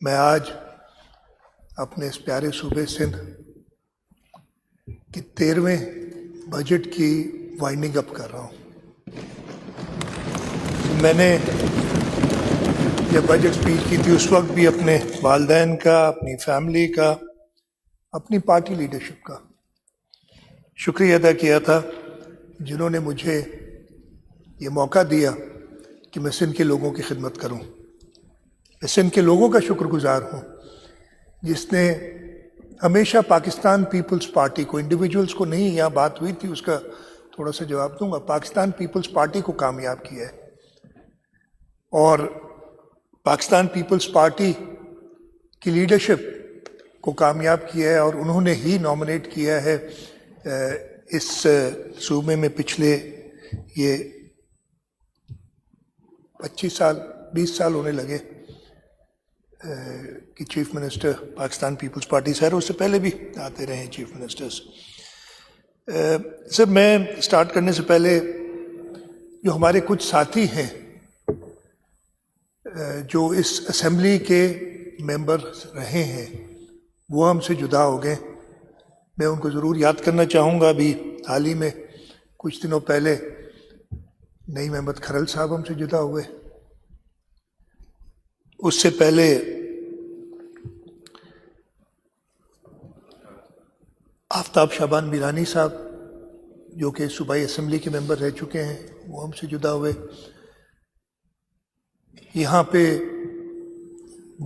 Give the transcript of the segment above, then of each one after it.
میں آج اپنے اس پیارے صوبے سندھ کی 13ویں بجٹ کی وائنڈنگ اپ کر رہا ہوں۔ میں نے جب بجٹ اسپیچ کی تھی اس وقت بھی اپنے والدین کا، اپنی فیملی کا، اپنی پارٹی لیڈرشپ کا شکریہ ادا کیا تھا، جنہوں نے مجھے یہ موقع دیا کہ میں سندھ کے لوگوں کی خدمت کروں۔ میں سندھ کے لوگوں کا شکر گزار ہوں جس نے ہمیشہ پاکستان پیپلز پارٹی کو، انڈیویجولز کو نہیں، یہاں بات ہوئی تھی اس کا تھوڑا سا جواب دوں گا، پاکستان پیپلز پارٹی کو کامیاب کیا ہے، اور پاکستان پیپلز پارٹی کی لیڈرشپ کو کامیاب کیا ہے، اور انہوں نے ہی نامنیٹ کیا ہے اس صوبے میں پچھلے یہ 20 سال ہونے لگے کہ chief minister Pakistan Peoples Party سے ہے، اس سے پہلے بھی آتے رہے ہیں چیف منسٹرز۔ سر، میں سٹارٹ کرنے سے پہلے جو ہمارے کچھ ساتھی ہیں جو اس اسمبلی کے ممبر رہے ہیں وہ ہم سے جدا ہو گئے، میں ان کو ضرور یاد کرنا چاہوں گا۔ ابھی حال ہی میں کچھ دنوں پہلے نعیم احمد کھرل صاحب ہم سے جدا ہوئے، اس سے پہلے آفتاب شعبان میرانی صاحب جو کہ صوبائی اسمبلی کے ممبر رہ چکے ہیں وہ ہم سے جدا ہوئے۔ یہاں پہ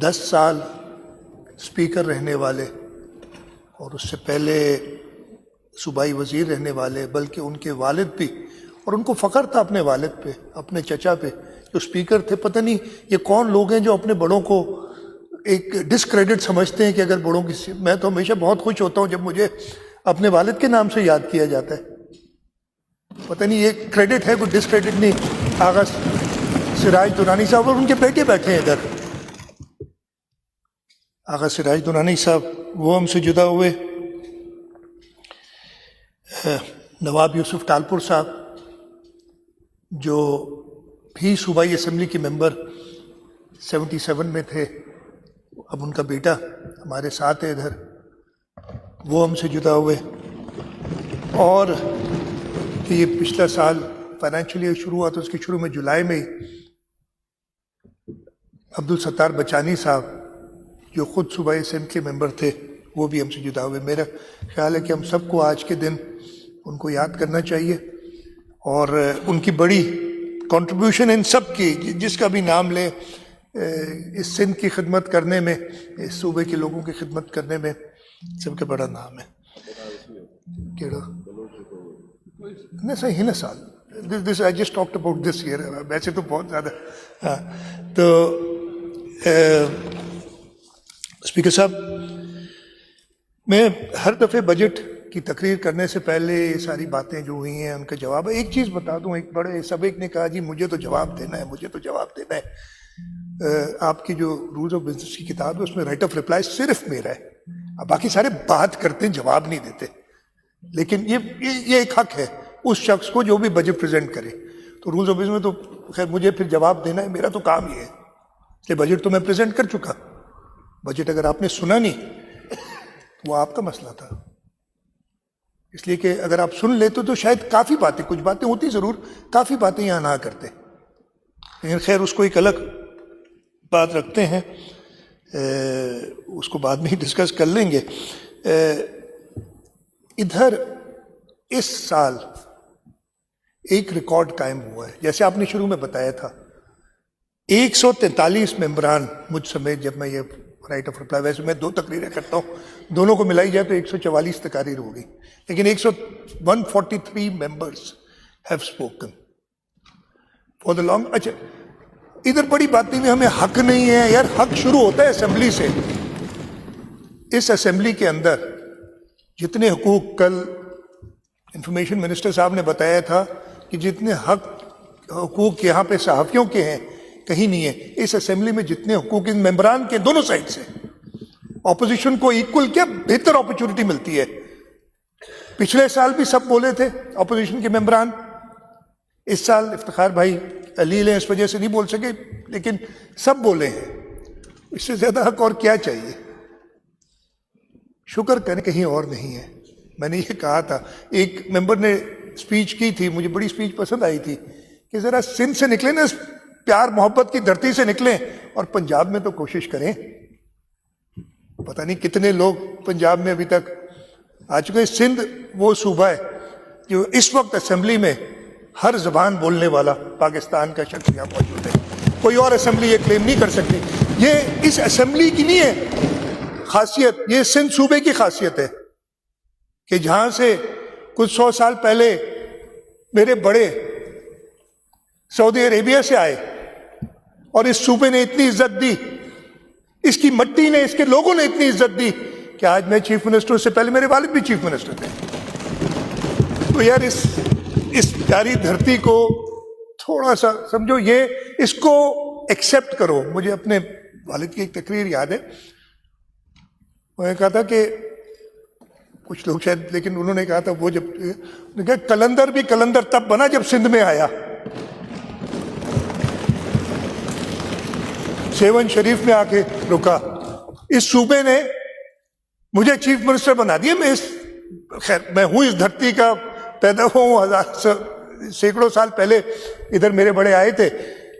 10 سال اسپیکر رہنے والے اور اس سے پہلے صوبائی وزیر رہنے والے، بلکہ ان کے والد بھی، اور ان کو فخر تھا اپنے والد پہ، اپنے چچا پہ جو اسپیکر تھے۔ پتہ نہیں یہ کون لوگ ہیں جو اپنے بڑوں کو ایک ڈسکریڈٹ سمجھتے ہیں کہ اگر بڑوں کی، میں تو ہمیشہ بہت خوش ہوتا ہوں جب مجھے اپنے والد کے نام سے یاد کیا جاتا ہے۔ پتہ نہیں یہ کریڈٹ ہے، کوئی ڈسکریڈٹ نہیں۔ آغا سراج درانی صاحب اور ان کے بیٹے بیٹھے ہیں ادھر، آغا سراج درانی صاحب، وہ ہم سے جدا ہوئے۔ نواب یوسف ٹالپور صاحب جو بھی صوبائی اسمبلی کے ممبر 77 میں تھے، اب ان کا بیٹا ہمارے ساتھ ہے ادھر، وہ ہم سے جدا ہوئے۔ اور کہ یہ پچھلا سال فائنینشیل ایئر شروع ہوا تو اس کے شروع میں جولائی میں عبدالستار بچانی صاحب جو خود صوبائی اسمبلی کے ممبر تھے وہ بھی ہم سے جدا ہوئے۔ میرا خیال ہے کہ ہم سب کو آج کے دن ان کو یاد کرنا چاہیے، اور ان کی بڑی کنٹریبیوشن ان سب کی، جس کا بھی نام لیں، اس سندھ کی خدمت کرنے میں، اس صوبے کے لوگوں کی خدمت کرنے میں سب کا بڑا نام ہے۔ کیڑا نہیں صحیح ہے نا سال، this I just talked about this year, ویسے تو بہت زیادہ۔ ہاں، تو اسپیکر صاحب، میں ہر دفعہ بجٹ کی تقریر کرنے سے پہلے یہ ساری باتیں جو ہوئی ہیں ان کا جواب ہے۔ ایک چیز بتا دوں، ایک بڑے سب ایک نے کہا جی مجھے تو جواب دینا ہے، مجھے تو جواب دینا ہے۔ آپ کی جو رولز آف بزنس کی کتاب ہے اس میں رائٹ آف ریپلائی صرف میرا ہے، اب باقی سارے بات کرتے ہیں، جواب نہیں دیتے، لیکن یہ ایک حق ہے اس شخص کو جو بھی بجٹ پریزنٹ کرے۔ تو رولز آف بزنس میں تو خیر مجھے پھر جواب دینا ہے، میرا تو کام یہ ہے کہ بجٹ تو میں پریزنٹ کر چکا، بجٹ اگر آپ نے سنا نہیں وہ آپ کا مسئلہ تھا، اس لیے کہ اگر آپ سن لیتے تو شاید کافی باتیں، کچھ باتیں ہوتی ضرور، کافی باتیں یہاں نہ کرتے، لیکن خیر اس کو ایک الگ بات رکھتے ہیں، اس کو بعد میں ہی ڈسکس کر لیں گے۔ ادھر اس سال ایک ریکارڈ قائم ہوا ہے، جیسے آپ نے شروع میں بتایا تھا، 143 ممبران مجھ سمیت، جب میں یہ رائٹ آف ریپلائی، ویسے میں 2 تقریریں کرتا ہوں، دونوں کو ملائی جائے تو 144 تقاریر ہوگی، لیکن 143 members have spoken for the long. اچھا، ادھر بڑی بات نہیں، ہمیں حق نہیں ہے یار، حق شروع ہوتا ہے اسمبلی سے۔ اس اسمبلی کے اندر جتنے حقوق، کل انفارمیشن منسٹر صاحب نے بتایا تھا کہ جتنے حقوق یہاں پہ صحافیوں کے ہیں کہیں نہیں ہے، اس اسمبلی میں جتنے حقوق ان ممبران کے دونوں سائڈ سے، اپوزیشن کو ایکول کیا بہتر اپرچونٹی ملتی ہے۔ پچھلے سال بھی سب بولے تھے اپوزیشن کے ممبران، اس سال افتخار بھائی علیل ہیں اس وجہ سے نہیں بول سکے، لیکن سب بولے ہیں، اس سے زیادہ حق اور کیا چاہیے؟ شکر کریں کہیں اور نہیں ہے. میں نے یہ کہا تھا, ایک ممبر نے اسپیچ کی تھی, مجھے بڑی اسپیچ پسند آئی تھی, کہ ذرا سندھ سے نکلیں نا, پیار محبت کی دھرتی سے نکلیں اور پنجاب میں تو کوشش کریں. پتہ نہیں کتنے لوگ پنجاب میں ابھی تک آ چکے ہیں. سندھ وہ صوبہ ہے جو اس وقت اسمبلی میں ہر زبان بولنے والا پاکستان کا شخص یہاں موجود ہے. کوئی اور اسمبلی یہ کلیم نہیں کر سکتی. یہ اس اسمبلی کی نہیں ہے خاصیت, یہ سندھ صوبے کی خاصیت ہے کہ جہاں سے کچھ 100 سال پہلے میرے بڑے سعودی عربیہ سے آئے اور اس صوبے نے اتنی عزت دی, اس کی مٹی نے, اس کے لوگوں نے اتنی عزت دی کہ آج میں چیف منسٹر سے پہلے میرے والد بھی چیف منسٹر تھے. تو یار اس پیاری دھرتی کو تھوڑا سا سمجھو, یہ اس کو ایکسیپٹ کرو. مجھے اپنے والد کی ایک تقریر یاد ہے, انہوں نے کہا تھا کہ کچھ لوگ شاید, لیکن انہوں نے کہا تھا وہ جب کہا کلندر بھی کلندر تب بنا جب سندھ میں آیا. سیون شریف میں آ کے رکا. اس صوبے نے مجھے چیف منسٹر بنا دیا. خیر میں ہوں اس دھرتی کا, پیدا ہوں سینکڑوں سال پہلے, ادھر میرے بڑے آئے تھے,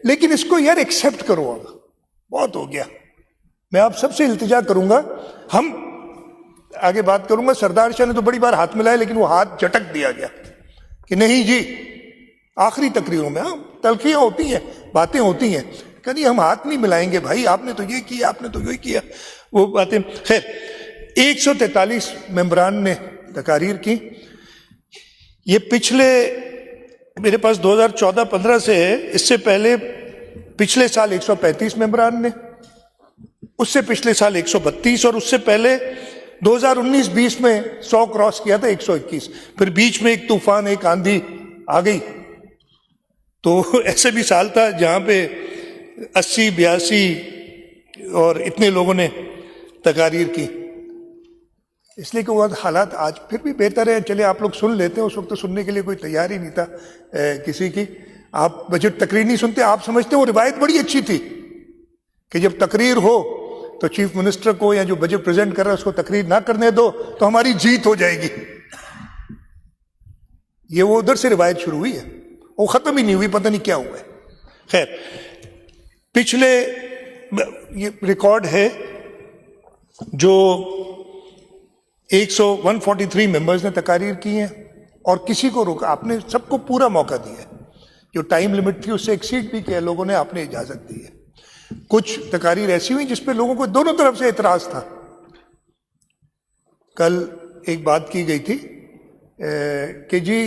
لیکن اس کو یار ایکسیپٹ کرو. اب بہت ہو گیا. میں آپ سب سے التجا کروں گا, ہم آگے بات کروں گا. سردار شاہ نے تو بڑی بار ہاتھ ملائے, لیکن وہ ہاتھ جھٹک دیا گیا کہ نہیں جی, آخری تقریروں میں تلخیاں ہوتی ہیں, باتیں ہوتی ہیں, کہ نہیں ہم ہاتھ نہیں ملائیں گے بھائی, آپ نے تو یہ کیا, آپ نے تو یہ کیا, وہ باتیں. خیر 143 ممبران نے تقاریر کی. یہ پچھلے میرے پاس 2014-15 سے ہے, اس سے پہلے پچھلے سال 135 ممبران نے, اس سے پچھلے سال 132, اور اس سے پہلے 2019-20 میں 100 کراس کیا تھا 121. پھر بیچ میں ایک طوفان, ایک آندھی آ گئی, تو ایسے بھی سال تھا جہاں پہ 80-82 اور اتنے لوگوں نے تقاریر کی. اس لیے کہ وہ حالات آج پھر بھی بہتر ہے. چلے آپ لوگ سن لیتے ہیں, اس وقت تو سننے کے لیے کوئی تیار ہی نہیں تھا کسی کی. آپ بجٹ تقریر نہیں سنتے, آپ سمجھتے ہیں وہ روایت بڑی اچھی تھی کہ جب تقریر ہو تو چیف منسٹر کو یا جو بجٹ پریزنٹ کر رہا ہے اس کو تقریر نہ کرنے دو تو ہماری جیت ہو جائے گی. یہ وہ ادھر سے روایت شروع ہوئی ہے, وہ ختم ہی نہیں ہوئی, پتہ نہیں کیا ہوا ہے. خیر پچھلے یہ ریکارڈ ہے جو 143 ممبرز نے تقاریر کی ہیں اور کسی کو روکا. آپ نے سب کو پورا موقع دیا ہے, جو ٹائم لمٹ تھی اس سے ایکسیڈ بھی کیا لوگوں نے, آپ نے اجازت دی ہے. کچھ تقاریر ایسی ہوئی جس پہ لوگوں کو دونوں طرف سے اعتراض تھا. کل ایک بات کی گئی تھی کہ جی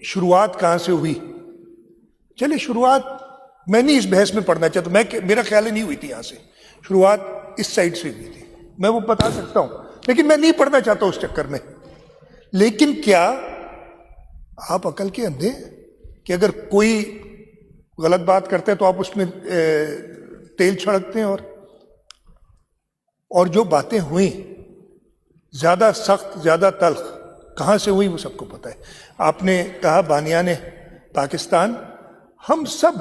شروعات کہاں سے ہوئی. چلے شروعات میں نہیں اس بحث میں پڑھنا چاہتا, میرا خیال ہی نہیں ہوئی تھی یہاں سے, شروعات اس سائڈ سے ہوئی تھی, میں وہ بتا سکتا ہوں, لیکن میں نہیں پڑھنا چاہتا اس چکر میں. لیکن کیا آپ عقل کے اندھے کہ اگر کوئی غلط بات کرتے ہیں تو آپ اس میں تیل چھڑکتے ہیں, اور جو باتیں ہوئیں زیادہ سخت زیادہ تلخ کہاں سے ہوئی وہ سب کو پتہ ہے. آپ نے کہا بانیان پاکستان, ہم سب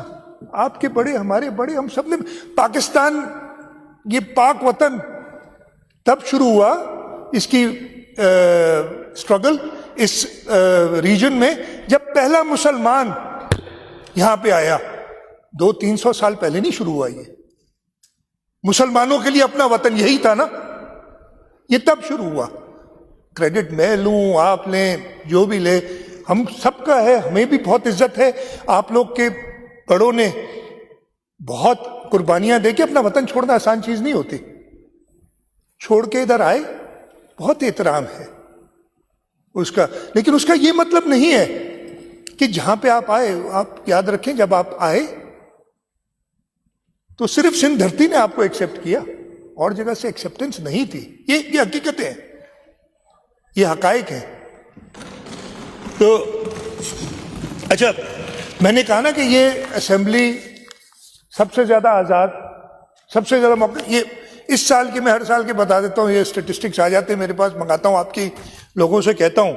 آپ کے بڑے ہمارے بڑے ہم سب نے پاکستان, یہ پاک وطن تب شروع ہوا اس کی اسٹرگل اس ریجن میں جب پہلا مسلمان یہاں پہ آیا. 200-300 سال پہلے نہیں شروع ہوا, یہ مسلمانوں کے لیے اپنا وطن یہی تھا نا, یہ تب شروع ہوا. کریڈٹ میں لوں, آپ لیں, جو بھی لے, ہم سب کا ہے, ہمیں بھی بہت عزت ہے. آپ لوگ کے بڑوں نے بہت قربانیاں دے کے, اپنا وطن چھوڑنا آسان چیز نہیں ہوتی, چھوڑ کے ادھر آئے, بہت احترام ہے اس کا. لیکن اس کا یہ مطلب نہیں ہے کہ جہاں پہ آپ آئے, آپ یاد رکھیں جب آپ آئے تو صرف سندھ دھرتی نے آپ کو ایکسیپٹ کیا, اور جگہ سے ایکسیپٹنس نہیں تھی. یہ حقیقتیں ہیں, یہ حقائق ہیں. تو اچھا میں نے کہا نا کہ یہ اسمبلی سب سے زیادہ آزاد, سب سے زیادہ موقع, یہ اس سال کے میں ہر سال کے بتا دیتا ہوں, یہ اسٹیٹسٹکس آ جاتے ہیں میرے پاس, منگاتا ہوں آپ کی لوگوں سے, کہتا ہوں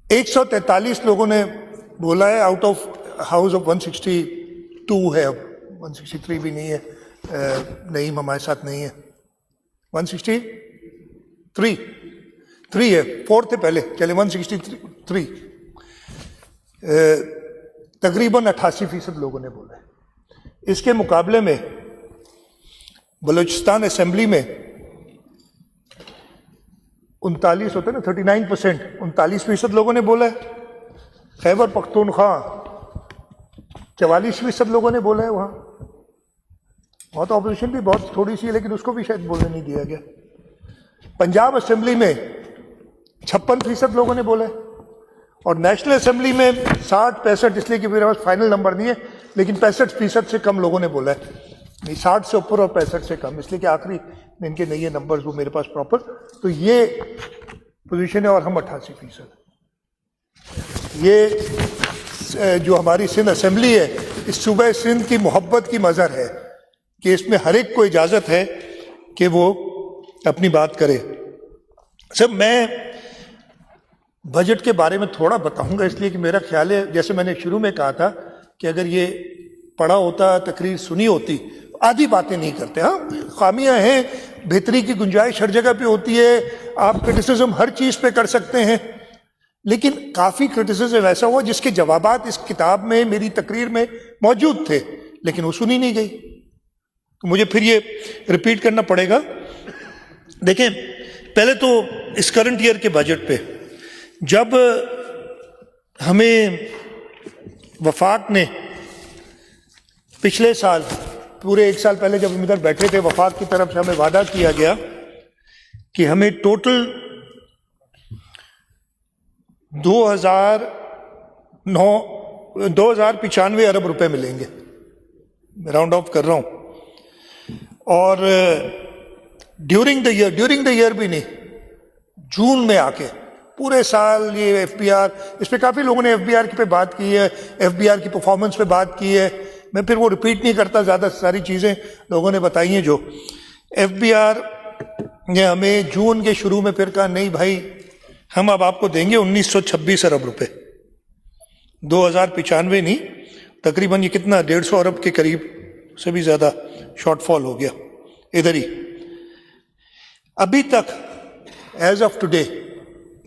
143 لوگوں نے بولا ہے, آؤٹ آف ہاؤس آف 162 ہے, اب 163 بھی نہیں ہے, نعیم ہمارے ساتھ نہیں ہے. 163 ہے, 4 تھے پہلے, چلے 163. تقریباً 88% لوگوں نے بولا ہے. اس کے مقابلے میں بلوچستان اسمبلی میں 39 ہوتا ہے نا, 39%, 39% لوگوں نے بولا ہے. خیبر پختونخوا 44% لوگوں نے بولا ہے. وہاں وہاں تو اپوزیشن بھی بہت تھوڑی سی ہے, لیکن اس کو بھی شاید بولنے نہیں دیا گیا. پنجاب اسمبلی میں 56% لوگوں نے بولا ہے, اور نیشنل اسمبلی میں 60-65, اس لیے کہ میرے پاس فائنل نمبر نہیں ہے, لیکن 65% سے کم لوگوں نے بولا ہے. نہیں 60 سے اوپر اور 65 سے کم, اس لیے کہ آخری میں ان کے نہیں ہے نمبرز وہ میرے پاس پراپر. تو یہ پوزیشن ہے, اور ہم 88%. یہ جو ہماری سندھ اسمبلی ہے, اس صوبہ سندھ کی محبت کی مظہر ہے کہ اس میں ہر ایک کو اجازت ہے کہ وہ اپنی بات کرے. سب میں بجٹ کے بارے میں تھوڑا بتاؤں گا, اس لیے کہ میرا خیال ہے, جیسے میں نے شروع میں کہا تھا کہ اگر یہ پڑھا ہوتا, تقریر سنی ہوتی, آدھی باتیں نہیں کرتے. ہاں خامیاں ہیں, بہتری کی گنجائش ہر جگہ پہ ہوتی ہے, آپ کرٹیسزم ہر چیز پہ کر سکتے ہیں, لیکن کافی کرٹیسزم ایسا ہوا جس کے جوابات اس کتاب میں, میری تقریر میں موجود تھے, لیکن وہ سنی نہیں گئی. تو مجھے پھر یہ ریپیٹ کرنا پڑے گا. دیکھیں, پہلے تو اس کرنٹ ایئر کے بجٹ پہ, جب ہمیں وفاق نے پچھلے سال, پورے 1 سال پہلے جب ہم ادھر بیٹھے تھے, وفاق کی طرف سے ہمیں وعدہ کیا گیا کہ ہمیں ٹوٹل 2095 ارب روپے ملیں گے, راؤنڈ آف کر رہا ہوں. اور ڈیورنگ دا ایئر بھی نہیں, جون میں آ کے پورے سال یہ ایف بی آر, اس پہ کافی لوگوں نے ایف بی آر پہ بات کی ہے, ایف بی آر کی پرفارمنس پہ بات کی ہے, میں پھر وہ ریپیٹ نہیں کرتا, زیادہ ساری چیزیں لوگوں نے بتائی ہیں. جو ایف بی آر نے ہمیں جون کے شروع میں پھر کہا نہیں بھائی, ہم اب آپ کو دیں گے 1926 ارب روپے, 2095 نہیں, تقریباً یہ کتنا 150 ارب کے قریب سے بھی زیادہ شارٹ فال ہو گیا ادھر ہی. ابھی تک ایز آف ٹوڈے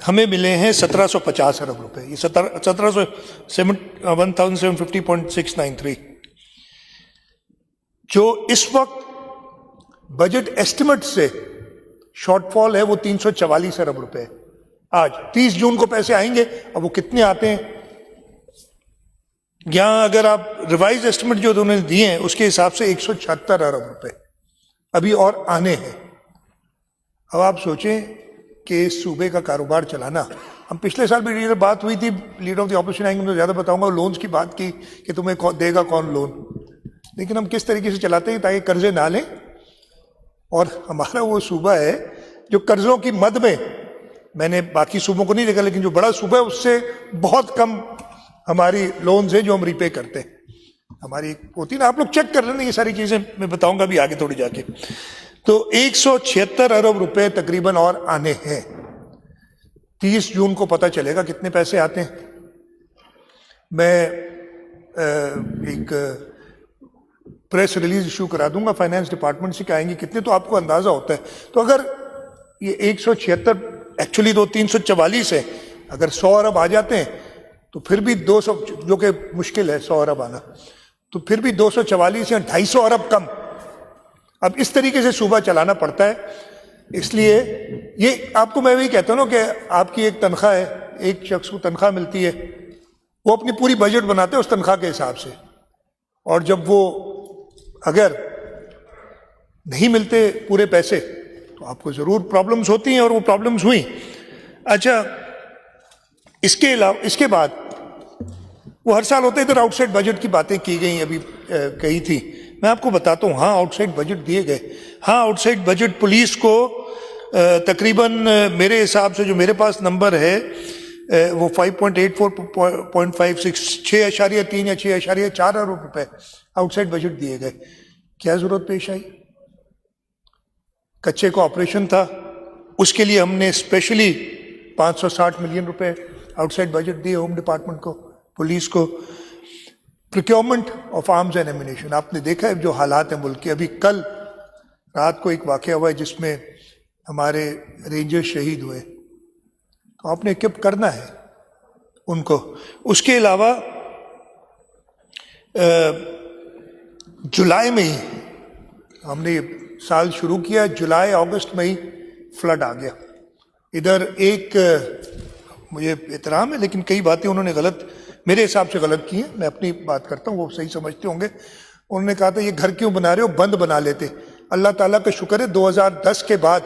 ہمیں ملے ہیں 1750 ارب روپے, یہ 1750.693. جو اس وقت بجٹ ایسٹیمیٹ سے شارٹ فال ہے وہ 344 ارب روپے. آج 30 جون کو پیسے آئیں گے, اب وہ کتنے آتے ہیں, یہاں اگر آپ ریوائز ایسٹیمیٹ جو انہوں نے دیے ہیں اس کے حساب سے 176 ارب روپے ابھی اور آنے ہیں. اب آپ سوچیں کہ اس صوبے کا کاروبار چلانا, ہم پچھلے سال بھی لیڈر بات ہوئی تھی, لیڈر آف دی اپوزیشن آئیں گے تو زیادہ بتاؤں گا, لونز کی بات کی کہ تمہیں دے گا کون لون, لیکن ہم کس طریقے سے چلاتے ہیں تاکہ قرضے نہ لیں. اور ہمارا وہ صوبہ ہے جو قرضوں کی مد میں نے باقی صوبوں کو نہیں دیکھا, لیکن جو بڑا صوبہ ہے اس سے بہت کم ہماری لونز ہیں جو ہم ریپے کرتے ہیں. ہماری ہوتی نا, آپ لوگ چیک کر رہے ہیں, یہ ساری چیزیں میں بتاؤں گا بھی آگے تھوڑی جا کے. تو 176 ارب روپے تقریباً اور آنے ہیں. 30 جون کو پتہ چلے گا کتنے پیسے آتے ہیں. میں ایک پریس ریلیز ایشو کرا دوں گا فائنانس ڈپارٹمنٹ سے کہ آئیں گے کتنے, تو آپ کو اندازہ ہوتا ہے. تو اگر یہ 176 ایکچولی تو 344 ہے, اگر 100 ارب آ جاتے ہیں تو پھر بھی 200, جو کہ مشکل ہے 100 ارب آنا, تو پھر بھی 244 یا 250 ارب کم. اب اس طریقے سے صوبہ چلانا پڑتا ہے. اس لیے یہ آپ کو میں بھی کہتا ہوں نا کہ آپ کی ایک تنخواہ ہے, ایک شخص کو تنخواہ ملتی ہے, وہ اپنی پوری بجٹ بناتے ہیں اس تنخواہ کے حساب سے, اور جب وہ اگر نہیں ملتے پورے پیسے تو آپ کو ضرور پرابلمز ہوتی ہیں, اور وہ پرابلمز ہوئیں. اچھا, اس کے علاوہ اس کے بعد وہ ہر سال ہوتے ادھر آؤٹ سائڈ بجٹ کی باتیں کی گئیں, ابھی کہی تھی. میں آپ کو بتاتا ہوں, ہاں آؤٹ سائڈ بجٹ دیے گئے. ہاں آؤٹ سائڈ بجٹ پولیس کو تقریباً میرے حساب سے جو میرے پاس نمبر ہے وہ 5.84.56 6.3 یا 6.4 ارب روپے آؤٹ سائڈ بجٹ دیے گئے. کیا ضرورت پیش آئی؟ کچے کو آپریشن تھا, اس کے لیے ہم نے اسپیشلی 560 ملین روپے آؤٹ سائڈ بجٹ دیے ہوم ڈپارٹمنٹ کو, پولیس کو. Procurement of arms and ammunition. آپ نے دیکھا ہے جو حالات ہیں ملک کے. ابھی کل رات کو ایک واقعہ ہوا ہے جس میں ہمارے رینجر شہید ہوئے, تو آپ نے اکوپ کرنا ہے ان کو. اس کے علاوہ جولائی میں ہی ہم نے یہ سال شروع کیا, جولائی اگست میں ہی فلڈ آ گیا. ادھر ایک مجھے احترام ہے لیکن کئی باتیں انہوں نے غلط, میرے حساب سے غلط کی ہیں, میں اپنی بات کرتا ہوں, وہ صحیح سمجھتے ہوں گے. انہوں نے کہا تھا یہ گھر کیوں بنا رہے ہو, بند بنا لیتے. اللہ تعالیٰ کا شکر ہے 2010 کے بعد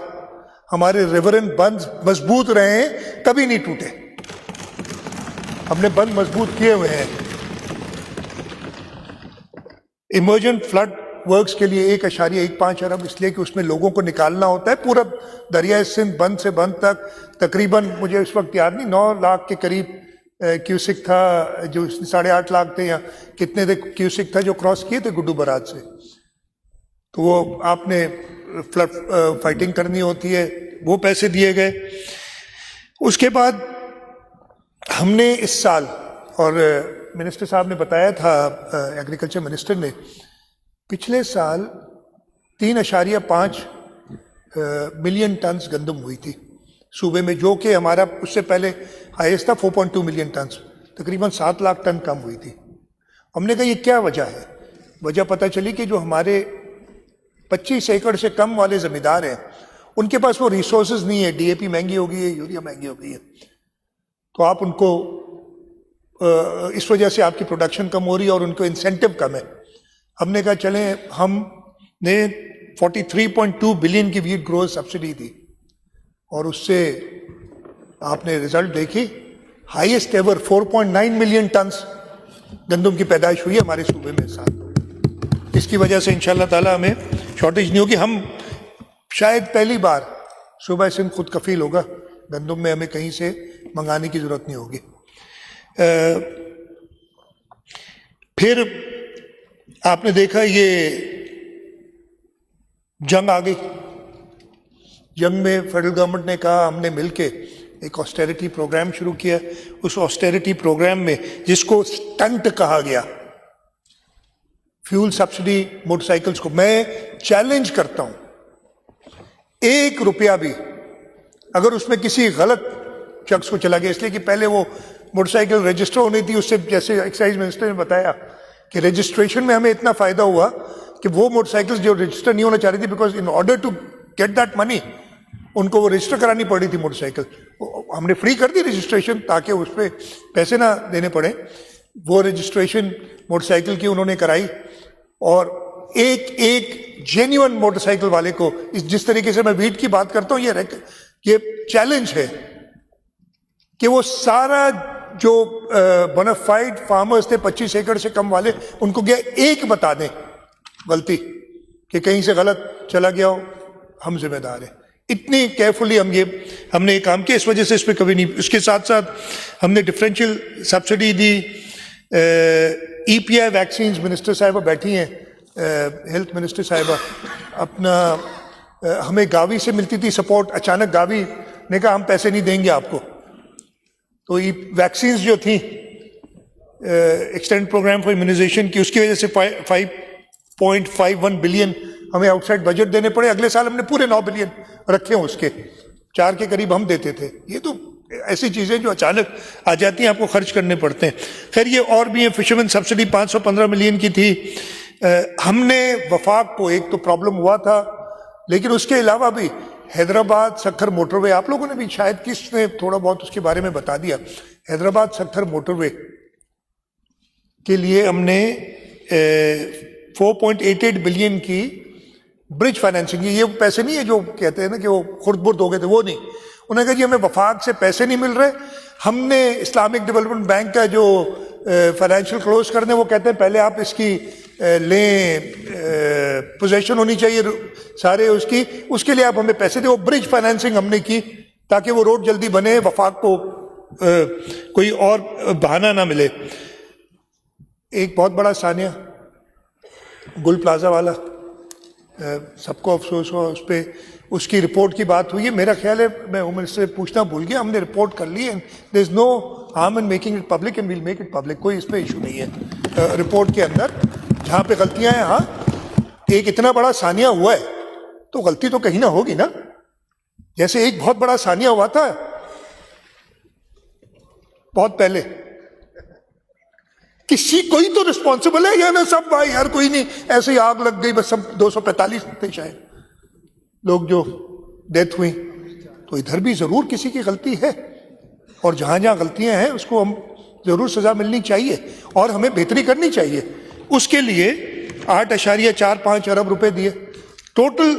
ہمارے ریورن بند مضبوط رہے ہیں, کبھی نہیں ٹوٹے. ہم نے بند مضبوط کیے ہوئے ہیں. ایمرجنٹ فلڈ ورکس کے لیے 1.15 ارب, اس لیے کہ اس میں لوگوں کو نکالنا ہوتا ہے. پورا دریائے سندھ بند سے بند تک تقریباً مجھے اس وقت یاد نہیں 9 لاکھ کے قریب کیوسک تھا, جو 8.5 لاکھ تھے یا کتنے تھے کیوسک تھا جو کراس کیے تھے گڈو برات سے. تو وہ آپ نے فلڈ فائٹنگ کرنی ہوتی ہے, وہ پیسے دیے گئے. اس کے بعد ہم نے اس سال, اور منسٹر صاحب نے بتایا تھا, ایگریکلچر منسٹر نے, پچھلے سال 3.5 ملین ٹنز گندم ہوئی تھی صوبے میں, جو کہ ہمارا اس سے پہلے ہائیسٹ تھا 4.2 ملین ٹنز, تقریباً 7 لاکھ ٹن کم ہوئی تھی. ہم نے کہا یہ کیا وجہ ہے. وجہ پتہ چلی کہ جو ہمارے 25 ایکڑ سے کم والے زمیندار ہیں ان کے پاس وہ ریسورسز نہیں ہے. ڈی اے پی مہنگی ہو گئی ہے, یوریا مہنگی ہو گئی ہے, تو آپ ان کو اس وجہ سے آپ کی پروڈکشن کم ہو رہی ہے اور ان کو انسینٹو کم ہے. ہم نے کہا چلیں, ہم نے 43.2 بلین کی ویٹ گروتھ سبسڈی دی اور اس سے آپ نے رزلٹ دیکھی, ہائیسٹ ایور 4.9 ملین ٹنز گندم کی پیدائش ہوئی ہے ہمارے صوبے میں ساتھ. اس کی وجہ سے انشاءاللہ تعالیٰ ہمیں شارٹیج نہیں ہوگی. ہم شاید پہلی بار صوبہ سندھ خود کفیل ہوگا گندم میں, ہمیں کہیں سے منگانے کی ضرورت نہیں ہوگی. پھر آپ نے دیکھا یہ جنگ آ گئی. جنگ میں فیڈرل گورنمنٹ نے کہا ہم نے مل کے ایک آسٹیریٹی پروگرام شروع کیا. اس آسٹیریٹی پروگرام میں جس کو سٹنٹ کہا گیا, فیول سبسڈی موٹر سائیکلز کو, میں چیلنج کرتا ہوں 1 روپیہ بھی اگر اس میں کسی غلط شخص کو چلا گیا, اس لیے کہ پہلے وہ موٹر سائیکل رجسٹر ہونی تھی, اس سے جیسے ایکسائز منسٹر نے بتایا کہ رجسٹریشن میں ہمیں اتنا فائدہ ہوا کہ وہ موٹر سائیکل جو رجسٹر نہیں ہونا چاہ رہی تھی, because in order to get that money ان کو وہ رجسٹر کرانی پڑی تھی موٹر سائیکل, ہم نے فری کر دی رجسٹریشن تاکہ اس پہ پیسے نہ دینے پڑے. وہ رجسٹریشن موٹر سائیکل کی انہوں نے کرائی, اور ایک جینیون موٹر سائیکل والے کو, جس طریقے سے میں ویٹ کی بات کرتا ہوں, یہ چیلنج ہے کہ وہ سارا جو بونافائڈ فارمرز تھے 25 ایکڑ سے کم والے, ان کو گیا ایک بتا دیں غلطی کہ کہیں سے غلط چلا گیا ہو, ہم ذمہ دار ہیں. اتنی کیئرفلی ہم نے یہ کام کیا, اس وجہ سے اس پہ کبھی نہیں. اس کے ساتھ ساتھ ہم نے ڈفرینشیل سبسڈی دی. ای پی آئی ویکسینز, منسٹر صاحبہ بیٹھی ہیں, ہیلتھ منسٹر صاحبہ, اپنا ہمیں گاوی سے ملتی تھی سپورٹ, اچانک گاوی نے کہا ہم پیسے نہیں دیں گے آپ کو, تو یہ ویکسینز جو تھیں ایکسٹینڈ پروگرام فار امیونائزیشن کی, اس کی وجہ سے 5.51 بلین ہمیں آؤٹ سائڈ بجٹ دینے پڑے. اگلے سال ہم نے پورے 9 بلین رکھے ہیں, اس کے 4 کے قریب ہم دیتے تھے. یہ تو ایسی چیزیں جو اچانک آ جاتی ہیں, آپ کو خرچ کرنے پڑتے ہیں. خیر یہ اور بھی ہیں. فشرمین سبسڈی 515 ملین کی تھی. ہم نے وفاق کو, ایک تو پرابلم ہوا تھا, لیکن اس کے علاوہ بھی حیدرآباد سکھر موٹر وے, آپ لوگوں نے بھی شاید کس نے تھوڑا بہت اس کے بارے میں بتا دیا, حیدرآباد سکھر موٹر وے کے لیے ہم نے 4.88 بلین کی برج فائنینسنگ. یہ پیسے نہیں ہے جو کہتے ہیں نا کہ وہ خرد برد ہو گئے تھے, وہ نہیں. انہوں نے کہا جی ہمیں وفاق سے پیسے نہیں مل رہے, ہم نے اسلامک ڈیولپمنٹ بینک کا جو فائنینشیل کلوز کرنے, وہ کہتے ہیں پہلے آپ اس کی لیں, پوزیشن ہونی چاہیے سارے اس کی, اس کے لیے آپ ہمیں پیسے دیں. وہ برج فائنینسنگ ہم نے کی تاکہ وہ روڈ جلدی بنے, وفاق کو کوئی اور بہانہ نہ ملے. ایک بہت بڑا ثانیہ گل پلازا والا, سب کو افسوس ہوا اس پہ, اس کی رپورٹ کی بات ہوئی ہے. میرا خیال ہے, میں ہوم منسٹر سے پوچھنا بھول گیا, ہم نے رپورٹ کر لی ہے. There is no harm in making it public and we'll make it public, کوئی اس پہ ایشو نہیں ہے. رپورٹ کے اندر جہاں پہ غلطیاں ہیں. ہاں ایک اتنا بڑا ثانیہ ہوا ہے تو غلطی تو کہیں نہ ہوگی نا. جیسے ایک بہت بڑا ثانیہ ہوا تھا بہت پہلے, کسی کوئی تو رسپانسبل ہے یا نا سب بھائی یار کوئی نہیں, ایسے ہی آگ لگ گئی بس سب 245 تھے شاید لوگ جو ڈیتھ ہوئی. تو ادھر بھی ضرور کسی کی غلطی ہے, اور جہاں جہاں غلطیاں ہیں اس کو ہم ضرور سزا ملنی چاہیے اور ہمیں بہتری کرنی چاہیے. اس کے لیے 8.45 ارب روپے دیے. ٹوٹل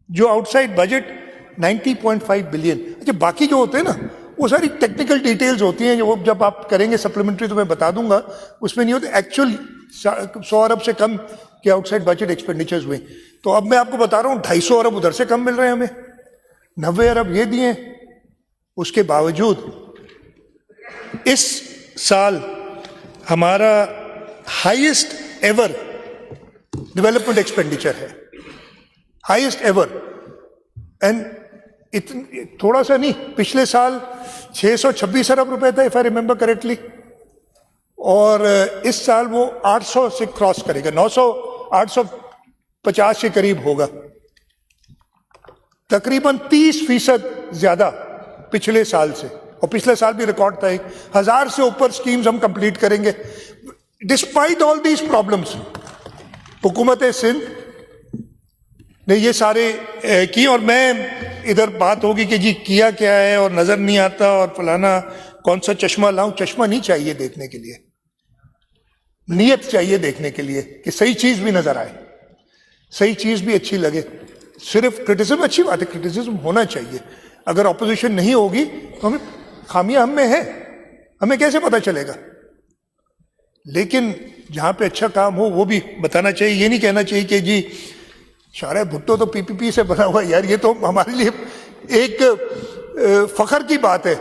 جو آؤٹ سائڈ بجٹ 90.5 بلین. اچھا باقی جو ہوتے ہیں نا وہ ساری ٹیکنیکل ڈیٹیلز ہوتی ہیں, جو جب آپ کریں گے سپلیمنٹری تو میں بتا دوں گا, اس میں نہیں ہوتے. ایکچوئل 100 ارب سے کم کے آؤٹ سائڈ بجٹ ایکسپینڈیچرز ہوئے. تو اب میں آپ کو بتا رہا ہوں 250 ارب ادھر سے کم مل رہے ہیں ہمیں, 90 ارب یہ دیے. اس کے باوجود اس سال ہمارا ہائیسٹ ایور ڈیولپمنٹ ایکسپینڈیچر ہے, ہائیسٹ ایور. اینڈ تھوڑا سا نہیں, پچھلے سال 626 ارب روپے تھا اف آئی ریمبر کریکٹلی, اور اس سال وہ 800 سے کراس کرے گا, 850 کے قریب ہوگا, تقریباً 30% زیادہ پچھلے سال سے. اور پچھلے سال بھی ریکارڈ تھا 1000 سے اوپر سکیمز ہم کمپلیٹ کریں گے ڈسپائٹ آل دیز پرابلمس. حکومت سندھ نے یہ سارے کی, اور میں ادھر بات ہوگی کہ جی کیا کیا ہے اور نظر نہیں آتا اور فلانا کون سا چشمہ لاؤں. چشمہ نہیں چاہیے دیکھنے کے لیے, نیت چاہیے دیکھنے کے لیے کہ صحیح چیز بھی نظر آئے, صحیح چیز بھی اچھی لگے. صرف کرٹیسزم اچھی بات ہے, کرٹیسزم ہونا چاہیے. اگر اپوزیشن نہیں ہوگی تو ہمیں خامیاں ہم میں ہیں, ہمیں کیسے پتہ چلے گا. لیکن جہاں پہ اچھا کام ہو وہ بھی بتانا چاہیے. یہ نہیں کہنا چاہیے کہ جی شارع بھٹو تو پی پی پی سے بنا ہوا. یار یہ تو ہمارے لیے ایک فخر کی بات ہے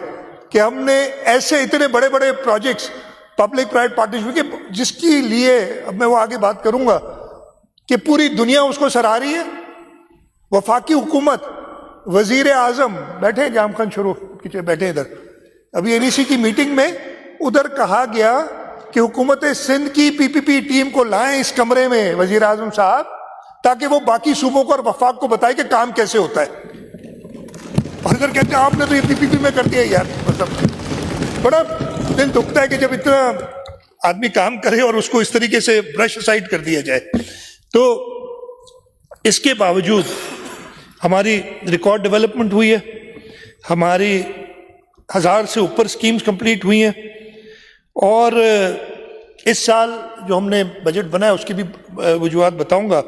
کہ ہم نے ایسے اتنے بڑے بڑے پروجیکٹس پبلک پرائیویٹ پارٹنرشپ کے, جس کے لیے اب میں وہ آگے بات کروں گا کہ پوری دنیا اس کو سراہ رہی ہے. وفاقی حکومت, وزیر اعظم بیٹھے, جام خان شروع بیٹھے ادھر, ابھی این ای سی کی میٹنگ میں ادھر کہا گیا کہ حکومت سندھ کی پی پی پی ٹیم کو لائیں اس کمرے میں وزیر اعظم صاحب, تاکہ وہ باقی صوبوں کو اور وفاق کو بتائے کہ کام کیسے ہوتا ہے. اور ادھر کہتے ہیں آپ نے تو یہ پی پی پی میں کر دیا. یار مطلب بڑا دل دکھتا ہے کہ جب اتنا آدمی کام کرے اور اس کو اس طریقے سے برش اسائڈ کر دیا جائے. تو اس کے باوجود ہماری ریکارڈ ڈیولپمنٹ ہوئی ہے, ہماری 1000 سے اوپر سکیمز کمپلیٹ ہوئی ہیں, اور اس سال جو ہم نے بجٹ بنایا اس کی بھی وجوہات بتاؤں گا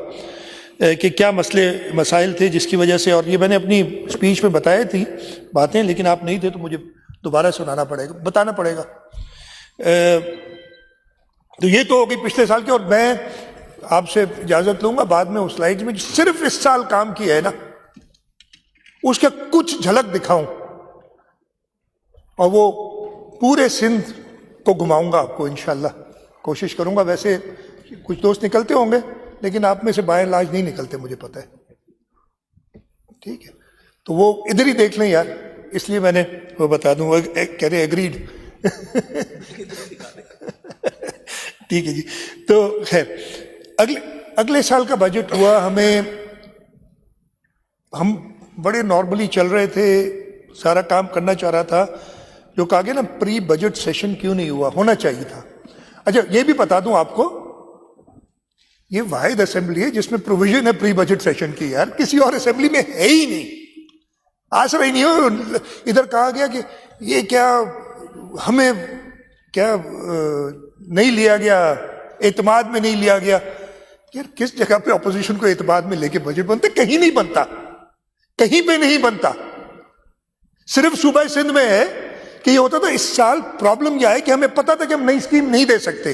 کہ کیا مسائل تھے جس کی وجہ سے, اور یہ میں نے اپنی اسپیچ میں بتائی تھی باتیں, لیکن آپ نہیں تھے تو مجھے دوبارہ سنانا پڑے گا, بتانا پڑے گا. تو یہ تو ہوگی پچھلے سال کی, اور میں آپ سے اجازت لوں گا بعد میں اس سلائیڈ میں صرف اس سال کام کیا ہے نا اس کا کچھ جھلک دکھاؤں, اور وہ پورے سندھ کو گھماؤں گا آپ کو انشاءاللہ, کوشش کروں گا. ویسے کچھ دوست نکلتے ہوں گے لیکن آپ میں سے باہر لاج نہیں نکلتے, مجھے پتہ ہے, ٹھیک ہے. تو وہ ادھر ہی دیکھ لیں یار, اس لیے میں نے وہ بتا دوں, کہہ رہے ایگریڈ. ٹھیک ہے جی. تو خیر اگلے سال کا بجٹ ہوا, ہم بڑے نارملی چل رہے تھے, سارا کام کرنا چاہ رہا تھا. جو کہا گیا نا پری بجٹ سیشن کیوں نہیں ہوا, ہونا چاہیے تھا. اچھا یہ بھی بتا دوں آپ کو, یہ واحد اسمبلی ہے جس میں پروویژن ہے پری بجٹ سیشن کی. یار کسی اور اسمبلی میں ہے ہی نہیں, آسرا ہی نہیں ہو. ادھر کہا گیا کہ یہ کیا ہمیں کیا نہیں لیا گیا, اعتماد میں نہیں لیا گیا. یار کس جگہ پہ اپوزیشن کو اعتماد میں لے کے بجٹ بنتا؟ کہیں نہیں بنتا, کہیں پہ نہیں بنتا. صرف صوبہ سندھ میں ہے کہ یہ ہوتا تھا. اس سال پرابلم یہ ہے کہ ہمیں پتا تھا کہ ہم نئی اسکیم نہیں دے سکتے.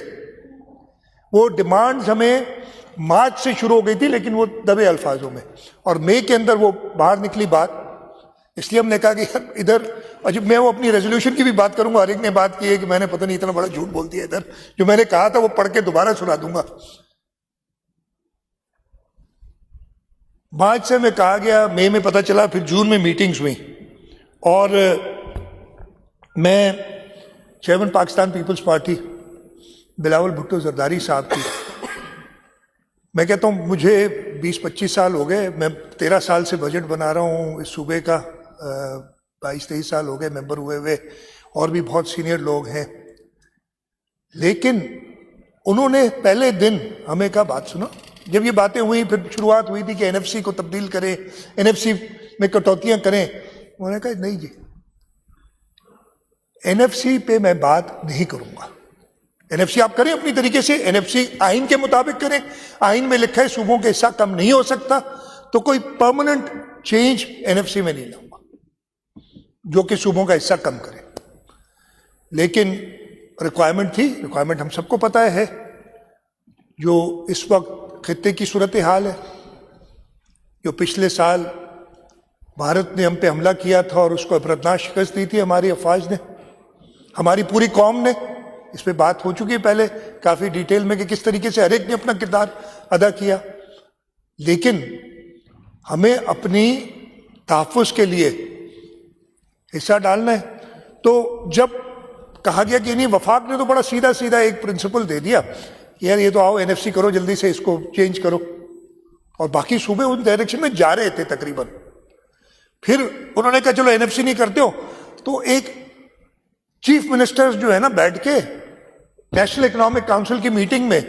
وہ ڈیمانڈز ہمیں مارچ سے شروع ہو گئی تھی لیکن وہ دبے الفاظوں میں, اور مئی کے اندر وہ باہر نکلی بات. اس لیے ہم نے کہا کہ ادھر, اور جب میں وہ اپنی ریزولوشن کی بھی بات کروں گا, ہر ایک نے بات کی ہے کہ میں نے پتہ نہیں اتنا بڑا جھوٹ بول دیا ادھر. جو میں نے کہا تھا وہ پڑھ کے دوبارہ سنا دوں گا. مارچ سے میں کہا گیا, مئی میں پتہ چلا, پھر جون میں میٹنگز ہوئی, اور میں chairman Pakistan Peoples Party Bilawal Bhutto Zardari صاحب کی. میں کہتا ہوں مجھے 20-25 سال ہو گئے, میں 13 سال سے بجٹ بنا رہا ہوں اس صوبے کا, 22-23 سال ہو گئے ممبر ہوئے, اور بھی بہت سینئر لوگ ہیں. لیکن انہوں نے پہلے دن ہمیں کہا, بات سنو, جب یہ باتیں ہوئی پھر شروعات ہوئی تھی کہ NFC کو تبدیل کریں, NFC میں کٹوتیاں کریں, انہوں نے کہا نہیں جی, NFC پہ میں بات نہیں کروں گا. NFC آپ کریں اپنی طریقے سے, NFC آئین کے مطابق کریں, آئین میں لکھا ہے صوبوں کا حصہ کم نہیں ہو سکتا, تو کوئی پرماننٹ چینج NFC میں نہیں لاؤں گا جو کہ صوبوں کا حصہ کم کرے. لیکن ریکوائرمنٹ تھی, ریکوائرمنٹ ہم سب کو پتہ ہے, جو اس وقت خطے کی صورتحال ہے, جو پچھلے سال بھارت نے ہم پہ حملہ کیا تھا اور اس کو عبرتناک شکست دی تھی ہماری افواج نے, ہماری پوری قوم نے. اس پہ بات ہو چکی ہے پہلے کافی ڈیٹیل میں کہ کس طریقے سے ہر ایک نے اپنا کردار ادا کیا. لیکن ہمیں اپنی تحفظ کے لیے حصہ ڈالنا ہے. تو جب کہا گیا کہ نہیں, وفاق نے تو بڑا سیدھا سیدھا ایک پرنسپل دے دیا, یار یہ تو آؤ NFC کرو جلدی سے, اس کو چینج کرو, اور باقی صوبے ان ڈائریکشن میں جا رہے تھے تقریباً. پھر انہوں نے کہا چلو NFC نہیں کرتے ہو, تو ایک چیف منسٹر جو ہے نا بیٹھ کے نیشنل اکنامک کاؤنسل کی میٹنگ میں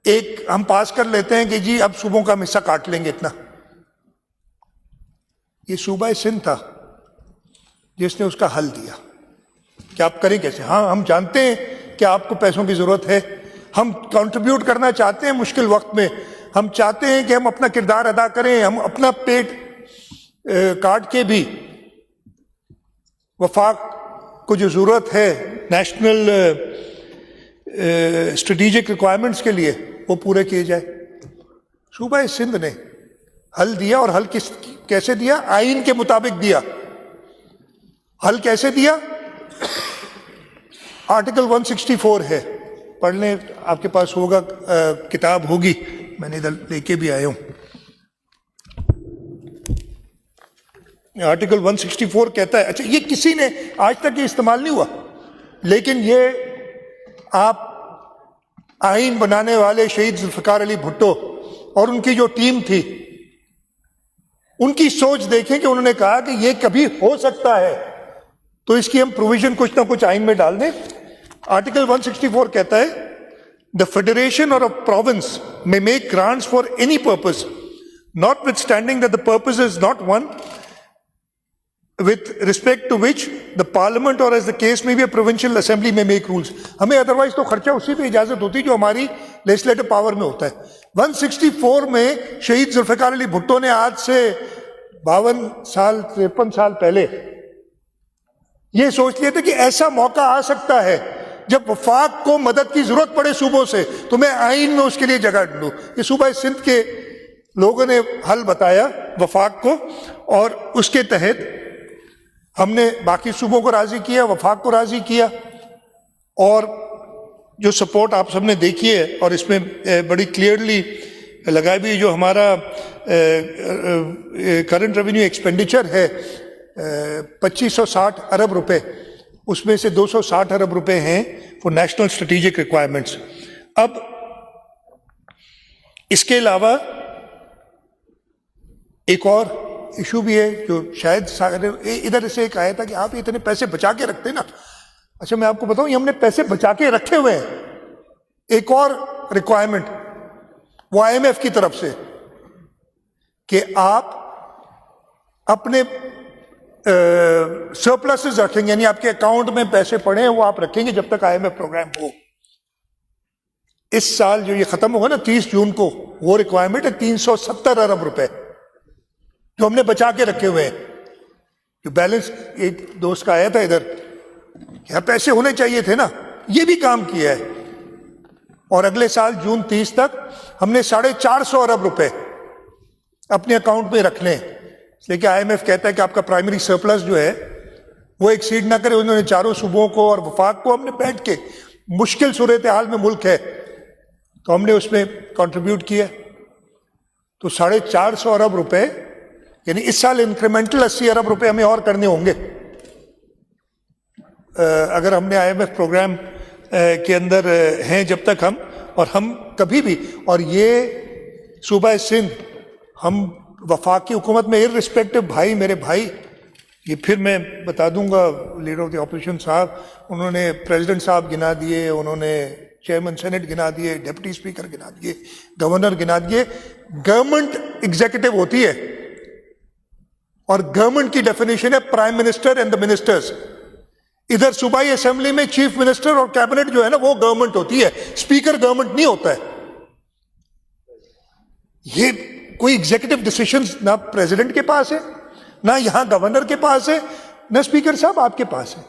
ایک ہم پاس کر لیتے ہیں کہ جی اب صوبوں کا ہم حصہ کاٹ لیں گے اتنا. یہ صوبہ سندھ تھا جس نے اس کا حل دیا کہ آپ کریں کیسے. ہاں ہم جانتے ہیں کہ آپ کو پیسوں کی ضرورت ہے, ہم کنٹریبیوٹ کرنا چاہتے ہیں مشکل وقت میں, ہم چاہتے ہیں کہ ہم اپنا کردار ادا کریں, ہم اپنا پیٹ کاٹ کے بھی وفاق کو جو ضرورت ہے نیشنل اسٹریٹجک ریکوائرمنٹس کے لیے وہ پورے کیے جائے. صوبہ سندھ نے حل دیا, اور حل کیسے دیا؟ آئین کے مطابق دیا. حل کیسے دیا؟ آرٹیکل 164 ہے, پڑھ لیں, آپ کے پاس ہوگا, کتاب ہوگی, میں نے ادھر لے کے بھی آیا ہوں. آرٹیکل 164 کہتا ہے, اچھا یہ کسی نے آج تک یہ استعمال نہیں ہوا, لیکن یہ آپ آئین بنانے والے شہید ذوالفقار علی بھٹو اور ان کی جو ٹیم تھی, ان کی سوچ دیکھیں کہ انہوں نے کہا کہ یہ کبھی ہو سکتا ہے, تو اس کی ہم پروویژن کچھ نہ کچھ آئین میں ڈال دیں. آرٹیکل 164 کہتا ہے, the federation or a province may make grants for any purpose, notwithstanding that the purpose is not one with respect to which the parliament or as the case may be a provincial assembly may make rules. ہمیں otherwise تو خرچہ اسی پہ اجازت ہوتی جو ہماری legislative power میں ہوتا ہے. 164 میں شہید ذوالفقار علی بھٹو نے آج سے 53 سال پہلے یہ سوچ لیا تھا کہ ایسا موقع آ سکتا ہے جب وفاق کو مدد کی ضرورت پڑے صوبوں سے, تو میں آئین میں اس کے لیے جگہ ڈھونڈوں. یہ صوبہ سندھ کے لوگوں نے حل بتایا وفاق کو, اور اس کے تحت ہم نے باقی صوبوں کو راضی کیا, وفاق کو راضی کیا, اور جو سپورٹ آپ سب نے دیکھی ہے, اور اس میں بڑی کلیئرلی لگائی بھی, جو ہمارا کرنٹ ریونیو ایکسپینڈیچر ہے 2560 ارب روپے, اس میں سے 260 ارب روپے ہیں فور نیشنل اسٹریٹجک ریکوائرمنٹس. اب اس کے علاوہ ایک اور ایشو بھی ہے جو شاید ادھر سے ایک آیا تھا کہ آپ اتنے پیسے بچا کے رکھتے نا. اچھا میں آپ کو بتاؤں, یہ ہم نے پیسے بچا کے رکھے ہوئے ہیں. ایک اور ریکوائرمنٹ وہ IMF کی طرف سے کہ آپ اپنے سرپلسز رکھیں گے, یعنی آپ کے اکاؤنٹ میں پیسے پڑے ہیں وہ آپ رکھیں گے جب تک IMF پروگرام ہو. اس سال جو یہ ختم ہوگا نا 30 جون کو, وہ ریکوائرمنٹ ہے 370 ارب روپے جو ہم نے بچا کے رکھے ہوئے ہیں. جو بیلنس ایک دوست کا آیا تھا ادھر, کیا پیسے ہونے چاہیے تھے نا, یہ بھی کام کیا ہے. اور اگلے سال جون 30 تک ہم نے 450 ارب روپے اپنے اکاؤنٹ میں رکھنے ہیں, اس لیے کہ IMF کہتا ہے کہ آپ کا پرائمری سرپلس جو ہے وہ ایکسیڈ نہ کرے. انہوں نے چاروں صوبوں کو اور وفاق کو, ہم نے بیٹھ کے مشکل صورتحال میں ملک ہے تو ہم نے اس میں کنٹریبیوٹ کیا. تو 450 ارب روپے, یعنی اس سال انکریمنٹل 80 ارب روپے ہمیں اور کرنے ہوں گے اگر ہم نے IMF پروگرام کے اندر ہیں جب تک ہم، اور ہم کبھی بھی، اور یہ صوبہ سندھ ہم وفاقی حکومت میں ارسپیکٹو، بھائی میرے بھائی، یہ پھر میں بتا دوں گا لیڈر آف دی اپوزیشن صاحب، انہوں نے پریزیڈنٹ صاحب گنا دیے، انہوں نے چیئرمین سینٹ گنا دیے، ڈپٹی اسپیکر گنا دیے، گورنر گنا دیے. گورنمنٹ ایگزیکٹو ہوتی ہے اور گورنمنٹ کی ڈیفینیشن ہے prime minister and the ministers. ادھر صوبائی اسمبلی میں چیف منسٹر اور کیبنٹ جو ہے نا وہ گورنمنٹ ہوتی ہے، اسپیکر گورنمنٹ نہیں ہوتا ہے. یہ کوئی ایگزیکٹو ڈیسیشنز نہ پریزیڈنٹ کے پاس ہے، نہ یہاں گورنر کے پاس ہے، نہ اسپیکر صاحب آپ کے پاس ہے.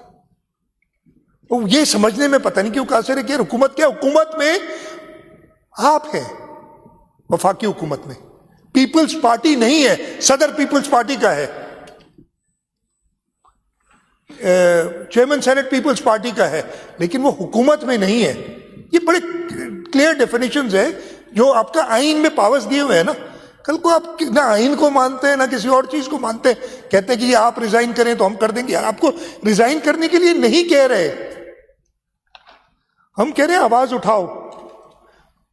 یہ سمجھنے میں پتہ نہیں کیوں قاصر ہے کہ حکومت کیا، حکومت میں آپ ہیں، وفاقی حکومت میں پیپلز پارٹی نہیں ہے، صدر پیپلز پارٹی کا ہے، چیئرمین سینٹ پیپلز پارٹی کا ہے، لیکن وہ حکومت میں نہیں ہے. یہ بڑے کلیئر ڈیفینیشنز ہیں جو آپ کا آئین میں پاورز دیے ہوئے ہیں نا. کل کو آپ نہ آئین کو مانتے ہیں نہ کسی اور چیز کو مانتے ہیں، کہتے ہیں کہ یہ آپ ریزائن کریں تو ہم کر دیں گے. یار آپ کو ریزائن کرنے کے لیے نہیں کہہ رہے، ہم کہہ رہے ہیں آواز اٹھاؤ.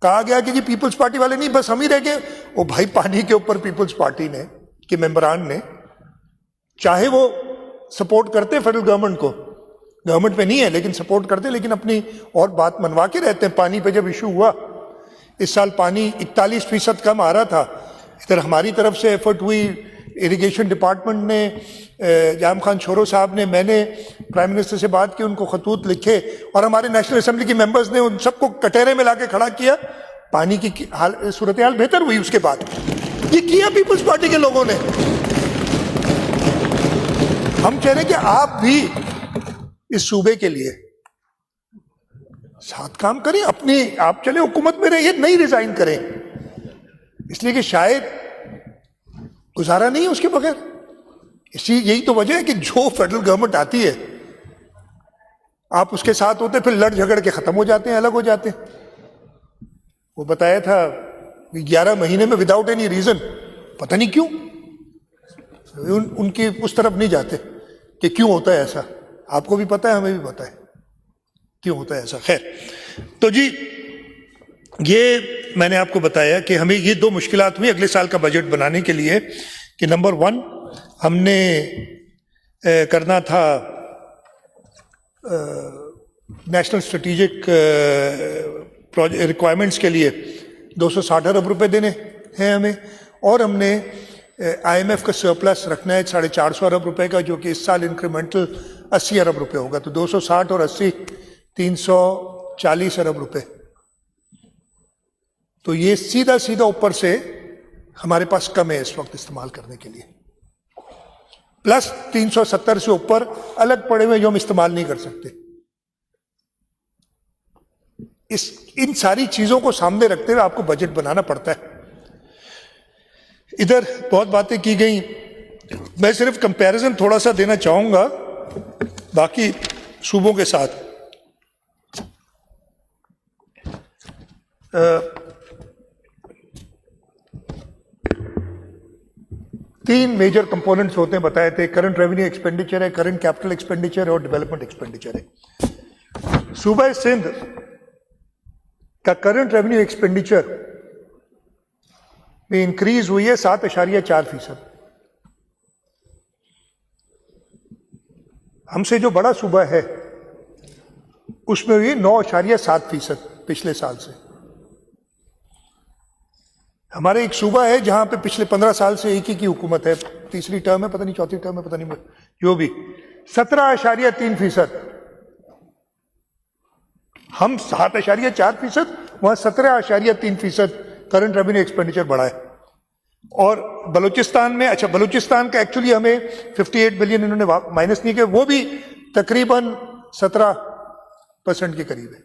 کہا گیا کہ جی پیپلز پارٹی والے نہیں، بس ہم ہی رہ گئے. وہ بھائی پانی کے اوپر پیپلز پارٹی نے کے ممبران نے، چاہے وہ سپورٹ کرتے فیڈرل گورنمنٹ کو، گورنمنٹ میں نہیں ہے لیکن سپورٹ کرتے، لیکن اپنی اور بات منوا کے رہتے ہیں. پانی پہ جب ایشو ہوا، اس سال پانی 41% کم آ رہا تھا. ادھر ہماری طرف سے ایفرٹ ہوئی، اریگیشن ڈپارٹمنٹ نے، جام خان چھورو صاحب نے، میں نے پرائم منسٹر سے بات کی، ان کو خطوط لکھے، اور ہمارے نیشنل اسمبلی کے ممبرز نے ان سب کو کٹہرے میں لا کے کھڑا کیا. پانی کی صورتحال بہتر ہوئی اس کے بعد. یہ کیا پیپلز پارٹی کے لوگوں نے. ہم کہہ رہے ہیں کہ آپ بھی اس صوبے کے لیے ساتھ کام کریں، اپنی آپ چلے حکومت میں رہیے، نہیں ریزائن کریں، اس لیے کہ شاید گزارا نہیں ہے اس کے بغیر. یہی تو وجہ ہے کہ جو فیڈرل گورنمنٹ آتی ہے آپ اس کے ساتھ ہوتے، پھر لڑ جھگڑ کے ختم ہو جاتے ہیں، الگ ہو جاتے ہیں. وہ بتایا تھا 11 مہینے میں وداؤٹ اینی ریزن، پتہ نہیں کیوں ان کی اس طرف نہیں جاتے کہ کیوں ہوتا ہے ایسا. آپ کو بھی پتہ ہے، ہمیں بھی پتہ ہے کیوں ہوتا ہے ایسا. خیر، تو جی یہ میں نے آپ کو بتایا کہ ہمیں یہ 2 مشکلات ہوئی اگلے سال کا بجٹ بنانے کے لیے کہ نمبر 1 ہم نے کرنا تھا نیشنل اسٹریٹجک ریکوائرمنٹس کے لیے 260 ارب روپے دینے ہیں ہمیں، اور ہم نے آئی ایم ایف کا سرپلس رکھنا ہے 450 ارب روپے کا، جو کہ اس سال انکریمنٹل 80 ارب روپے ہوگا. تو 260 اور 80 340 ارب روپے. تو یہ سیدھا اوپر سے ہمارے پاس کم ہے اس وقت استعمال کرنے کے لیے، پلس 370 سے اوپر الگ پڑے ہوئے جو ہم استعمال نہیں کر سکتے. ان ساری چیزوں کو سامنے رکھتے ہوئے آپ کو بجٹ بنانا پڑتا ہے. ادھر بہت باتیں کی گئیں، میں صرف کمپیریزن تھوڑا سا دینا چاہوں گا باقی صوبوں کے ساتھ. تین میجر کمپوننٹس ہوتے ہیں بتائے تھے، کرنٹ ریونیو ایکسپینڈیچر ہے، کرنٹ کیپٹل ایکسپینڈیچر اور ڈیولپمنٹ ایکسپینڈیچر ہے. صوبہ سندھ کا کرنٹ ریونیو ایکسپینڈیچر میں انکریز ہوئی ہے 7.4%. ہم سے جو بڑا صوبہ ہے اس میں ہوئی 9.7% پچھلے سال سے. ہمارے ایک صوبہ ہے جہاں پہ پچھلے 15 سال سے ایک ہی کی حکومت ہے، تیسری ٹرم ہے، پتہ نہیں چوتھی ٹرم ہے، پتہ نہیں جو بھی، 17.3%. ہم 7.4%، وہاں 17.3% کرنٹ ریونیو ایکسپینڈیچر بڑھا ہے. اور بلوچستان میں، اچھا بلوچستان کا ایکچولی ہمیں 58 بلین انہوں نے مائنس نہیں کیا، وہ بھی تقریباً 17% کے قریب ہے.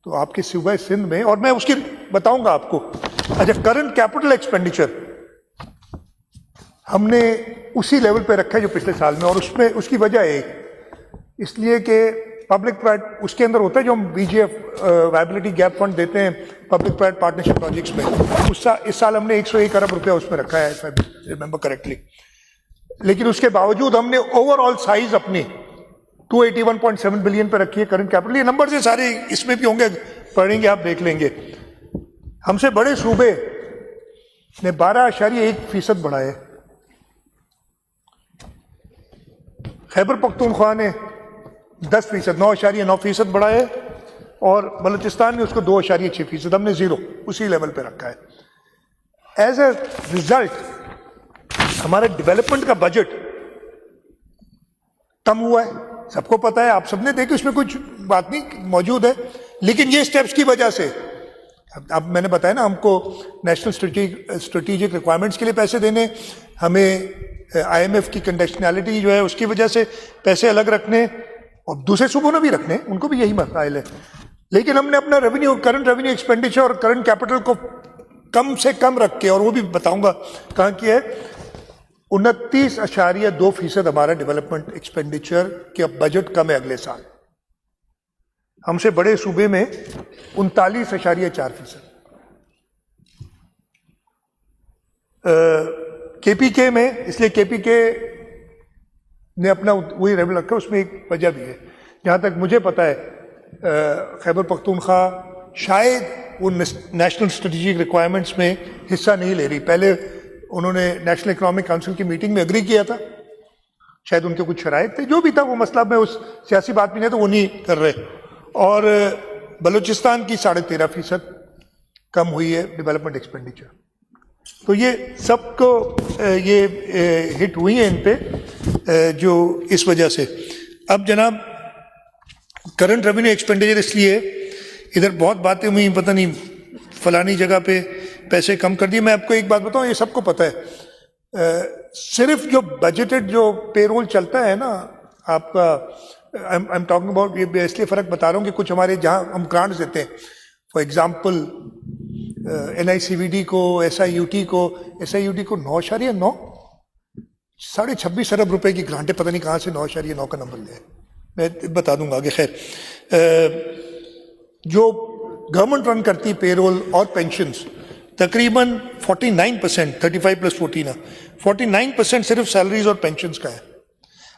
تو آپ کے صوبہ سندھ میں، اور میں اس کی بتاؤں گا آپ کو. اچھا کرنٹ کیپٹل ایکسپینڈیچر ہم نے اسی لیول پہ رکھا ہے جو پچھلے سال میں، اور اس میں اس کی وجہ ہے اس لیے کہ پبلک پرائیویٹ اس کے اندر ہوتا ہے جو ہم B G F viability gap fund دیتے ہیں پبلک پرائیویٹ پارٹنرشپ پروجیکٹس میں. اس سال ہم نے 101 ارب روپیہ اس میں رکھا ہے if I remember correctly. لیکن اس کے باوجود ہم نے اوور آل سائز اپنی 281.7 بلین پہ رکھی ہے کرنٹ کیپٹل. یہ نمبر سے سارے اس میں بھی ہوں گے, پڑھیں گے آپ دیکھ لیں گے. ہم سے بڑے صوبے نے 12.1% بڑھائے. خیبر پختونخوا نے 10%, 9.9% بڑھائے, اور بلوچستان نے اس کو 2.6%, ہم نے 0 اسی لیول پہ رکھا ہے. ایز اے ریزلٹ ہمارا ڈیولپمنٹ کا بجٹ کم ہوا ہے, سب کو پتا ہے, آپ سب نے دیکھا, اس میں کچھ بات نہیں موجود ہے. لیکن یہ سٹیپس کی وجہ سے, اب میں نے بتایا نا, ہم کو نیشنل اسٹریٹجک ریکوائرمنٹس کے لیے پیسے دینے, ہمیں آئی ایم ایف کی کنڈیشنلٹی جو ہے اس کی وجہ سے پیسے الگ رکھنے, اور دوسرے صوبوں نے بھی رکھنے, ان کو بھی یہی مسائل ہے. لیکن ہم نے اپنا ریونیو, کرنٹ ریونیو ایکسپینڈیچر اور کرنٹ کیپٹل کو کم سے کم رکھ کے, اور وہ بھی بتاؤں گا کہاں کی ہے, 29.2% ہمارا ڈیولپمنٹ ایکسپینڈیچر کا بجٹ کم ہے اگلے سال. ہم سے بڑے صوبے میں 39.4%. کے پی کے میں, اس لیے کے پی کے نے اپنا وہی ریونیو رکھا, اس میں ایک وجہ بھی ہے. جہاں تک مجھے پتا ہے خیبر پختونخوا شاید وہ نیشنل اسٹریٹجک ریکوائرمنٹس میں حصہ نہیں لے رہی. پہلے انہوں نے نیشنل اکنامک کونسل کی میٹنگ میں اگری کیا تھا, شاید ان کے کچھ شرائط تھے, جو بھی تھا وہ مسئلہ, میں اس سیاسی بات بھی نہیں تو وہ نہیں کر رہے. اور بلوچستان کی 13.5% کم ہوئی ہے ڈیولپمنٹ ایکسپینڈیچر. تو یہ سب کو یہ ہٹ ہوئی ہیں ان پہ جو اس وجہ سے. اب جناب کرنٹ ریونیو ایکسپینڈیچر, اس لیے ادھر بہت باتیں ہوئی, پتہ نہیں فلانی جگہ پہ پیسے کم کر دیے. میں آپ کو ایک بات بتاؤں, یہ سب کو پتہ ہے, صرف جو بجٹڈ جو پے رول چلتا ہے نا آپ کا, I'm talking about, یہ اس لیے فرق بتا رہا ہوں کہ کچھ ہمارے جہاں ہم گرانٹس دیتے ہیں, for example N I C V D کو, ایس آئی یو ٹی کو, 9.9 26.5 ارب روپے کی گرانٹیں, پتہ نہیں کہاں سے 9.9 کا نمبر لے, میں بتا دوں گا آگے. خیر, جو گورنمنٹ رن کرتی پے رول اور پینشنز تقریباً 49%, 35 + 14 49% صرف سیلریز اور پینشنز کا ہے.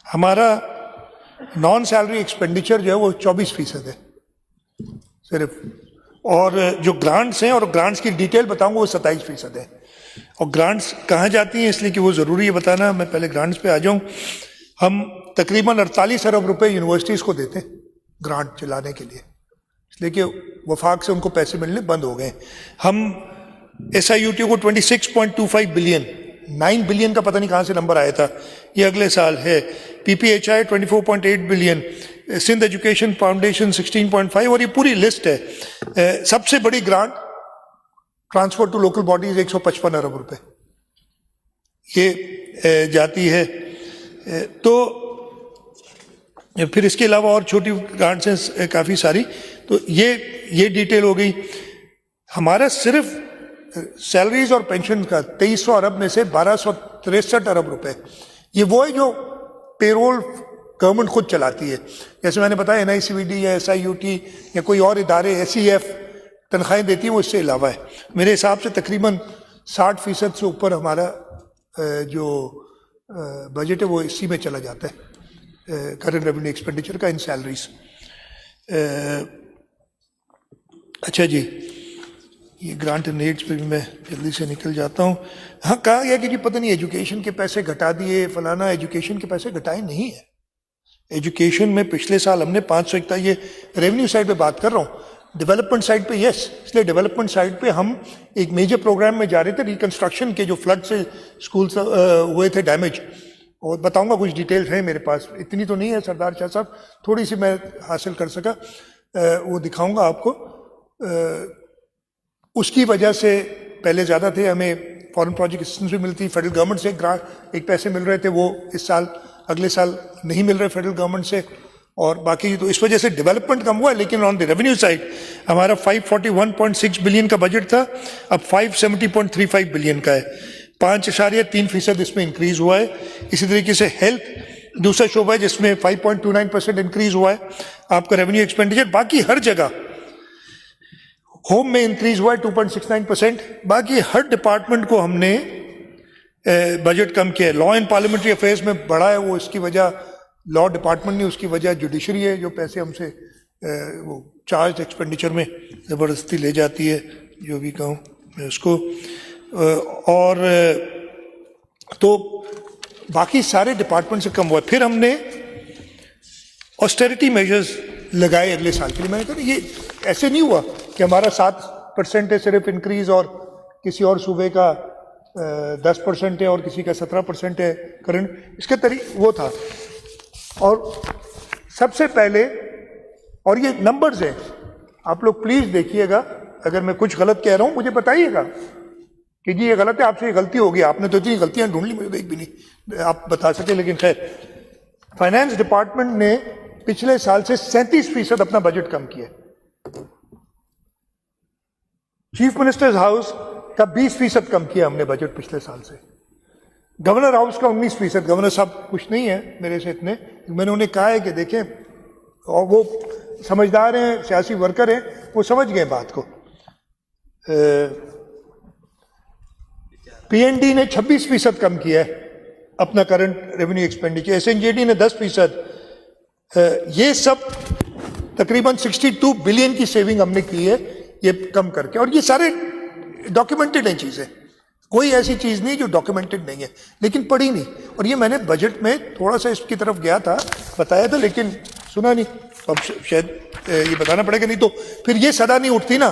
ہمارا نان سیلری ایکسپینڈیچر جو ہے وہ 24% ہے صرف, اور جو گرانٹس ہیں, اور گرانٹس کی ڈیٹیل بتاؤں گا, وہ 27% ہے. اور گرانٹس کہاں جاتی ہیں, اس لیے کہ وہ ضروری ہے بتانا. میں پہلے گرانٹس پہ آ جاؤں. ہم تقریباً 48 ارب روپے یونیورسٹیز کو دیتے ہیں گرانٹ چلانے کے لیے, اس لیے کہ وفاق سے ان کو پیسے ملنے بند ہو گئے. ہم ایس آئی یو ٹی کو 26.25 بلین, 9 بلین کا پتہ نہیں کہاں سے نمبر آیا تھا, یہ اگلے سال ہے. P P H I 24.8 billion, Sindh education foundation 16.5, اور یہ پوری لسٹ ہے. سب سے بڑی grant transfer to local bodies 155 ارب روپے یہ جاتی ہے. تو پھر اس کے علاوہ اور چھوٹی گرانٹس ہیں کافی ساری. تو یہ ڈیٹیل ہو گئی. ہمارا صرف سیلریز اور پینشن کا 2300 ارب میں سے 1263 ارب روپے, یہ وہ ہے جو پے رول گورنمنٹ خود چلاتی ہے. جیسے میں نے بتایا N I C V D یا ایس آئی یو ٹی یا کوئی اور ادارے, ایس ای ایف تنخواہیں دیتی ہیں, وہ اس سے علاوہ ہے. میرے حساب سے تقریباً 60% سے اوپر ہمارا جو بجٹ ہے وہ اسی میں چلا جاتا ہے, کرنٹ ریونیو ایکسپینڈیچر کا, ان سیلریز. اچھا جی, یہ گرانٹ نیڈس پہ بھی میں جلدی سے نکل جاتا ہوں. ہاں کہا گیا کہ جی پتہ نہیں ایجوکیشن کے پیسے گھٹا دیے فلانا, ایجوکیشن کے پیسے گھٹائے نہیں ہیں. ایجوکیشن میں پچھلے سال ہم نے 501, یہ ریونیو سائڈ پہ بات کر رہا ہوں, ڈیولپمنٹ سائڈ پہ یس. اس لیے ڈیولپمنٹ سائڈ پہ ہم ایک میجر پروگرام میں جا رہے تھے, ریکنسٹرکشن کے, جو فلڈ سے اسکولس ہوئے تھے ڈیمیج, اور بتاؤں گا کچھ ڈیٹیلز ہیں میرے پاس, اتنی تو نہیں ہے سردار شاہ صاحب, تھوڑی سی میں حاصل کر سکا, وہ دکھاؤں گا آپ کو. اس کی وجہ سے پہلے زیادہ تھے, ہمیں فارن پروجیکٹ اسسٹنس بھی ملتی, فیڈرل گورنمنٹ سے ایک پیسے مل رہے تھے, وہ اس سال اگلے سال نہیں مل رہے فیڈرل گورنمنٹ سے, اور باقی تو اس وجہ سے ڈیولپمنٹ کم ہوا ہے. لیکن آن دی ریونیو سائڈ ہمارا 541.6 بلین کا بجٹ تھا, اب 570.35 بلین کا ہے, 5.3% اس میں انکریز ہوا ہے. اسی طریقے سے ہیلتھ دوسرا شعبہ ہے جس میں 5.29% انکریز ہوا ہے آپ کا ریونیو ایکسپینڈیچر. باقی ہر جگہ, ہوم میں انکریز ہوا ہے 2.69%, باقی ہر ڈپارٹمنٹ کو ہم نے بجٹ کم کیا ہے. لا اینڈ پارلیمنٹری افیئرس میں بڑھا ہے, وہ اس کی وجہ لا ڈپارٹمنٹ نہیں، اس کی وجہ جوڈیشری ہے جو پیسے ہم سے وہ چارج ایکسپینڈیچر میں زبردستی لے جاتی ہے، جو بھی کہوں میں اس کو. اور تو باقی سارے ڈپارٹمنٹ سے کم ہوا. پھر ہم نے آسٹیرٹی میجرز لگائے اگلے سال کے لیے. میں نے کہا یہ ایسے نہیں ہوا کہ ہمارا 7% ہے صرف انکریز اور کسی اور صوبے کا 10% ہے اور کسی کا 17% ہے کرنٹ. اس کا وہ تھا. اور سب سے پہلے، اور یہ نمبرز ہیں، آپ لوگ پلیز دیکھیے گا، اگر میں کچھ غلط کہہ رہا ہوں مجھے بتائیے گا کہ جی یہ غلط ہے، آپ سے یہ غلطی ہوگی. آپ نے تو اتنی غلطیاں ڈھونڈ لی، مجھے ایک بھی نہیں آپ بتا سکے. لیکن خیر، فائنانس ڈپارٹمنٹ نے پچھلے سال سے 37% اپنا بجٹ کم کیا. چیف منسٹرز ہاؤس کا 20% کم کیا ہم نے بجٹ پچھلے سال سے. گورنر ہاؤس کا 19%. گورنر صاحب کچھ نہیں ہے میرے سے اتنے، میں نے انہیں کہا ہے کہ دیکھیں، اور وہ سمجھدار ہیں، سیاسی ورکر ہیں، وہ سمجھ گئے بات کو. پی این ڈی نے 26% کم کیا ہے اپنا current revenue expenditure. S N J D نے 10%. یہ سب تقریباً 62 بلین کی سیونگ ہم نے کی ہے یہ کم کر کے. اور یہ سارے ڈاکیومنٹڈ ہیں چیزیں، کوئی ایسی چیز نہیں جو ڈاکیومنٹڈ نہیں ہے لیکن پڑھی نہیں. اور یہ میں نے بجٹ میں تھوڑا سا اس کی طرف گیا تھا، بتایا تھا، لیکن سنا نہیں. اب شاید یہ بتانا پڑے گا، نہیں تو پھر یہ صدا نہیں اٹھتی نا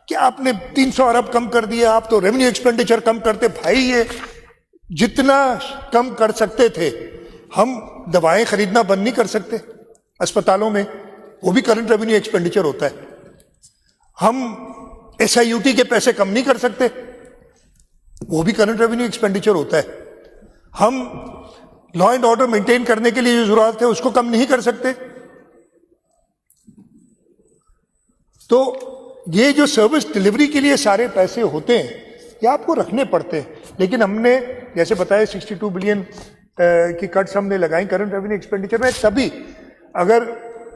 کہ آپ نے 300 ارب کم کر دیا، آپ تو ریونیو ایکسپینڈیچر کم کرتے. بھائی یہ جتنا کم کر سکتے تھے، ہم دوائیں خریدنا بند نہیں کر سکتے اسپتالوں میں، وہ بھی کرنٹ ریونیو ایکسپینڈیچر ہوتا ہے. ہم ایس آئی یو ٹی کے پیسے کم نہیں کر سکتے، وہ بھی کرنٹ ریونیو ایکسپینڈیچر ہوتا ہے. ہم لا اینڈ آرڈر مینٹین کرنے کے لیے جو ضرورت ہے اس کو کم نہیں کر سکتے. تو یہ جو سروس ڈلیوری کے لیے سارے پیسے ہوتے ہیں یہ آپ کو رکھنے پڑتے ہیں. لیکن ہم نے جیسے بتایا 62 بلین کی کٹس ہم نے لگائیں کرنٹ ریونیو ایکسپینڈیچر میں. تبھی اگر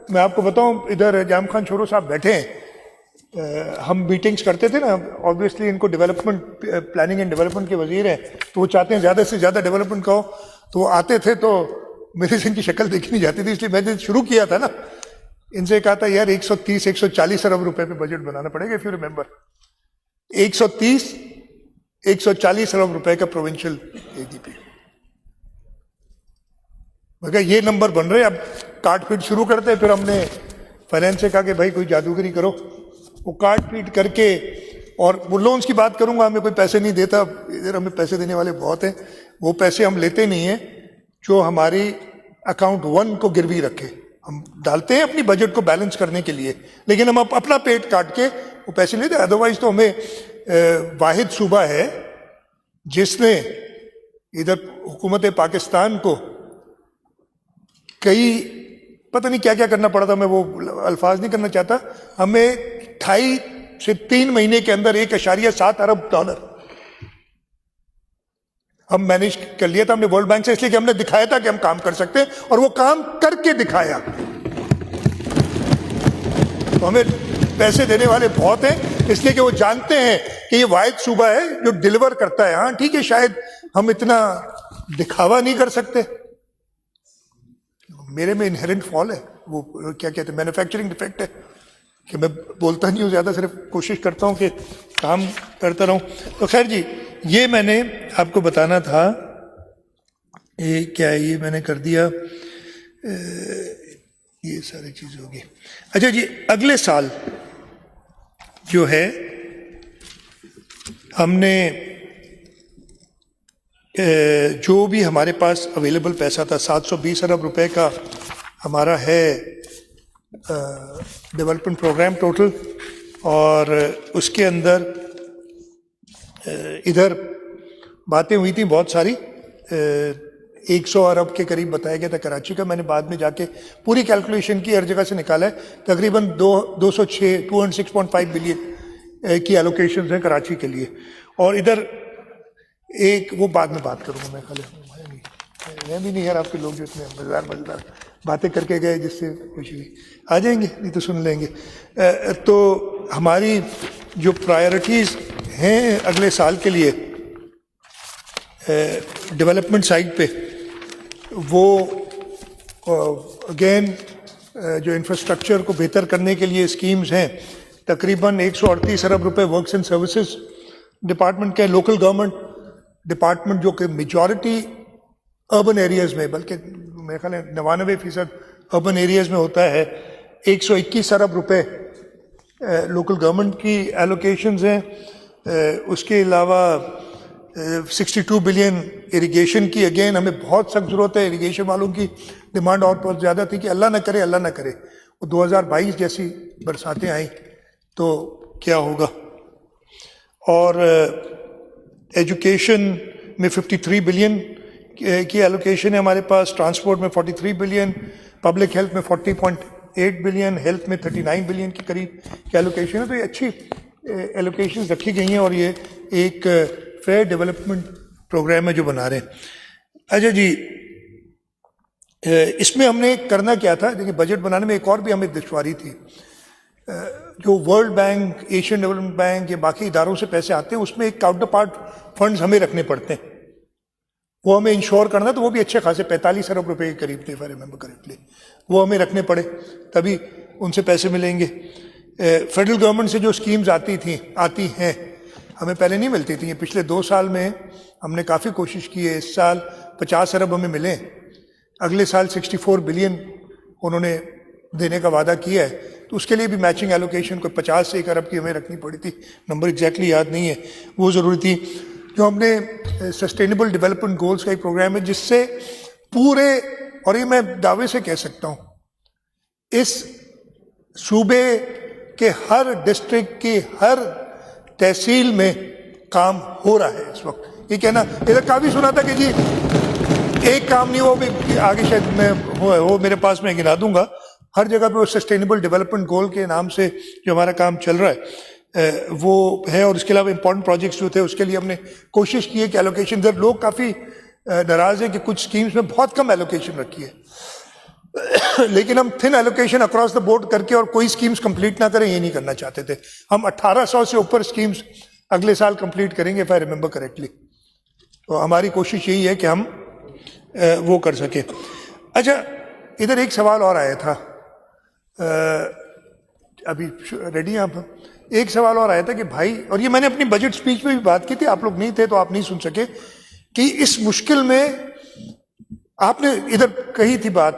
میں آپ کو بتاؤں، ادھر جام خان چھورو صاحب بیٹھے ہیں، ہم میٹنگز کرتے تھے نا، آبویسلی ان کو ڈیولپمنٹ، پلاننگ اینڈ ڈیولپمنٹ کے وزیر ہیں، تو وہ چاہتے ہیں زیادہ سے زیادہ ڈیولپمنٹ کا ہو. تو وہ آتے تھے تو میرے سے ان کی شکل دیکھی نہیں جاتی تھی، اس لیے میں نے شروع کیا تھا نا، ان سے کہا تھا یار 130-140 ارب روپے پہ بجٹ بنانا پڑے گا. اف یو ریمبر 130-140 ارب روپے کا پروونشل اے ڈی پی. مگر یہ نمبر بن رہے. اب کاٹ پیٹ شروع کرتے. پھر ہم نے فائنینس سے کہا کہ بھائی کوئی جادوگری کرو. وہ کاٹ پیٹ کر کے، اور وہ لونز کی بات کروں گا، ہمیں کوئی پیسے نہیں دیتا، ادھر ہمیں پیسے دینے والے بہت ہیں. وہ پیسے ہم لیتے نہیں ہیں جو ہماری اکاؤنٹ 1 کو گروی رکھے. ہم ڈالتے ہیں اپنی بجٹ کو بیلنس کرنے کے لیے، لیکن ہم اپنا پیٹ کاٹ کے وہ پیسے نہیں دیتے. ادروائز تو ہمیں واحد صوبہ ہے جس نے ادھر حکومت پاکستان کو کئی پتہ نہیں کیا کیا کرنا پڑا تھا، میں وہ الفاظ نہیں کرنا چاہتا. ہمیں 2.5 سے 3 مہینے کے اندر 1.7 ارب ڈالر ہم مینیج کر لیا تھا ہم نے ورلڈ بینک سے، اس لیے کہ ہم نے دکھایا تھا کہ ہم کام کر سکتے ہیں، اور وہ کام کر کے دکھایا. تو ہمیں پیسے دینے والے بہت ہیں، اس لیے کہ وہ جانتے ہیں کہ یہ واحد صوبہ ہے جو ڈیلیور کرتا ہے. ہاں ٹھیک ہے، شاید ہم اتنا دکھاوا نہیں کر سکتے. میرے میں انہیرنٹ فال ہے، وہ کیا کہتے ہیں، مینوفیکچرنگ ڈیفیکٹ ہے کہ میں بولتا نہیں ہوں زیادہ، صرف کوشش کرتا ہوں کہ کام کرتا رہوں. تو خیر جی، یہ میں نے آپ کو بتانا تھا. یہ کیا ہے، یہ میں نے کر دیا، یہ ساری چیز ہوگی. اچھا جی، اگلے سال جو ہے ہم نے جو بھی ہمارے پاس اویلیبل پیسہ تھا 720 ارب روپے کا ہمارا ہے ڈیولپمنٹ پروگرام ٹوٹل. اور اس کے اندر ادھر باتیں ہوئی تھیں بہت ساری. 100 ارب کے قریب بتایا گیا تھا کراچی کا. میں نے بعد میں جا کے پوری کیلکولیشن کی، ہر جگہ سے نکالا ہے. تقریباً 206.5 بلین کی ایلوکیشنز ہیں کراچی کے لیے. اور ادھر ایک وہ بعد میں بات کروں گا، میں بھی نہیں یار، آپ کے لوگ جو اتنے مزیدار باتیں کر کے گئے جس سے کچھ بھی آ جائیں گے، نہیں تو سن لیں گے. تو ہماری جو پرائرٹیز ہیں اگلے سال کے لیے ڈیولپمنٹ سائڈ پہ، وہ اگین جو انفراسٹرکچر کو بہتر کرنے کے لیے اسکیمز ہیں، تقریباً 138 ارب روپے ورکس اینڈ سروسز ڈپارٹمنٹ کے، لوکل گورنمنٹ ڈپارٹمنٹ جو کہ میجورٹی اربن ایریاز میں، بلکہ میرے خیال ہے 99% اربن ایریاز میں ہوتا ہے، 121 ارب روپے لوکل گورنمنٹ کی ایلوکیشنز ہیں. اس کے علاوہ 62 بلین اریگیشن کی. اگین ہمیں بہت سخت ضرورت ہے اریگیشن والوں کی، ڈیمانڈ اور بہت زیادہ تھی کہ اللہ نہ کرے وہ 2022 جیسی برساتیں آئیں تو کیا ہوگا. اور ایجوکیشن میں 53 بلین کی ایلوکیشن ہے ہمارے پاس، ٹرانسپورٹ میں 43 بلین، پبلک ہیلتھ میں 40.8 بلین، ہیلتھ میں 39 بلین کے قریب کی ایلوکیشن ہے. تو یہ اچھی ایلوکیشن رکھی گئی ہیں اور یہ ایک فیئر ڈیولپمنٹ پروگرام ہے جو بنا رہے ہیں. اچھا جی، اس میں ہم نے کرنا کیا تھا، دیکھیں بجٹ بنانے میں ایک اور بھی ہمیں دشواری تھی. جو world bank, Asian development bank یا باقی اداروں سے پیسے آتے ہیں، اس میں ایک کاؤنٹر پارٹ فنڈز ہمیں رکھنے پڑتے ہیں، وہ ہمیں انشور کرنا، تو وہ بھی اچھے خاصے 45 ارب روپے کے قریب تھے، فار ریممبر کریکٹلی. وہ ہمیں رکھنے پڑے تبھی ان سے پیسے ملیں گے. فیڈرل گورنمنٹ سے جو اسکیمز آتی ہیں ہمیں پہلے نہیں ملتی تھیں. یہ پچھلے 2 سال میں ہم نے کافی کوشش کی ہے. اس سال 50 ارب ہمیں ملیں، اگلے سال 64 بلین انہوں نے دینے کا وعدہ کیا ہے. تو اس کے لیے بھی میچنگ ایلوکیشن کوئی 50 سے 1 ارب کی ہمیں رکھنی پڑی تھی، نمبر ایگزیکٹلی یاد نہیں ہے، وہ ضروری تھی. جو ہم نے سسٹینیبل ڈیولپمنٹ گولز کا ایک پروگرام ہے جس سے پورے، اور یہ میں دعوے سے کہہ سکتا ہوں، اس صوبے کے ہر ڈسٹرکٹ کی ہر تحصیل میں کام ہو رہا ہے اس وقت. یہ کہنا ادھر کافی سنا تھا کہ جی ایک کام نہیں، وہ بھی آگے شاید میں وہ میرے پاس میں گنا دوں گا. ہر جگہ پہ وہ سسٹینیبل ڈیولپمنٹ گول کے نام سے جو ہمارا کام چل رہا ہے وہ ہے. اور اس کے علاوہ امپورٹنٹ پروجیکٹس جو تھے اس کے لیے ہم نے کوشش کی ہے کہ ایلوکیشن، ادھر لوگ کافی ناراض ہیں کہ کچھ اسکیمز میں بہت کم ایلوکیشن رکھی ہے، لیکن ہم تھن ایلوکیشن اکراس دا بورڈ کر کے اور کوئی اسکیمز کمپلیٹ نہ کریں، یہ نہیں کرنا چاہتے تھے. ہم 1800 سے اوپر اسکیمز اگلے سال کمپلیٹ کریں گے، اف آئی ریممبر کریکٹلی. تو ہماری کوشش یہی ہے کہ ہم وہ کر سکیں. اچھا، ادھر ایک سوال اور آیا تھا، ابھی ریڈی ہیں آپ؟ ایک سوال اور آیا تھا کہ بھائی، اور یہ میں نے اپنی بجٹ سپیچ میں بھی بات کی تھی، آپ لوگ نہیں تھے تو آپ نہیں سن سکے، کہ اس مشکل میں آپ نے ادھر کہی تھی بات،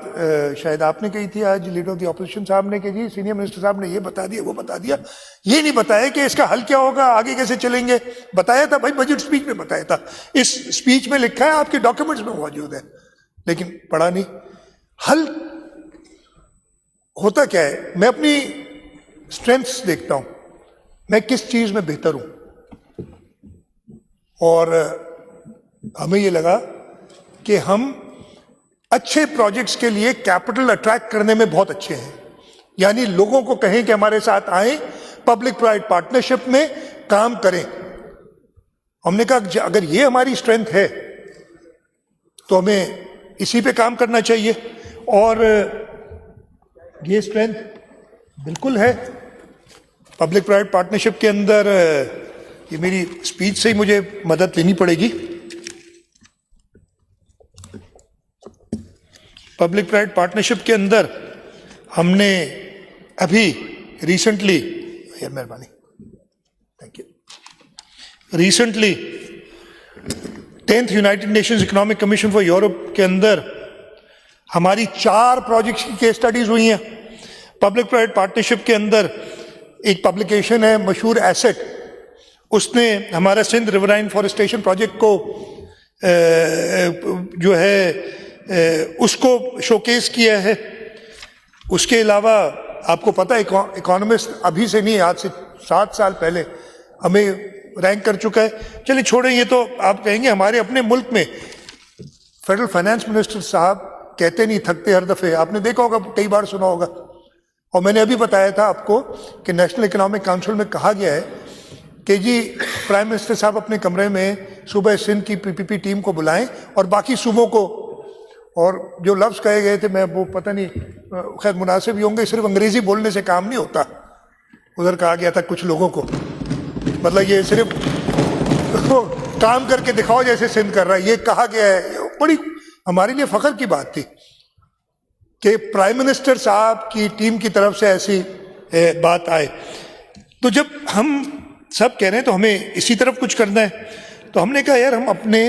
شاید آپ نے کہی تھی آج لیڈر آف دی اپوزیشن صاحب نے، کہ جی سینئر منسٹر صاحب نے یہ بتا دیا وہ بتا دیا، یہ نہیں بتایا کہ اس کا حل کیا ہوگا، آگے کیسے چلیں گے. بتایا تھا بھائی، بجٹ سپیچ میں بتایا تھا، اس سپیچ میں لکھا ہے، آپ کے ڈاکیومنٹس میں موجود ہے، لیکن پڑھا نہیں. حل ہوتا کیا ہے؟ میں اپنی اسٹرینتھس دیکھتا ہوں، میں کس چیز میں بہتر ہوں، اور ہمیں یہ لگا کہ ہم اچھے پروجیکٹس کے لیے کیپٹل اٹریکٹ کرنے میں بہت اچھے ہیں. یعنی لوگوں کو کہیں کہ ہمارے ساتھ آئیں، پبلک پرائیویٹ پارٹنرشپ میں کام کریں. ہم نے کہا اگر یہ ہماری اسٹرینتھ ہے تو ہمیں اسی پہ کام کرنا چاہیے، اور یہ اسٹرینتھ بالکل ہے. پبلک پرائیویٹ پارٹنرشپ کے اندر، یہ میری اسپیچ سے ہی مجھے مدد لینی پڑے گی. پبلک پرائیویٹ پارٹنرشپ کے اندر ہم نے ابھی ریسنٹلی، مہربانی thank you, recently 10th United nations economic commission for Europe کے اندر ہماری 4 پروجیکٹس کی کیس اسٹڈیز ہوئی ہیں. پبلک پرائیویٹ پارٹنرشپ کے اندر ایک پبلیکیشن ہے مشہور ایسٹ، اس نے ہمارا سندھ ریورائن فارسٹیشن پروجیکٹ کو جو ہے اس کو شوکیس کیا ہے. اس کے علاوہ آپ کو پتہ ہے اکانومسٹ ابھی سے نہیں، آج سے 7 سال پہلے ہمیں رینک کر چکا ہے. چلیے چھوڑیں، یہ تو آپ کہیں گے ہمارے اپنے ملک میں فیڈرل فائنانس منسٹر صاحب کہتے نہیں تھکتے، ہر دفعہ آپ نے دیکھا ہوگا، کئی بار سنا ہوگا. اور میں نے ابھی بتایا تھا آپ کو کہ نیشنل اکنامک کاؤنسل میں کہا گیا ہے کہ جی پرائم منسٹر صاحب اپنے کمرے میں صوبہ سندھ کی PPP ٹیم کو بلائیں اور باقی صوبوں کو، اور جو لفظ کہے گئے تھے میں وہ پتہ نہیں خیر مناسب ہی ہوں گے، صرف انگریزی بولنے سے کام نہیں ہوتا. ادھر کہا گیا تھا کچھ لوگوں کو، مطلب یہ صرف کام کر کے دکھاؤ جیسے سندھ کر رہا ہے، یہ کہا گیا ہے. بڑی ہمارے لیے فخر کی بات تھی. کہ پرائم منسٹر صاحب کی ٹیم کی طرف سے ایسی بات آئے. تو جب ہم سب کہہ رہے ہیں تو ہمیں اسی طرف کچھ کرنا ہے، تو ہم نے کہا یار ہم اپنے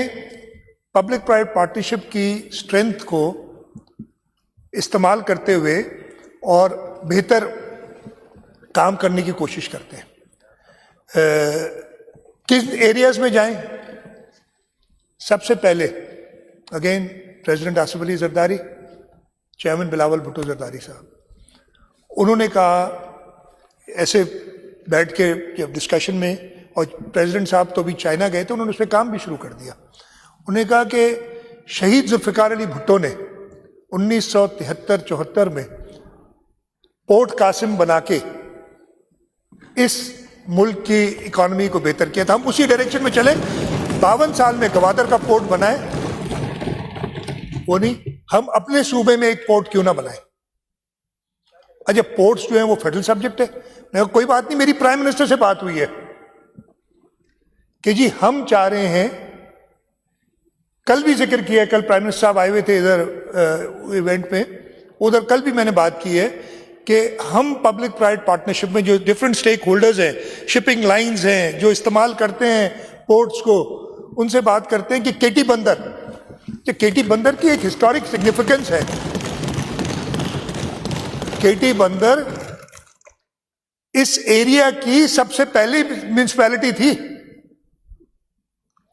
پبلک پرائیویٹ پارٹنرشپ کی اسٹرینتھ کو استعمال کرتے ہوئے اور بہتر کام کرنے کی کوشش کرتے ہیں. کس ایریاز میں جائیں؟ سب سے پہلے again president Asif Ali Zardari, chairman Bilawal Bhutto Zardari صاحب، انہوں نے کہا ایسے بیٹھ کے جب ڈسکشن میں، اور پریزیڈنٹ صاحب تو بھی چائنا گئے تھے، انہوں نے اس پہ کام بھی شروع کر دیا. انہوں نے کہا کہ شہید ذوالفقار علی بھٹو نے 1973-74 میں پورٹ قاسم بنا کے اس ملک کی اکانومی کو بہتر کیا تھا. ہم اسی ڈائریکشن میں چلیں. 52 سال میں گوادر کا پورٹ بنائے، وہ نہیں، ہم اپنے صوبے میں ایک پورٹ کیوں نہ بنائیں؟ اچھا پورٹس جو ہیں وہ فیڈرل سبجیکٹ ہے. میں کوئی بات نہیں، میری پرائم منسٹر سے بات ہوئی ہے کہ جی ہم چاہ رہے ہیں، کل بھی ذکر کیا ہے، کل پرائم منسٹر صاحب آئے ہوئے تھے ادھر ایونٹ میں، ادھر کل بھی میں نے بات کی ہے کہ ہم پبلک پرائیویٹ پارٹنرشپ میں جو ڈفرینٹ سٹیک ہولڈرز ہیں، شپنگ لائنز ہیں جو استعمال کرتے ہیں پورٹس کو، ان سے بات کرتے ہیں کہ کیٹی بندر، کہ کیٹی بندر کی ایک ہسٹورک سگنیفیکنس ہے. کیٹی بندر اس ایریا کی سب سے پہلی میونسپیلٹی تھی،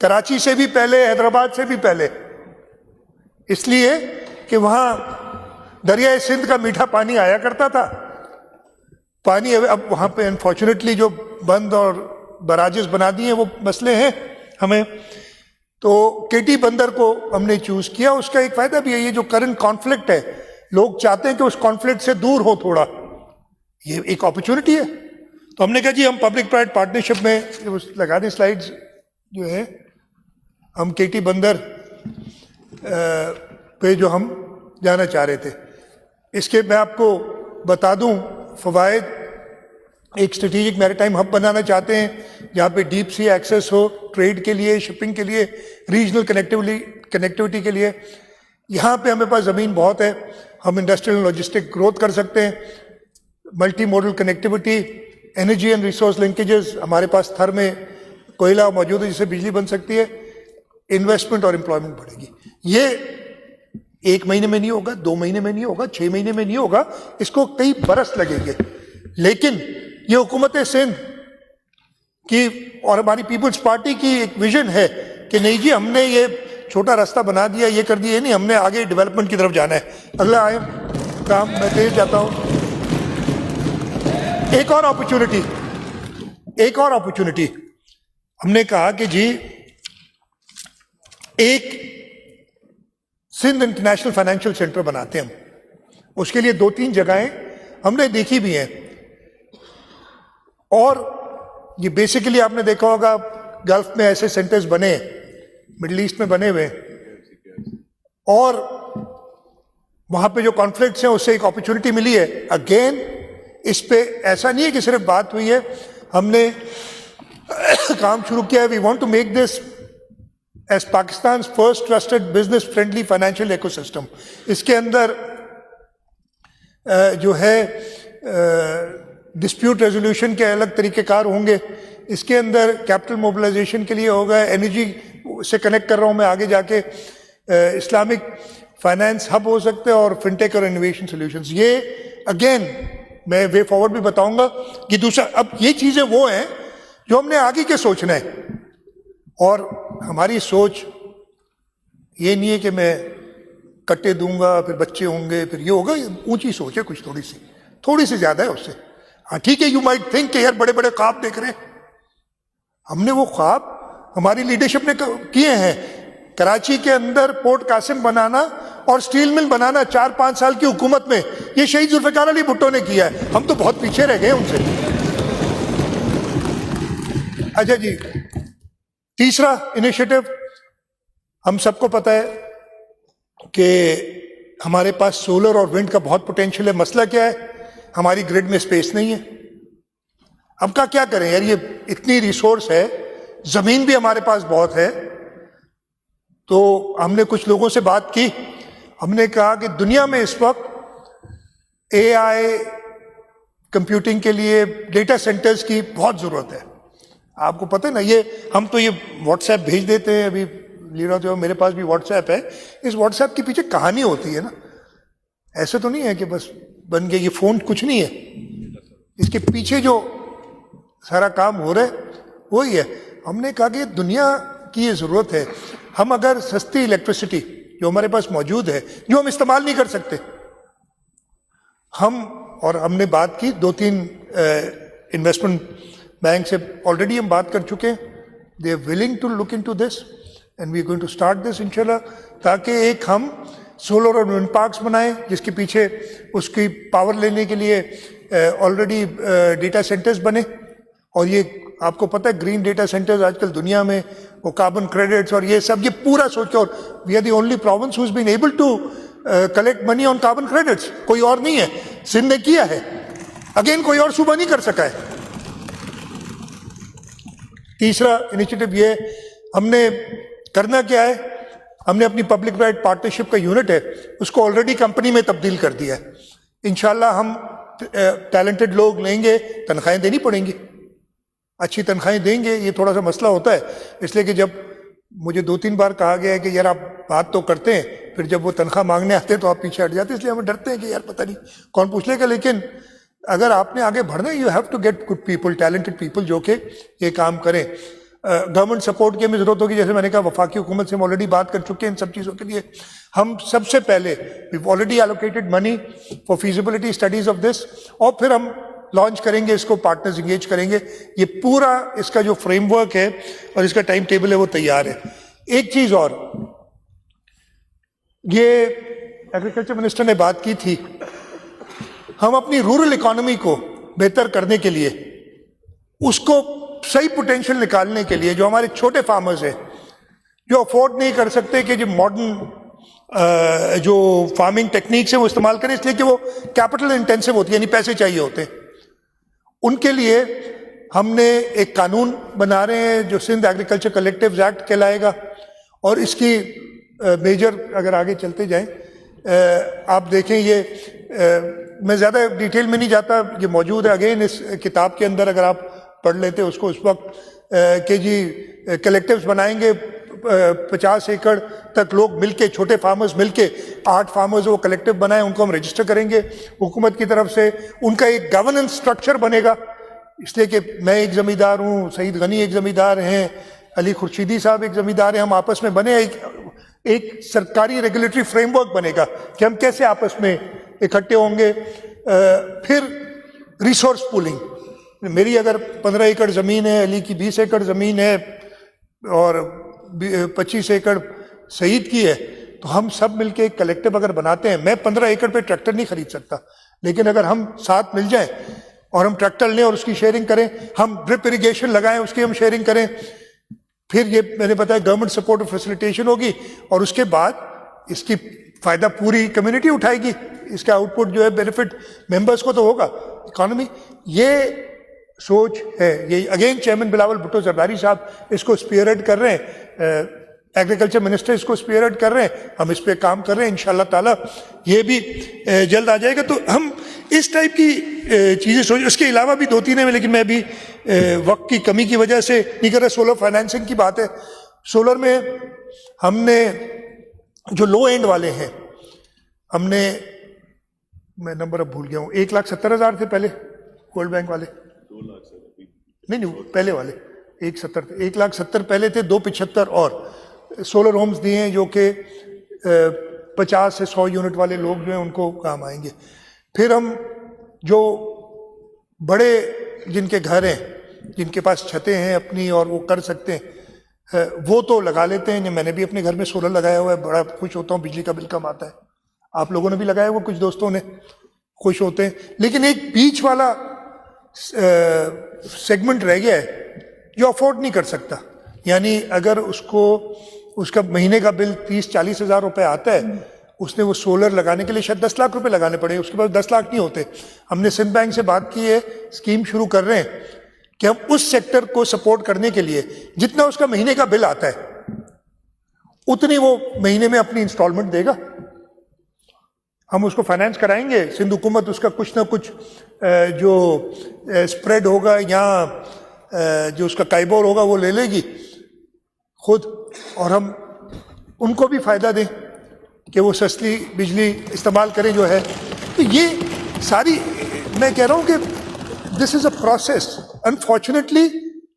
کراچی سے بھی پہلے، حیدرآباد سے بھی پہلے، اس لیے کہ وہاں دریائے سندھ کا میٹھا پانی آیا کرتا تھا. پانی اب وہاں پہ انفارچونیٹلی جو بند اور براجز بنا دیے وہ مسئلے ہیں ہمیں. تو کیٹی بندر کو ہم نے چوز کیا. اس کا ایک فائدہ بھی ہے، یہ جو کرنٹ کانفلکٹ ہے، لوگ چاہتے ہیں کہ اس کانفلکٹ سے دور ہو تھوڑا، یہ ایک اپرچونٹی ہے. تو ہم نے کہا جی ہم پبلک پرائیویٹ پارٹنرشپ میں لگا دیں سلائیڈز جو ہے، ہم کیٹی بندر پہ جو ہم جانا چاہ رہے تھے. اس کے میں آپ کو بتا دوں فوائد. ایک اسٹریٹجک میری ٹائم ہب بنانا چاہتے ہیں جہاں پہ ڈیپ سی ایکسیس ہو ٹریڈ کے لیے، شپنگ کے لیے، ریجنل کنیکٹیوٹی کے لیے. یہاں پہ ہمیں پاس زمین بہت ہے، ہم انڈسٹریل لاجسٹک گروتھ کر سکتے ہیں. Multi modal connectivity, energy and resource linkages, ہمارے پاس تھر میں کوئلہ موجود ہے جس سے بجلی بن سکتی ہے. انویسٹمنٹ اور امپلائمنٹ بڑھے گی. یہ 1 مہینے میں نہیں ہوگا، 2 مہینے میں نہیں ہوگا، 6 مہینے میں نہیں ہوگا، اس کو کئی برس لگیں گے. لیکن یہ حکومت سندھ کی اور ہماری پیپلز پارٹی کی ایک ویژن ہے کہ نہیں جی ہم نے یہ چھوٹا راستہ بنا دیا، یہ کر دیا، نہیں، ہم نے آگے ڈیولپمنٹ کی طرف جانا ہے. اگلا آئے کام میں تیز جاتا ہوں. ایک اور اپرچونٹی ہم نے کہا کہ جی ایک سندھ انٹرنیشنل فائنینشیل سینٹر بناتے ہیں ہم. اس کے لیے 2-3 جگہیں ہم نے دیکھی بھی ہیں، اور یہ بیسیکلی آپ نے دیکھا ہوگا گلف میں ایسے سینٹرز بنے ہیں، مڈل ایسٹ میں بنے ہوئے ہیں، اور وہاں پہ جو کانفلکٹس ہیں اس سے ایک اپرچونٹی ملی ہے. اگین اس پہ ایسا نہیں ہے کہ صرف بات ہوئی ہے، ہم نے کام شروع کیا ہے. We want to make this as Pakistan's first trusted business friendly financial ecosystem. اس کے اندر جو ہے ڈسپیوٹ ریزولوشن کے الگ طریقہ کار ہوں گے. اس کے اندر کیپٹل موبلائزیشن کے لیے ہوگا. انرجی سے کنیکٹ کر رہا ہوں میں آگے جا کے، اسلامک فائنانس ہب ہو سکتے ہیں، اور فنٹیک اور انوویشن سولوشنز. یہ اگین میں وے فارورڈ بھی بتاؤں گا کہ دوسرا، اب یہ چیزیں وہ ہیں جو ہم نے آگے کے سوچنا ہے. اور ہماری سوچ یہ نہیں ہے کہ میں کٹے دوں گا پھر بچے ہوں گے پھر یہ ہوگا. اونچی سوچ ہے کچھ، تھوڑی سی زیادہ ہے اس سے. ہاں ٹھیک ہے، یو مائٹ تھنک کہ یار بڑے بڑے خواب دیکھ رہے ہیں. ہم نے وہ خواب ہماری لیڈرشپ نے کیے ہیں. کراچی کے اندر پورٹ قاسم بنانا اور سٹیل مل بنانا 4-5 سال کی حکومت میں، یہ شہید ذوالفقار علی بھٹو نے کیا ہے. ہم تو بہت پیچھے رہ گئے ان سے. اچھا جی، تیسرا انیشیٹو، ہم سب کو پتہ ہے کہ ہمارے پاس سولر اور ونڈ کا بہت پوٹینشیل ہے. مسئلہ کیا ہے؟ ہماری گرڈ میں اسپیس نہیں ہے. اب کا کیا کریں یار، یہ اتنی ریسورس ہے، زمین بھی ہمارے پاس بہت ہے. تو ہم نے کچھ لوگوں سے بات کی. ہم نے کہا کہ دنیا میں اس وقت AI کمپیوٹنگ کے لیے ڈیٹا سینٹرز کی بہت ضرورت ہے. آپ کو پتہ ہے نا, یہ ہم تو یہ واٹس ایپ بھیج دیتے ہیں. ابھی لیڈر تو میرے پاس بھی واٹس ایپ ہے. اس واٹس ایپ کے پیچھے کہانی ہوتی ہے نا, ایسے تو نہیں ہے کہ بس بن گیا. یہ فون کچھ نہیں ہے, اس کے پیچھے جو سارا کام ہو رہا ہے وہی ہے. ہم نے کہا کہ دنیا کی یہ ضرورت ہے. ہم اگر سستی الیکٹریسٹی جو ہمارے پاس موجود ہے, جو ہم استعمال نہیں کر سکتے, ہم نے بات کی 2-3 انویسٹمنٹ بینک سے آلریڈی ہم بات کر چکے ہیں. They are willing to look into this and we are going to start this انشاءاللہ, تاکہ ایک ہم سولر اور ونڈ پارکس بنائیں جس کے پیچھے اس کی پاور لینے کے لیے آلریڈی ڈیٹا سینٹرز بنے. اور یہ آپ کو پتہ ہے گرین ڈیٹا سینٹرز آج کل دنیا میں وہ کاربن کریڈٹس اور یہ سب, یہ پورا سوچو. اور we are the only province who's been able to collect money on carbon credits. کوئی اور نہیں ہے, سندھ نے کیا ہے, اگین کوئی اور صوبہ نہیں کر سکا ہے. تیسرا انیشیٹو یہ ہم نے کرنا کیا ہے, ہم نے اپنی پبلک پرائیویٹ پارٹنرشپ کا یونٹ ہے اس کو آلریڈی کمپنی میں تبدیل کر دیا ہے. انشاءاللہ ہم ٹیلنٹڈ لوگ لیں گے, تنخواہیں دینی پڑیں گی, اچھی تنخواہیں دیں گے. یہ تھوڑا سا مسئلہ ہوتا ہے اس لیے کہ جب مجھے 2-3 بار کہا گیا ہے کہ یار آپ بات تو کرتے ہیں, پھر جب وہ تنخواہ مانگنے آتے ہیں تو آپ پیچھے ہٹ جاتے ہیں, اس لیے ہم ڈرتے ہیں کہ یار پتہ نہیں کون پوچھ لے گا. لیکن اگر آپ نے آگے بڑھنا ہے, you have to get good people, talented people جو کہ یہ کام کریں. گورنمنٹ سپورٹ کی ہمیں ضرورت ہوگی, جیسے میں نے کہا وفاقی حکومت سے ہم آلریڈی بات کر چکے ہیں ان سب چیزوں کے لیے. ہم سب سے پہلے we've already allocated money for feasibility studies of this, اور پھر ہم لانچ کریں گے اس کو, پارٹنرز انگیج کریں گے. یہ پورا اس کا جو فریم ورک ہے اور اس کا ٹائم ٹیبل ہے وہ تیار ہے. ایک چیز اور, یہ ایگریکلچر منسٹر نے بات کی تھی, ہم اپنی رورل اکانومی کو بہتر کرنے کے لیے, اس کو صحیح پوٹینشیل نکالنے کے لیے, جو ہمارے چھوٹے فارمرز ہیں جو افورڈ نہیں کر سکتے کہ جو ماڈرن جو فارمنگ ٹیکنیکس ہیں وہ استعمال کریں, اس لیے کہ وہ کیپٹل انٹینسو ہوتی ہے, یعنی پیسے چاہیے ہوتے ہیں, ان کے لیے ہم نے ایک قانون بنا رہے ہیں جو سندھ ایگریکلچر کلیکٹیوز ایکٹ کہلائے گا. اور اس کی میجر, اگر آگے چلتے جائیں آپ دیکھیں, یہ میں زیادہ ڈیٹیل میں نہیں جاتا, یہ موجود ہے اگین اس کتاب کے اندر, اگر آپ پڑھ لیتے اس کو اس وقت کہ جی کلیکٹیوز بنائیں گے 50 ایکڑ تک لوگ مل کے, چھوٹے فارمرز مل کے, 8 فارمرز وہ کلیکٹیو بنائیں, ان کو ہم رجسٹر کریں گے حکومت کی طرف سے. ان کا ایک گورننس اسٹرکچر بنے گا, اس لیے کہ میں ایک زمیندار ہوں, سعید غنی ایک زمیندار ہیں, علی خورشیدی صاحب ایک زمیندار ہیں, ہم آپس میں بنے, ایک سرکاری ریگولیٹری فریم ورک بنے گا کہ ہم کیسے آپس میں اکٹھے ہوں گے. پھر ریسورس پولنگ, میری اگر 15 ایکڑ زمین ہے, علی کی 20 ایکڑ زمین ہے اور 25 ایکڑ سعید کی ہے, تو ہم سب مل کے ایک کلیکٹیو اگر بناتے ہیں, میں 15 ایکڑ پہ ٹریکٹر نہیں خرید سکتا, لیکن اگر ہم ساتھ مل جائیں اور ہم ٹریکٹر لیں اور اس کی شیئرنگ کریں, ہم ڈرپ اریگیشن لگائیں اس کی ہم شیئرنگ کریں, پھر یہ میں نے بتایا گورنمنٹ سپورٹ اور فیسیلیٹیشن ہوگی, اور اس کے بعد اس کی فائدہ پوری کمیونٹی اٹھائے گی. اس کا آؤٹ پٹ جو ہے بینیفٹ ممبرس کو تو ہوگا, اکانومی. یہ سوچ ہے, یہ اگین چیئرمین بلاول بھٹو زرداری صاحب اس کو اسپیئرہیڈ کر رہے ہیں, ایگریکلچر منسٹر اس کو اسپیئرہیڈ کر رہے ہیں, ہم اس پہ کام کر رہے ہیں, انشاءاللہ تعالیٰ یہ بھی جلد آ جائے گا. تو ہم اس ٹائپ کی چیزیں سوچ, اس کے علاوہ بھی 2-3 ہیں, لیکن میں ابھی وقت کی کمی کی وجہ سے نہیں کر رہا. سولر فائنینسنگ کی بات ہے, سولر میں ہم نے جو لو اینڈ والے ہیں, ہم نے, میں نمبر اب بھول گیا ہوں, 1,70,000 تھے پہلے ورلڈ بینک والے, 2 لاکھ سے نہیں پہلے والے 1,70,000 پہلے تھے, 2,75,000 اور سولر ہومز دیے ہیں جو کہ 50 سے 100 یونٹ والے لوگ جو ہیں ان کو کام آئیں گے. پھر ہم جو بڑے جن کے گھر ہیں, جن کے پاس چھتیں ہیں اپنی اور وہ کر سکتے ہیں, وہ تو لگا لیتے ہیں. میں نے بھی اپنے گھر میں سولر لگایا ہوا ہے, بڑا خوش ہوتا ہوں, بجلی کا بل کم آتا ہے. آپ لوگوں نے بھی لگایا ہوا, کچھ دوستوں نے, خوش ہوتے ہیں. لیکن ایک بیچ والا سیگمنٹ رہ گیا ہے جو افورڈ نہیں کر سکتا. یعنی اگر اس کو اس کا مہینے کا بل 30-40 ہزار روپے آتا ہے, اس نے وہ سولر لگانے کے لیے شاید 10 لاکھ روپے لگانے پڑے, اس کے پاس 10 لاکھ نہیں ہوتے. ہم نے سندھ بینک سے بات کی ہے, اسکیم شروع کر رہے ہیں کہ ہم اس سیکٹر کو سپورٹ کرنے کے لیے جتنا اس کا مہینے کا بل آتا ہے اتنی وہ مہینے میں اپنی انسٹالمنٹ دے گا. ہم اس کو فائنینس کرائیں گے, سندھ حکومت اس کا کچھ نہ کچھ جو اسپریڈ ہوگا یا جو اس کا کائبور ہوگا وہ لے لے گی خود, اور ہم ان کو بھی فائدہ دیں کہ وہ سستی بجلی استعمال کریں جو ہے. تو یہ ساری میں کہہ رہا ہوں کہ this is a process. Unfortunately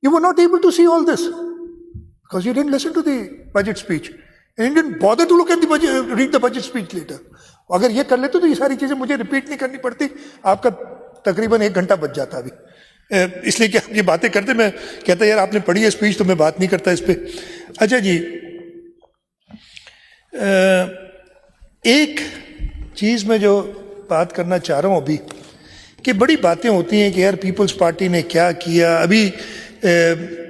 you were not able to see all this because you don't listen to the budget speech and you don't bother to look at the budget, read the budget speech later. اگر یہ کر لیتے تو یہ ساری چیزیں مجھے repeat نہیں کرنی پڑتی, آپ کا تقریباً 1 گھنٹہ بچ جاتا ابھی. اس لیے کہ آپ یہ باتیں کرتے, میں کہتا یار آپ نے پڑھی ہے اسپیچ تو میں بات نہیں کرتا اس پہ. اچھا جی, ایک چیز میں جو بات کرنا چاہ رہا ہوں ابھی کہ بڑی باتیں ہوتی ہیں کہ یار پیپلز پارٹی نے کیا کیا. ابھی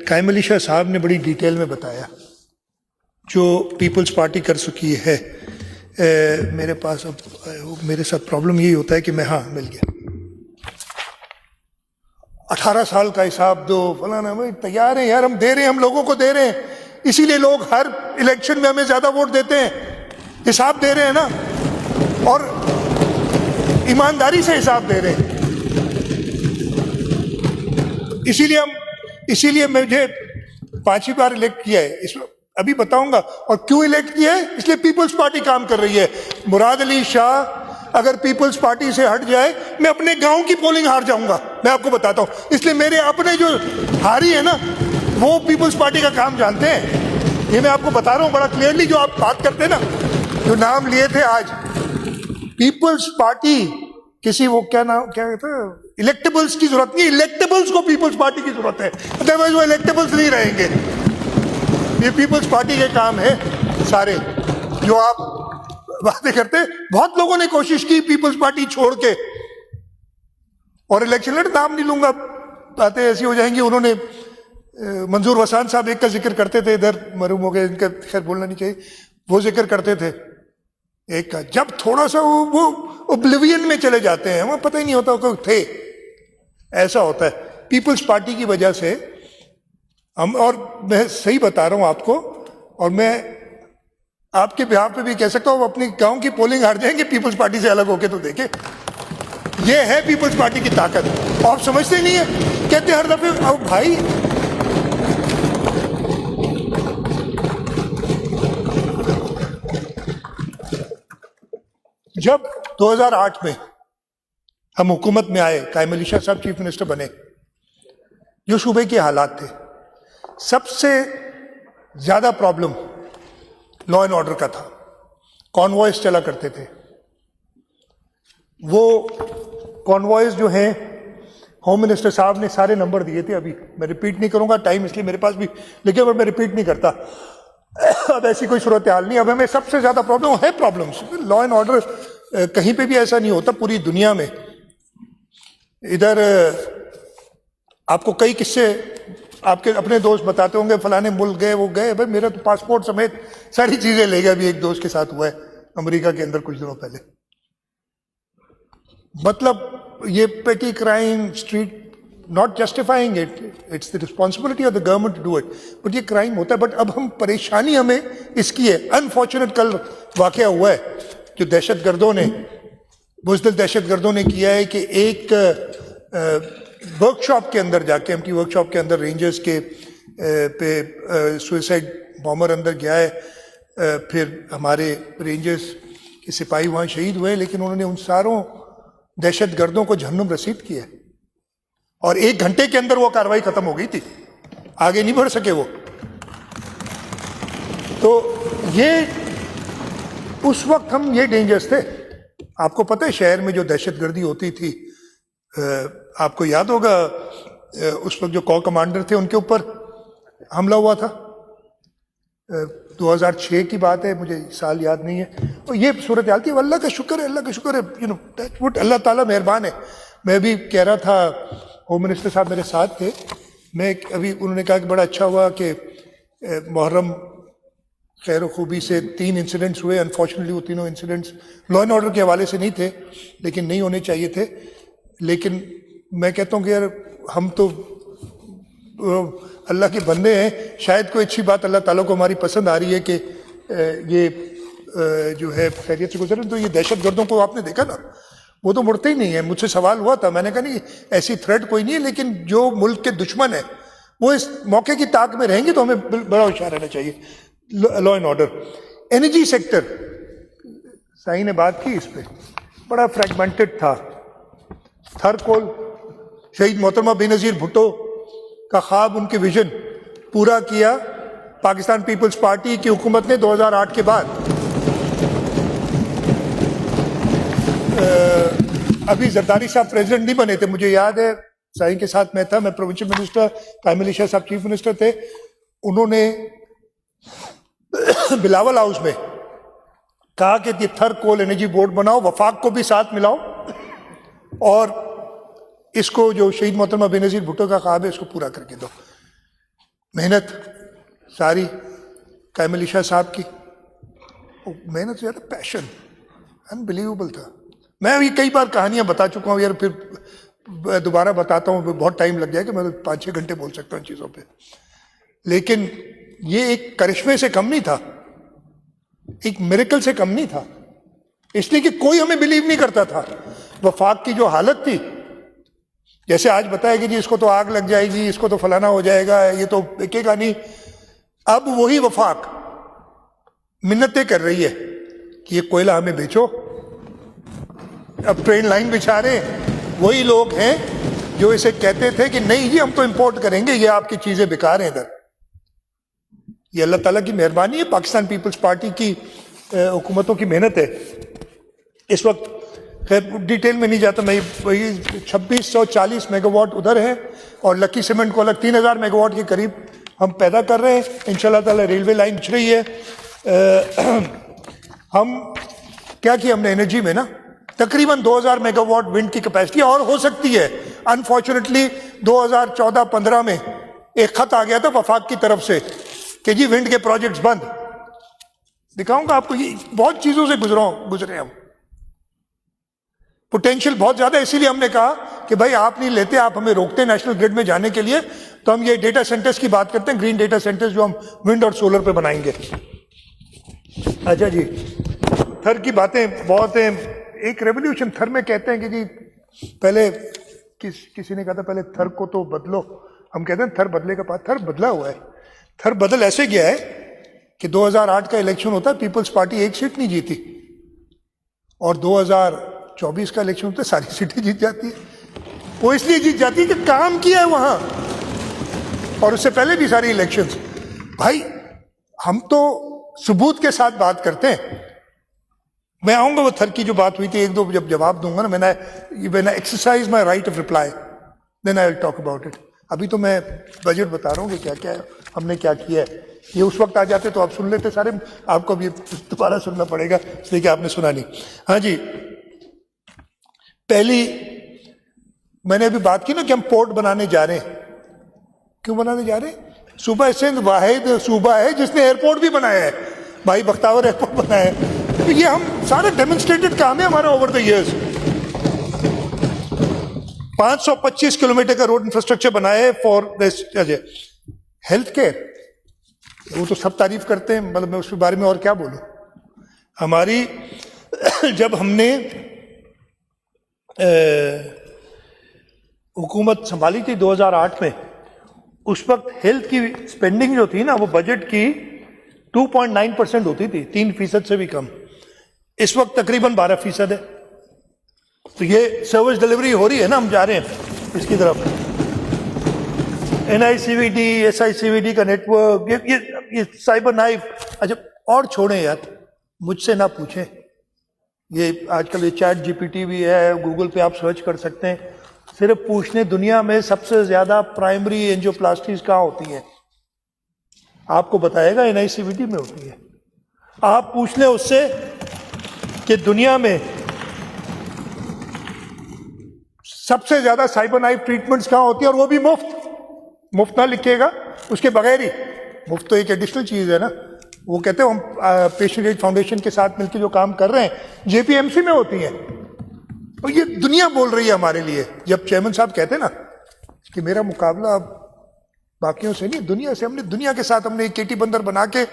قائم علی شاہ صاحب نے بڑی ڈیٹیل میں بتایا جو پیپلز پارٹی کر سکی ہے. میرے پاس اب میرے ساتھ پرابلم یہی ہوتا ہے کہ میں ہاں مل گیا 18 سال کا حساب دو فلانا, تیار ہیں یار, ہم دے رہے ہیں, ہم لوگوں کو دے رہے ہیں, اسی لیے لوگ ہر الیکشن میں ہمیں زیادہ ووٹ دیتے ہیں. حساب دے رہے ہیں نا, اور ایمانداری سے حساب دے رہے ہیں. اسی لیے مجھے 5 بار الیکٹ کیا ہے. اس ابھی بتاؤں گا. اور کیوں الیکٹ کیا ہے, اس لیے پیپلز پارٹی کام کر رہی ہے. مراد علی شاہ اگر پیپلز پارٹی سے ہٹ جائے, میں اپنے گاؤں کی پولنگ ہار جاؤں گا, میں آپ کو بتاتا ہوں. اس لیے میرے اپنے جو ہاری ہیں نا وہ پیپلز پارٹی کا کام جانتے ہیں. یہ میں آپ کو بتا رہا ہوں بڑا کلیئرلی. جو آپ بات کرتے ہیں نا, جو نام لیے تھے آج, پیپلز پارٹی کسی وہ کیا نام کیا کہتا ہے, الیکٹیبلز کی ضرورت نہیں, الیکٹیبلز کو پیپلز پارٹی کی ضرورت ہے, ادروائز وہ الیکٹیبلز نہیں رہیں گے. یہ پیپلز پارٹی کے کام ہے سارے جو آپ باتیں کرتے. بہت لوگوں نے کوشش کی پیپلز پارٹی چھوڑ کے, اور الیکشن لڑ, نام نہیں لوں گا, باتیں ایسی ہو جائیں گی. انہوں نے منظور وسان صاحب ایک کا ذکر کرتے تھے, ادھر محروم ہو گئے, ان کا خیر بولنا نہیں چاہیے, وہ ذکر کرتے تھے ایک کا. جب تھوڑا سا وہ اوبلیوین میں چلے جاتے ہیں, وہ پتہ ہی نہیں ہوتا کہ تھے. ایسا ہوتا ہے پیپلز پارٹی کی وجہ سے ہم. اور میں صحیح بتا رہا ہوں آپ کو, اور میں آپ کے بہاف پہ بھی کہہ سکتا ہوں, اپنی گاؤں کی پولنگ ہار جائیں گے پیپلز پارٹی سے الگ ہو کے, تو دیکھیں یہ ہے پیپلز پارٹی کی طاقت. آپ سمجھتے نہیں ہیں, کہتے ہر دفعے اب بھائی جب 2008 میں ہم حکومت میں آئے, قائم علی شاہ صاحب چیف منسٹر بنے, جو صوبے کے حالات تھے, سب سے زیادہ پرابلم لا اینڈ آرڈر کا تھا. کانوائز چلا کرتے تھے. وہ کانوائز جو ہیں, ہوم منسٹر صاحب نے سارے نمبر دیے تھے. ابھی میں ریپیٹ نہیں کروں گا, ٹائم اس لیے میرے پاس بھی, لیکن میں ریپیٹ نہیں کرتا. اب ایسی کوئی صورتحال نہیں. اب ہمیں سب سے زیادہ پرابلم ہے, پرابلمس لا اینڈ آرڈر کہیں پہ بھی ایسا نہیں ہوتا پوری دنیا میں. ادھر آپ کو کئی قصے آپ کے اپنے دوست بتاتے ہوں گے, فلانے ملک گئے, وہ گئے, بھائی میرا تو پاسپورٹ سمیت ساری چیزیں لے گیا. ابھی ایک دوست کے ساتھ ہوا ہے امریکہ کے اندر کچھ دنوں پہلے. مطلب یہ petty crime, street, not justifying it, it's the responsibility of the government to do it, but یہ کرائم ہوتا ہے. بٹ اب ہم پریشانی ہمیں اس کی ہے. انفارچونیٹ کل واقعہ ہوا ہے جو دہشت گردوں نے, بزدل دہشت گردوں نے کیا ہے کہ ایک ورک شاپ کے اندر جا کے, ایم ٹی ورک شاپ کے اندر رینجرز کے پہ سوئسائڈ بامر اندر گیا ہے. پھر ہمارے رینجرز کے سپاہی وہاں شہید ہوئے, لیکن انہوں نے ان ساروں دہشت گردوں کو جہنم رسید کیا, اور 1 گھنٹے کے اندر وہ کارروائی ختم ہو گئی تھی, آگے نہیں بڑھ سکے وہ. تو یہ اس وقت ہم یہ ڈینجرس تھے. آپ کو پتہ ہے شہر میں جو دہشت گردی ہوتی تھی, آپ کو یاد ہوگا اس وقت جو کور کمانڈر تھے ان کے اوپر حملہ ہوا تھا, 2006 کی بات ہے, مجھے سال یاد نہیں ہے. اور یہ صورتحال تھی. اللہ کا شکر ہے, اللہ کا شکر ہے, اللہ تعالیٰ مہربان ہے. میں بھی کہہ رہا تھا, ہوم منسٹر صاحب میرے ساتھ تھے, میں ابھی انہوں نے کہا کہ بڑا اچھا ہوا کہ محرم خیر و خوبی سے 3 انسیڈنٹس ہوئے. انفارچونیٹلی وہ تینوں انسیڈنٹس لا اینڈ آرڈر کے حوالے سے نہیں تھے, لیکن نہیں ہونے چاہیے تھے. لیکن میں کہتا ہوں کہ یار ہم تو اللہ کے بندے ہیں, شاید کوئی اچھی بات اللہ تعالیٰ کو ہماری پسند آ رہی ہے کہ یہ جو ہے خیریت سے گزرے. تو یہ دہشت گردوں کو آپ نے دیکھا نا, وہ تو مڑتے ہی نہیں ہے. مجھ سے سوال ہوا تھا, میں نے کہا نہیں ایسی تھریٹ کوئی نہیں ہے, لیکن جو ملک کے دشمن ہیں وہ اس موقع کی طاق میں رہیں گے تو ہمیں بڑا ہوشیار رہنا چاہیے. Law and order. Energy sector, سائی نے بات کی اس پہ, بڑا فریگمنٹڈ تھا. تھر کول, شہید محترمہ بے نظیر بھٹو کا خواب, ان کے ویژن پورا کیا پاکستان پیپلز پارٹی کی حکومت نے 2008 کے بعد. ابھی زرداری صاحب پریزیڈنٹ نہیں بنے تھے, مجھے یاد ہے سائی کے ساتھ میں تھا, میں پروونشل منسٹر, قائم علی شاہ صاحب چیف منسٹر تھے. انہوں نے بلاول ہاؤس میں کہا کہ یہ تھر کول انرجی بورڈ بناؤ, وفاق کو بھی ساتھ ملاؤ, اور اس کو جو شہید محترمہ بے نظیر بھٹو کا خواب ہے اس کو پورا کر کے دو. محنت ساری قائم علی شاہ صاحب کی, محنت زیادہ پیشن انبلیویبل تھا. میں یہ کئی بار کہانیاں بتا چکا ہوں یار, پھر دوبارہ بتاتا ہوں, بہت ٹائم لگ جائے کہ میں 5-6 گھنٹے بول سکتا ہوں ان چیزوں پہ. لیکن یہ ایک کرشمے سے کم نہیں تھا, ایک میریکل سے کم نہیں تھا, اس لیے کہ کوئی ہمیں بلیو نہیں کرتا تھا. وفاق کی جو حالت تھی, جیسے آج بتایا کہ جی اس کو تو آگ لگ جائے گی, اس کو تو فلانا ہو جائے گا, یہ تو بکے گا نہیں. اب وہی وفاق منتیں کر رہی ہے کہ یہ کوئلہ ہمیں بیچو. اب ٹرین لائن بچھا رہے وہی لوگ ہیں جو اسے کہتے تھے کہ نہیں جی ہم تو امپورٹ کریں گے, یہ آپ کی چیزیں بیکار ہیں ادھر. یہ اللہ تعالیٰ کی مہربانی ہے, پاکستان پیپلز پارٹی کی حکومتوں کی محنت ہے. اس وقت خیر ڈیٹیل میں نہیں جاتا میں, وہی 2640 میگا واٹ ادھر ہے, اور لکی سیمنٹ کو الگ 3000 میگا واٹ کے قریب ہم پیدا کر رہے ہیں. انشاءاللہ تعالیٰ ریلوے لائن بچ رہی ہے. ہم کیا کیا ہم نے انرجی میں نا, تقریباً 2000 میگا واٹ ونڈ کی کیپیسٹی, اور ہو سکتی ہے. انفارچونیٹلی 2014-15 میں ایک خط آ گیا تھا وفاق کی طرف سے کہ جی ونڈ کے پروجیکٹس بند. دکھاؤں گا آپ کو, یہ بہت چیزوں سے گزرے ہم. پوٹینشیل بہت زیادہ, اسی لیے ہم نے کہا کہ بھائی آپ نہیں لیتے, آپ ہمیں روکتے ہیں نیشنل گرڈ میں جانے کے لیے, تو ہم یہ ڈیٹا سینٹرز کی بات کرتے ہیں, گرین ڈیٹا سینٹرز جو ہم ونڈ اور سولر پہ بنائیں گے. اچھا جی, تھر کی باتیں بہت ہیں. ایک ریولیوشن تھر میں کہتے ہیں کہ جی پہلے کسی نے کہا تھا پہلے تھر کو تو بدلو. ہم کہتے ہیں تھر بدلے کا پاس, تھر بدلا ہوا ہے. تھر بدل ایسے گیا ہے کہ 2008 کا الیکشن ہوتا ہے, پیپلز پارٹی ایک سیٹ نہیں جیتی, اور 2024 کا الیکشن ہوتا ہے ساری سیٹیں جیت جاتی ہے. وہ اس لیے جیت جاتی ہے کہ کام کیا ہے وہاں, اور اس سے پہلے بھی ساری الیکشنز. بھائی ہم تو ثبوت کے ساتھ بات کرتے ہیں. میں آؤں گا وہ تھر کی جو بات ہوئی تھی, ایک دو جب جواب دوں گا نا, میں نے exercise my right of reply, then I will talk about it. ابھی تو میں بجٹ بتا رہا ہوں کہ کیا کیا ہے, ہم نے کیا کیا ہے. یہ اس وقت آ جاتے تو آپ سن لیتے سارے, آپ کو ابھی دوبارہ سننا پڑے گا اس لیے کہ آپ نے سنا نہیں. ہاں جی, پہلی میں نے ابھی بات کی نا کہ ہم پورٹ بنانے جا رہے ہیں. کیوں بنانے جا رہے ہیں؟ صوبہ سندھ واحد صوبہ ہے جس نے ایئرپورٹ بھی بنایا ہے, بھائی بختاور ایئرپورٹ بنایا ہے. تو یہ ہم سارے ڈیمونسٹریٹڈ کام ہے ہمارا اوور دا ایئرز. 525 کلومیٹر کا روڈ انفراسٹرکچر بنایا ہے فار دس. ہیلتھ کیئر, وہ تو سب تعریف کرتے ہیں, مطلب میں اس کے بارے میں اور کیا بولوں. ہماری جب ہم نے حکومت سنبھالی تھی 2008 میں, اس وقت ہیلتھ کی اسپینڈنگ جو تھی نا وہ بجٹ کی 2.9% ہوتی تھی, 3% سے بھی کم. اس وقت تقریباً 12% ہے. تو یہ سروس ڈلیوری ہو رہی ہے نا, ہم جا رہے ہیں اس کی طرف. NICVD SICVD کا نیٹ ورک, یہ سائبر نائف. اچھا اور چھوڑیں یار, مجھ سے نہ پوچھیں, یہ آج کل یہ چیٹ GPT بھی ہے, گوگل پہ آپ سرچ کر سکتے ہیں. صرف پوچھنے دنیا میں سب سے زیادہ پرائمری اینجیوپلاسٹیز کہاں ہوتی ہیں, آپ کو بتائے گا NICVD میں ہوتی ہے. آپ پوچھ لیں اس سے کہ دنیا میں سب سے زیادہ سائبر نائف ٹریٹمنٹس کہاں ہوتی ہیں, اور وہ بھی مفت نہ لکھے گا, اس کے بغیر ہی. مفت تو ایک ایڈیشنل چیز ہے نا. وہ کہتے ہیں ہم پیشنٹ ایڈ فاؤنڈیشن کے ساتھ مل کے جو کام کر رہے ہیں JPMC میں ہوتی ہیں, اور یہ دنیا بول رہی ہے ہمارے لیے. جب چیئرمین صاحب کہتے ہیں نا کہ میرا مقابلہ اب باقیوں سے نہیں, دنیا سے, ہم نے دنیا کے ساتھ ہم نے ایک کیٹی بندر بنا کے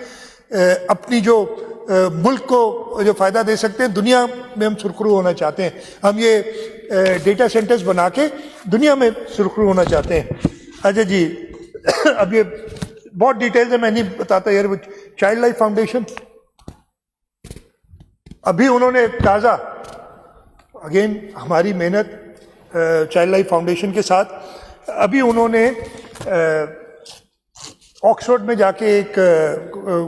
اپنی جو ملک کو جو فائدہ دے سکتے ہیں. دنیا میں ہم سرخرو ہونا چاہتے ہیں. ہم یہ ڈیٹا سینٹرز بنا کے دنیا میں سرخرو ہونا چاہتے ہیں. اچھا جی, اب یہ بہت ڈیٹیلز ہے, میں نہیں بتاتا یار. چائلڈ لائف فاؤنڈیشن ابھی انہوں نے تازہ, اگین ہماری محنت چائلڈ لائف فاؤنڈیشن کے ساتھ, ابھی انہوں نے آکسفورڈ میں جا کے ایک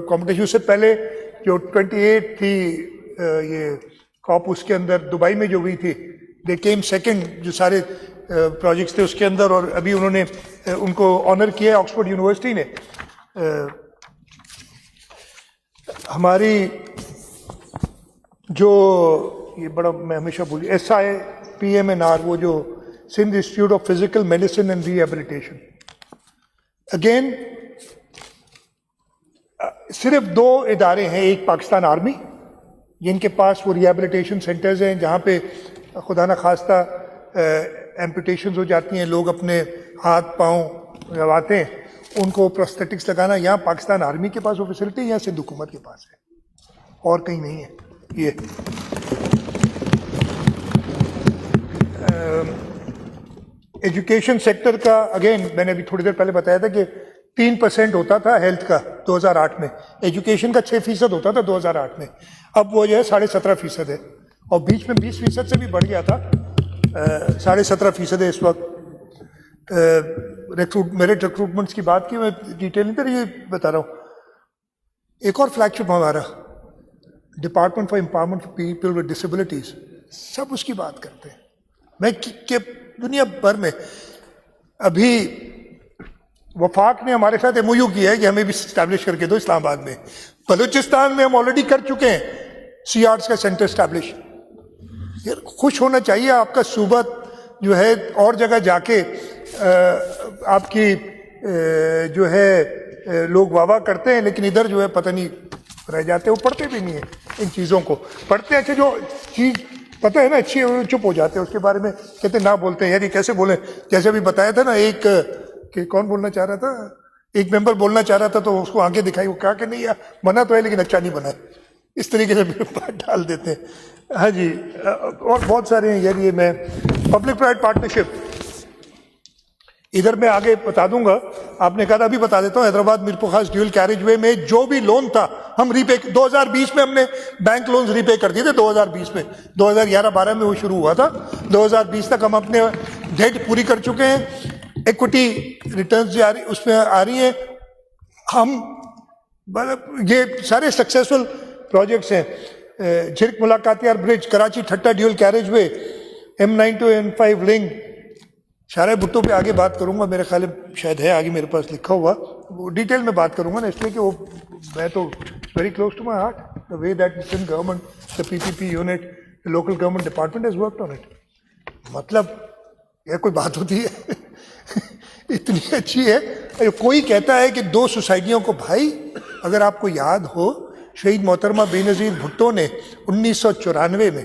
کمپٹیشن, سے پہلے جو 28 تھی یہ کاپ, اس کے اندر دبئی میں جو ہوئی تھی, دے کیم سیکنڈ جو سارے پروجیکٹس تھے اس کے اندر, اور ابھی انہوں نے ان کو آنر کیا ہے آکسفورڈ یونیورسٹی نے. ہماری جو یہ بڑا میں ہمیشہ بولی SIPMNR, وہ جو Sindh institute of physical medicine and rehabilitation, again صرف 2 ادارے ہیں. ایک پاکستان آرمی جن کے پاس وہ ریہیبلیٹیشن سینٹرز ہیں جہاں پہ خدا نخواستہ ایمپوٹیشنز ہو جاتی ہیں, لوگ اپنے ہاتھ پاؤں لگاتے ہیں, ان کو پروستھیٹکس لگانا. یہاں پاکستان آرمی کے پاس وہ فیسلٹی, یہاں سندھ حکومت کے پاس ہے, اور کہیں نہیں ہے. یہ ایجوکیشن سیکٹر کا, اگین میں نے ابھی تھوڑی دیر پہلے بتایا تھا کہ 3% ہوتا تھا ہیلتھ کا 2008 میں, ایجوکیشن کا 6% ہوتا تھا 2008 میں, اب وہ جو ہے 17.5% ہے, اور بیچ میں 20% سے بھی بڑھ گیا تھا, 17.5% ہے اس وقت. میرٹ ریکروٹمنٹس کی بات کی, میں ڈیٹیل نہیں کر, یہ بتا رہا ہوں. ایک اور فلیگ شپ ہمارا department for empowerment for people with disabilities, سب اس کی بات کرتے ہیں. میں کہ دنیا بھر میں, ابھی وفاق نے ہمارے ساتھ MOU کیا ہے کہ ہمیں بھی اسٹیبلش کر کے دو اسلام آباد میں. بلوچستان میں ہم آلریڈی کر چکے ہیں CRs کا سینٹر اسٹیبلش. یار خوش ہونا چاہیے آپ کا صوبہ جو ہے, اور جگہ جا کے آپ کی جو ہے لوگ واہ واہ کرتے ہیں, لیکن ادھر جو ہے پتہ نہیں رہ جاتے. وہ پڑھتے بھی نہیں ہیں ان چیزوں کو, پڑھتے ہیں. اچھا جو چیز پتہ ہے نا اچھی, چپ ہو جاتے ہیں اس کے بارے میں, کہتے نہ بولتے ہیں. یار یہ کیسے بولیں, جیسے ابھی بتایا تھا نا ایک, کہ کون بولنا چاہ رہا تھا, ایک ممبر بولنا چاہ رہا تھا تو اس کو آنکھیں دکھائی, وہ کہا کہ نہیں یار بنا تو ہے لیکن اچھا نہیں بنا ہے, اس طریقے سے بات ڈال دیتے ہیں. ہاں جی, اور بہت سارے ہیں یار. یہ میں پبلک پرائیویٹ پارٹنرشپ ادھر میں آگے بتا دوں گا, آپ نے کہا ابھی بتا دیتا ہوں. حیدرآباد میرپور ڈیول کیریج وے میں جو بھی لون تھا ہم ری پے, 2020 میں ہم نے بینک لونز ری پے کر دیے تھے. 2020 میں, 2011-12 میں وہ شروع ہوا تھا, 2020 تک ہم اپنے ڈیٹ پوری کر چکے ہیں. ایکوٹی ریٹرنز جو اس میں آ رہی ہیں. ہم یہ سارے سکسیسفل پروجیکٹس ہیں. Jhirk Mullakatiar bridge, Karachi Thatta dual carriage way, M9 to M5 link. شارع بھٹو پہ آگے بات کروں گا, میرے خیال شاید ہے آگے میرے پاس لکھا ہوا, وہ ڈیٹیل میں بات کروں گا نا, اس لیے کہ وہ میں تو very close to my heart, the way that the government, the PPP unit, the local government department has worked on it. مطلب یہ کوئی بات ہوتی ہے اتنی اچھی ہے. کوئی کہتا ہے کہ 2 سوسائٹیوں کو, بھائی اگر آپ کو یاد ہو, شہید محترمہ بے نظیر بھٹو نے 1994 میں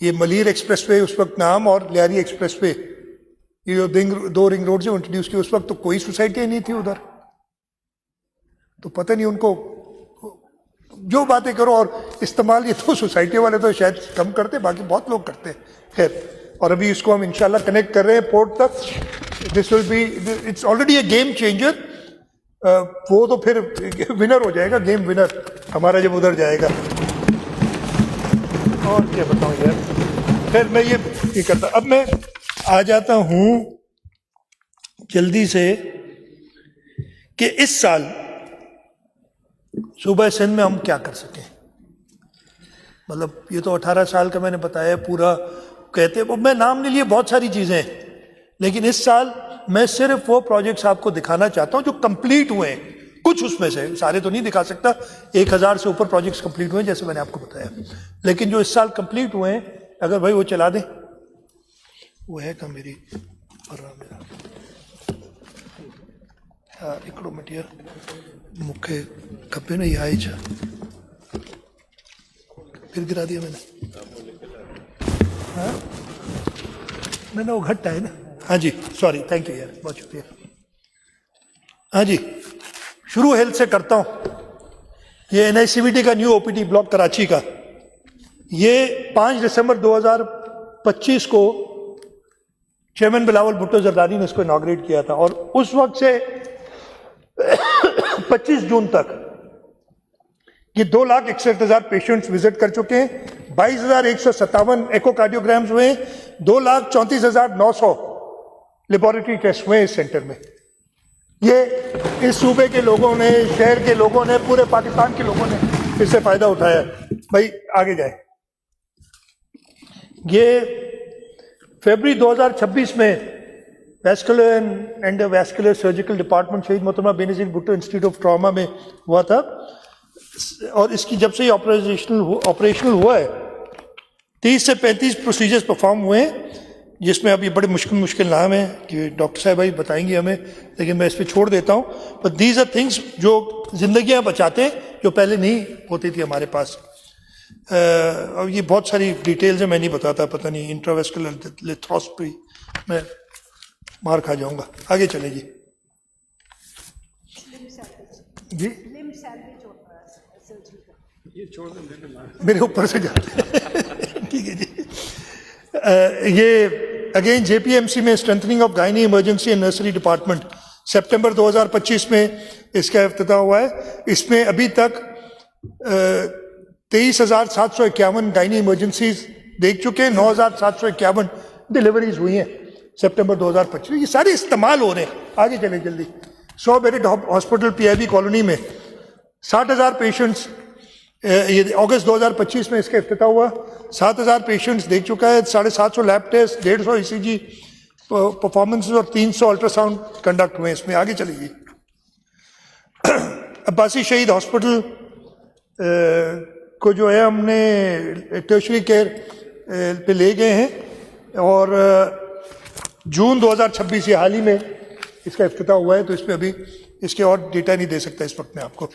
یہ ملیر ایکسپریس وے اس وقت نام, اور لیاری ایکسپریس وے, یہ 2 رنگ روڈ سے انٹروڈیوس کی. اس وقت تو کوئی سوسائٹی نہیں تھی ادھر, تو پتہ نہیں ان کو جو باتیں کرو, اور استعمال یہ تو سوسائٹی والے تو شاید کم کرتے, باقی بہت لوگ کرتے ہیں. خیر, اور ابھی اس کو ہم انشاءاللہ کنیکٹ کر رہے ہیں پورٹ تک. This will be, it's already a game changer. وہ تو پھر ونر ہو جائے گا, گیم ونر ہمارا جب ادھر جائے گا. اور کیا بتاؤں یار. خیر میں یہ کرتا. اب میں آ جاتا ہوں جلدی سے کہ اس سال صوبہ سندھ میں ہم کیا کر سکیں. مطلب یہ تو 18 سال کا میں نے بتایا پورا, کہتے میں نام نہیں لیے, بہت ساری چیزیں ہیں, لیکن اس سال میں صرف وہ پروجیکٹس آپ کو دکھانا چاہتا ہوں جو کمپلیٹ ہوئے ہیں. کچھ اس میں سے, سارے تو نہیں دکھا سکتا, 1000 سے اوپر پروجیکٹس کمپلیٹ ہوئے ہیں جیسے میں نے آپ کو بتایا, لیکن جو اس سال کمپلیٹ ہوئے ہیں اگر بھائی وہ چلا دیں. وہ ہے کہ میری اکڑو مٹیا مکھے کپے نا یہ آئی چھا پھر گرا دیا میں نے, وہ گھٹا ہے نا. ہاں جی سوری, تھینک یو یار, بہت شکریہ. ہاں جی, شروع ہیلتھ سے کرتا ہوں. یہ NICVT کا نیو OPD بلاک کراچی کا، یہ 5 دسمبر 2025 کو چیئرمین بلاول بھٹو زرداری نے اس کو اناگریٹ کیا تھا، اور اس وقت سے 25 جون تک یہ 2,61,000 پیشنٹس وزٹ کر چکے ہیں، 22,157 ایکو کارڈیوگرامز ہوئے ہیں، 2,34,900 لیبارٹری ٹیسٹ ہوئے اس سینٹر میں۔ یہ اس صوبے کے لوگوں نے، شہر کے لوگوں نے، پورے پاکستان کے لوگوں نے اس سے فائدہ اٹھایا ہے۔ بھائی آگے جائیں۔ یہ فیبری 2026 میں vascular and vascular surgical department شہید محترمہ بے نظیر بھٹو انسٹیٹیوٹ آف ٹراما میں ہوا تھا، اور اس کی جب سے یہ آپریشنل ہوا ہے 30 سے 35 پروسیجرز پرفارم ہوئے ہیں، جس میں اب یہ بڑے مشکل نام ہیں کہ ڈاکٹر صاحب بھائی بتائیں گے ہمیں، لیکن میں اس پہ چھوڑ دیتا ہوں۔ بٹ دیز آر تھنگس جو زندگیاں بچاتے ہیں، جو پہلے نہیں ہوتی تھی ہمارے پاس۔ اور یہ بہت ساری ڈیٹیلز ہیں، میں نہیں بتاتا، پتہ نہیں انٹراویسکولر لیتھروسپی میں مار کھا جاؤں گا۔ آگے چلیں جی۔ جی میرے اوپر سے جاتے ہیں، ٹھیک ہے جی۔ یہ اگین JPMC میں strengthening of gynae emergency and nursery department September 2025 میں اس کا افتتاح ہوا ہے۔ اس میں ابھی تک 23,751 گائنی ایمرجنسیز دیکھ چکے ہیں، 9,751 ڈلیوریز ہوئی ہیں سپٹمبر 2025۔ یہ سارے استعمال ہو رہے ہیں۔ آگے چلیں جلدی۔ 100 بیڈڈ ہاسپٹل PIB کالونی میں 60,000 پیشنٹس، یہ اگست 2025 میں اس کا افتتاح ہوا، 7,000 پیشنٹس دیکھ چکا ہے، 750 لیب ٹیسٹ، 150 ECG پرفارمنس اور 300 الٹرا ساؤنڈ کنڈکٹ ہوئے اس میں۔ آگے چلیں گی۔ عباسی شہید ہاسپٹل کو جو ہے ہم نے ٹرشری کیئر پہ لے گئے ہیں، اور جون 2026 یہ حال ہی میں اس کا افتتاح ہوا ہے، تو اس پہ ابھی اس کے اور ڈیٹا نہیں دے سکتا اس وقت میں آپ کو۔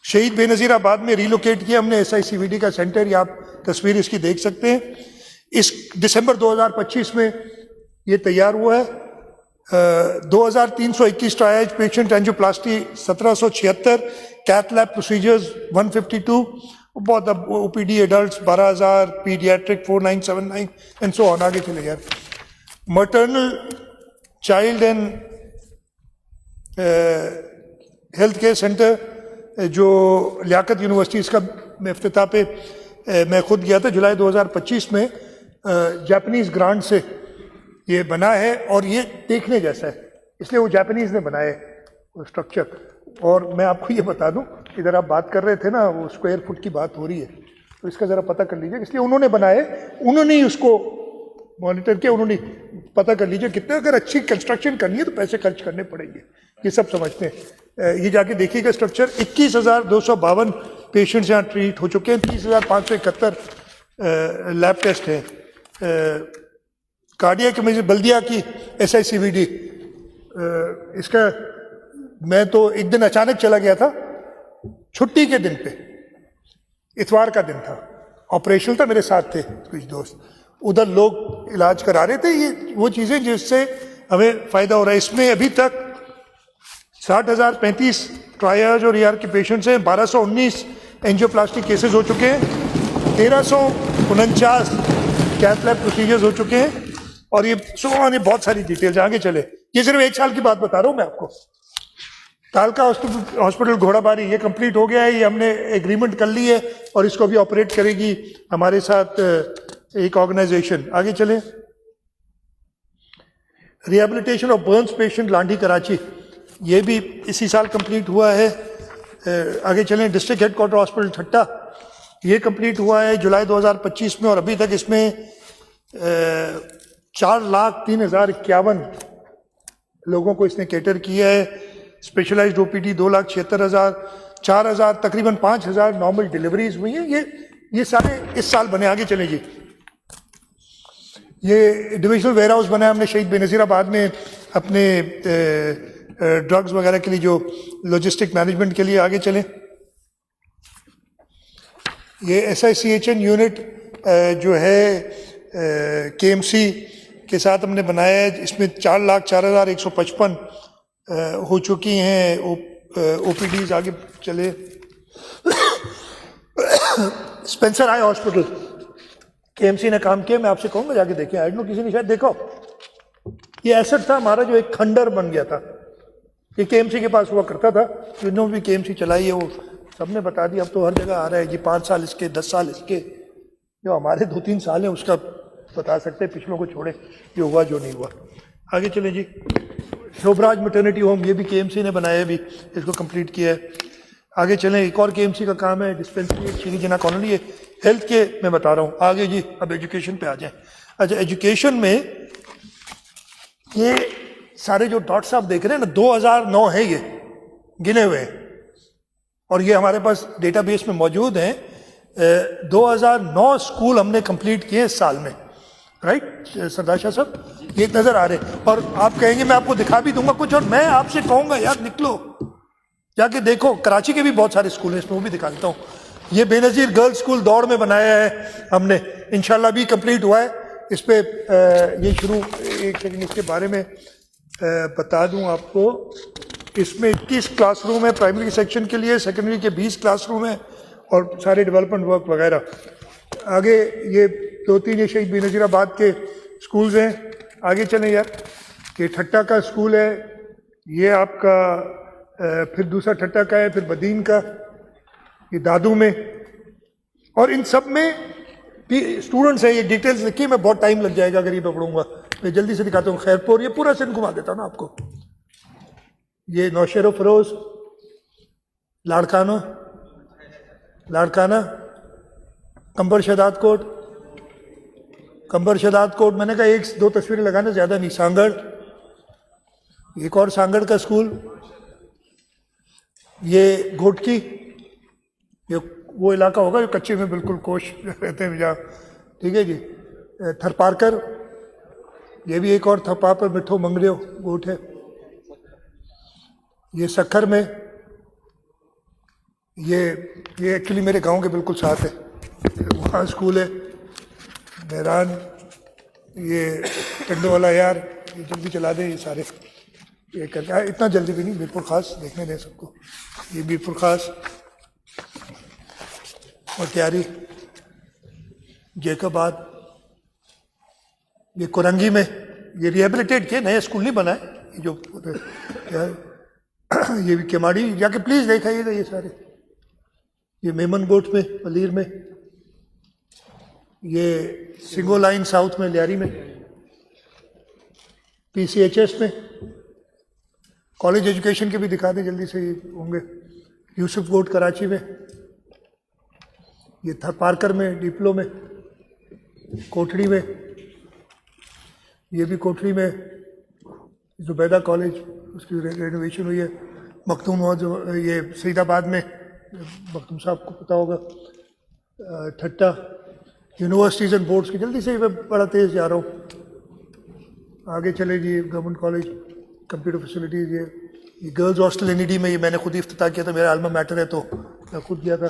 شہید بے نظیر آباد میں ریلوکیٹ کیا ہم نے SICVD کا سینٹر، یہ آپ تصویر اس کی دیکھ سکتے ہیں۔ اس دسمبر 2025 میں یہ تیار ہوا ہے۔ 2,321 triage patient angioplasty 1,776، cath lab procedures 152، بہت اب OPD adults 12,000، paediatric 4,979 and so on. آگے چلے گئے۔ Maternal child and health care centre جو لیاقت یونیورسٹی، اس کا افتتاح پہ میں خود گیا تھا جولائی 2025 میں۔ جاپنیز گرانٹ سے یہ بنا ہے، اور یہ دیکھنے جیسا ہے، اس لیے وہ جاپنیز نے بنایا ہے وہ اسٹرکچر۔ اور میں آپ کو یہ بتا دوں، ادھر آپ بات کر رہے تھے نا، وہ اسکوائر فٹ کی بات ہو رہی ہے، تو اس کا ذرا پتہ کر لیجیے، اس لیے انہوں نے بنائے، انہوں نے ہی اس کو مانیٹر کیا، انہوں نے پتہ کر لیجیے کتنے، اگر اچھی کنسٹرکشن کرنی ہے تو پیسے خرچ کرنے پڑیں گے، یہ سب سمجھتے ہیں۔ یہ جا کے دیکھیے گا اسٹرکچر۔ 21,252 پیشنٹس یہاں ٹریٹ ہو چکے ہیں، 30,571 لیب ٹیسٹ ہیں۔ کارڈیا کی بلدیہ کی SICVD، اس کا میں تو ایک دن اچانک چلا گیا تھا، چھٹی کے دن پہ، اتوار کا دن تھا، آپریشن تھا، میرے ساتھ تھے کچھ دوست، ادھر لوگ علاج کرا رہے تھے۔ یہ وہ چیزیں جس سے ہمیں فائدہ ہو رہا ہے۔ اس میں ابھی تک 60,035 ٹرائیج اور ER کے پیشنٹس ہیں، 1,219 اینجیوپلاسٹی کیسز ہو چکے ہیں، 1,349 کیتھ لیب پروسیجرز ہو چکے ہیں، اور یہ بہت ساری ڈیٹیلز۔ آگے چلے۔ یہ صرف 1 سال کی بات بتا رہا ہوں میں آپ کو۔ تالکا ہاسپٹل گھوڑا باری یہ کمپلیٹ ہو گیا ہے، یہ ہم نے ایگریمنٹ کر لی ہے، اور اس کو بھی آپریٹ کرے گی ہمارے ساتھ ایک آرگنائزیشن۔ آگے چلیں۔ Rehabilitation of burns patient Landhi Karachi, یہ بھی اسی سال کمپلیٹ ہوا ہے۔ آگے چلیں۔ District headquarter hospital Thatta, یہ کمپلیٹ ہوا ہے جولائی 2025 میں، اور ابھی تک اس میں 4,03,051 لوگوں کو اس نے کیٹر کیا ہے۔ اسپیشلائزڈ OPD 2,76,000، 4,000 تقریباً 5,000 نارمل ڈلیوریز ہوئی ہیں۔ یہ سارے اس سال بنے۔ آگے چلیں جی۔ یہ ڈویژنل ویئر ہاؤس بنا ہے ہم نے شہید بے نظیر آباد میں، اپنے ڈرگز وغیرہ کے لیے، جو لاجسٹک مینجمنٹ کے لیے۔ آگے چلیں۔ یہ SICHN یونٹ جو ہے KMC کے ساتھ ہم نے بنایا ہے، اس میں 4,04,155 ہو چکی ہیں OPDs۔ آگے چلے۔ اسپینسر آئی ہاسپٹل KMC نے کام کیا, میں آپ سے کہوں گا جا کے دیکھیں, آئی ڈونٹ نو کسی نے شاید دیکھو. یہ ایسٹ تھا ہمارا جو ایک کھنڈر بن گیا تھا, یہ KMC کے پاس ہوا کرتا تھا. جنہوں بھی KMC چلائی ہے وہ سب نے بتا دیا, اب تو ہر جگہ آ رہا ہے جی 5 سال اس کے 10 سال اس کے. جو ہمارے 2-3 سال ہیں اس کا بتا سکتے ہیں, پچھلوں کو چھوڑے جو ہوا جو نہیں ہوا. آگے چلیں جی. شوبراج میٹرنیٹی ہوم, یہ بھی KMC نے بنایا ہے, بھی اس کو کمپلیٹ کیا ہے. آگے چلیں, ایک اور KMC کا کام ہے ڈسپینسری شری جنا کالونی, ہے ہیلتھ کے میں بتا رہا ہوں. آگے جی اب ایجوکیشن پہ آ جائیں. اچھا ایجوکیشن میں یہ سارے جو ڈاٹس آپ دیکھ رہے ہیں نا 2009 ہے یہ گنے ہوئے ہیں, اور یہ ہمارے پاس ڈیٹا بیس میں موجود ہیں. 2009 اسکول ہم نے کمپلیٹ کیے اس سال میں, رائٹ سردار شاہ صاحب, یہ نظر آ رہے ہیں. اور آپ کہیں گے میں آپ کو دکھا بھی دوں گا کچھ, اور میں آپ سے کہوں گا یار نکلو جا کے دیکھو, کراچی کے بھی بہت سارے اسکول ہیں, اس میں وہ بھی دکھا دیتا ہوں. یہ بے نظیر گرلز اسکول دوڑ میں بنایا ہے ہم نے, انشاءاللہ بھی کمپلیٹ ہوا ہے. اس پہ یہ شروع, ایک سیکنڈ اس کے بارے میں بتا دوں آپ کو. اس میں 21 کلاس روم ہے پرائمری سیکشن کے لیے, سیکنڈری کے 20 کلاس روم ہیں, اور سارے ڈیولپمنٹ ورک وغیرہ. آگے یہ 2-3 یہ شہید بے نظیر آباد کے اسکولز ہیں. آگے چلیں یار, یہ ٹھٹا کا اسکول ہے, یہ آپ کا پھر دوسرا ٹھٹا کا ہے, پھر بدین کا, یہ دادو میں, اور ان سب میں بھی اسٹوڈنٹس ہیں. یہ ڈیٹیلز لکھی, میں بہت ٹائم لگ جائے گا اگر یہ پڑھوں گا. میں جلدی سے دکھاتا ہوں. خیر پور, یہ پورا سن گھما دیتا ہوں نا آپ کو. یہ نوشہر و فروز, لاڑکانہ, کمبر شہداد کوٹ, میں نے کہا 1-2 تصویریں لگانا, زیادہ نہیں. سانگڑ, ایک اور سانگڑ کا اسکول. یہ گھوٹکی, یہ وہ علاقہ ہوگا جو کچے میں بالکل کوش رہتے ہیں جہاں, ٹھیک ہے جی. تھرپارکر, یہ بھی ایک اور تھرپارکر مٹھو منگریو گوٹ ہے. یہ سکھر میں, یہ ایکچولی میرے گاؤں کے بالکل ساتھ ہے, وہاں اسکول ہے. مہران, یہ ٹنڈو والا یار, یہ جلدی چلا دیں یہ سارے, یہ کر کے اتنا جلدی بھی نہیں. میرپور خاص دیکھنے دیں سب کو. یہ میرپور خاص اور تیاری, جیکباد, یہ کورنگی میں, یہ ریہیبلیٹیٹ کیا, نیا اسکول نہیں بنا ہے یہ جو. یہ بھی کیماڑی, جا کے پلیز دیکھائیے گا یہ سارے. یہ میمن گوٹ میں, پلیر میں, یہ سنگو لائن ساؤتھ میں, لیاری میں, PCHS میں. کالج ایجوکیشن کے بھی دکھا دیں جلدی سے, یہ ہوں گے. یوسف گوٹ کراچی میں, یہ تھرپارکر میں, ڈیپلو میں, کوٹڑی میں, یہ بھی کوٹڑی میں زبیدہ کالج, اس کی رینوویشن ہوئی ہے. مختوم, یہ سعید آباد میں, مختوم صاحب کو پتہ ہوگا. ٹھٹا, یونیورسٹیز اینڈ بورڈز کی, جلدی سے میں بڑا تیز جا رہا ہوں. آگے چلے جی. گورنمنٹ کالج کمپیوٹر فیسلٹیز, یہ گرلز ہاسٹل NED میں, یہ میں نے خود ہی افتتاح کیا تھا, میرا الما میٹر ہے تو میں خود گیا تھا.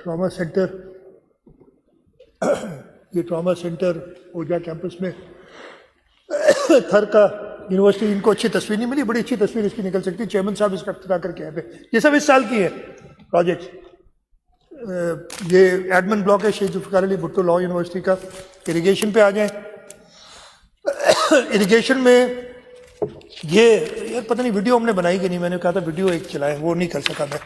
ٹراما سینٹر, یہ ٹراما سینٹر اوجا کیمپس میں. تھر کا یونیورسٹی, ان کو اچھی تصویر نہیں ملی, بڑی اچھی تصویر اس کی نکل سکتی. چیئرمین صاحب اس کا افتتاح کر کے آئے تھے. یہ سب اس سال کی ہے پروجیکٹ. یہ ایڈمن بلاک ہے شہید ذوالفقار علی بھٹو لاء یونیورسٹی کا. اریگیشن پہ آ جائیں. اریگیشن میں یہ پتہ نہیں ویڈیو ہم نے بنائی کہ نہیں, میں نے کہا تھا ویڈیو ایک چلائیں, وہ نہیں کر سکا میں.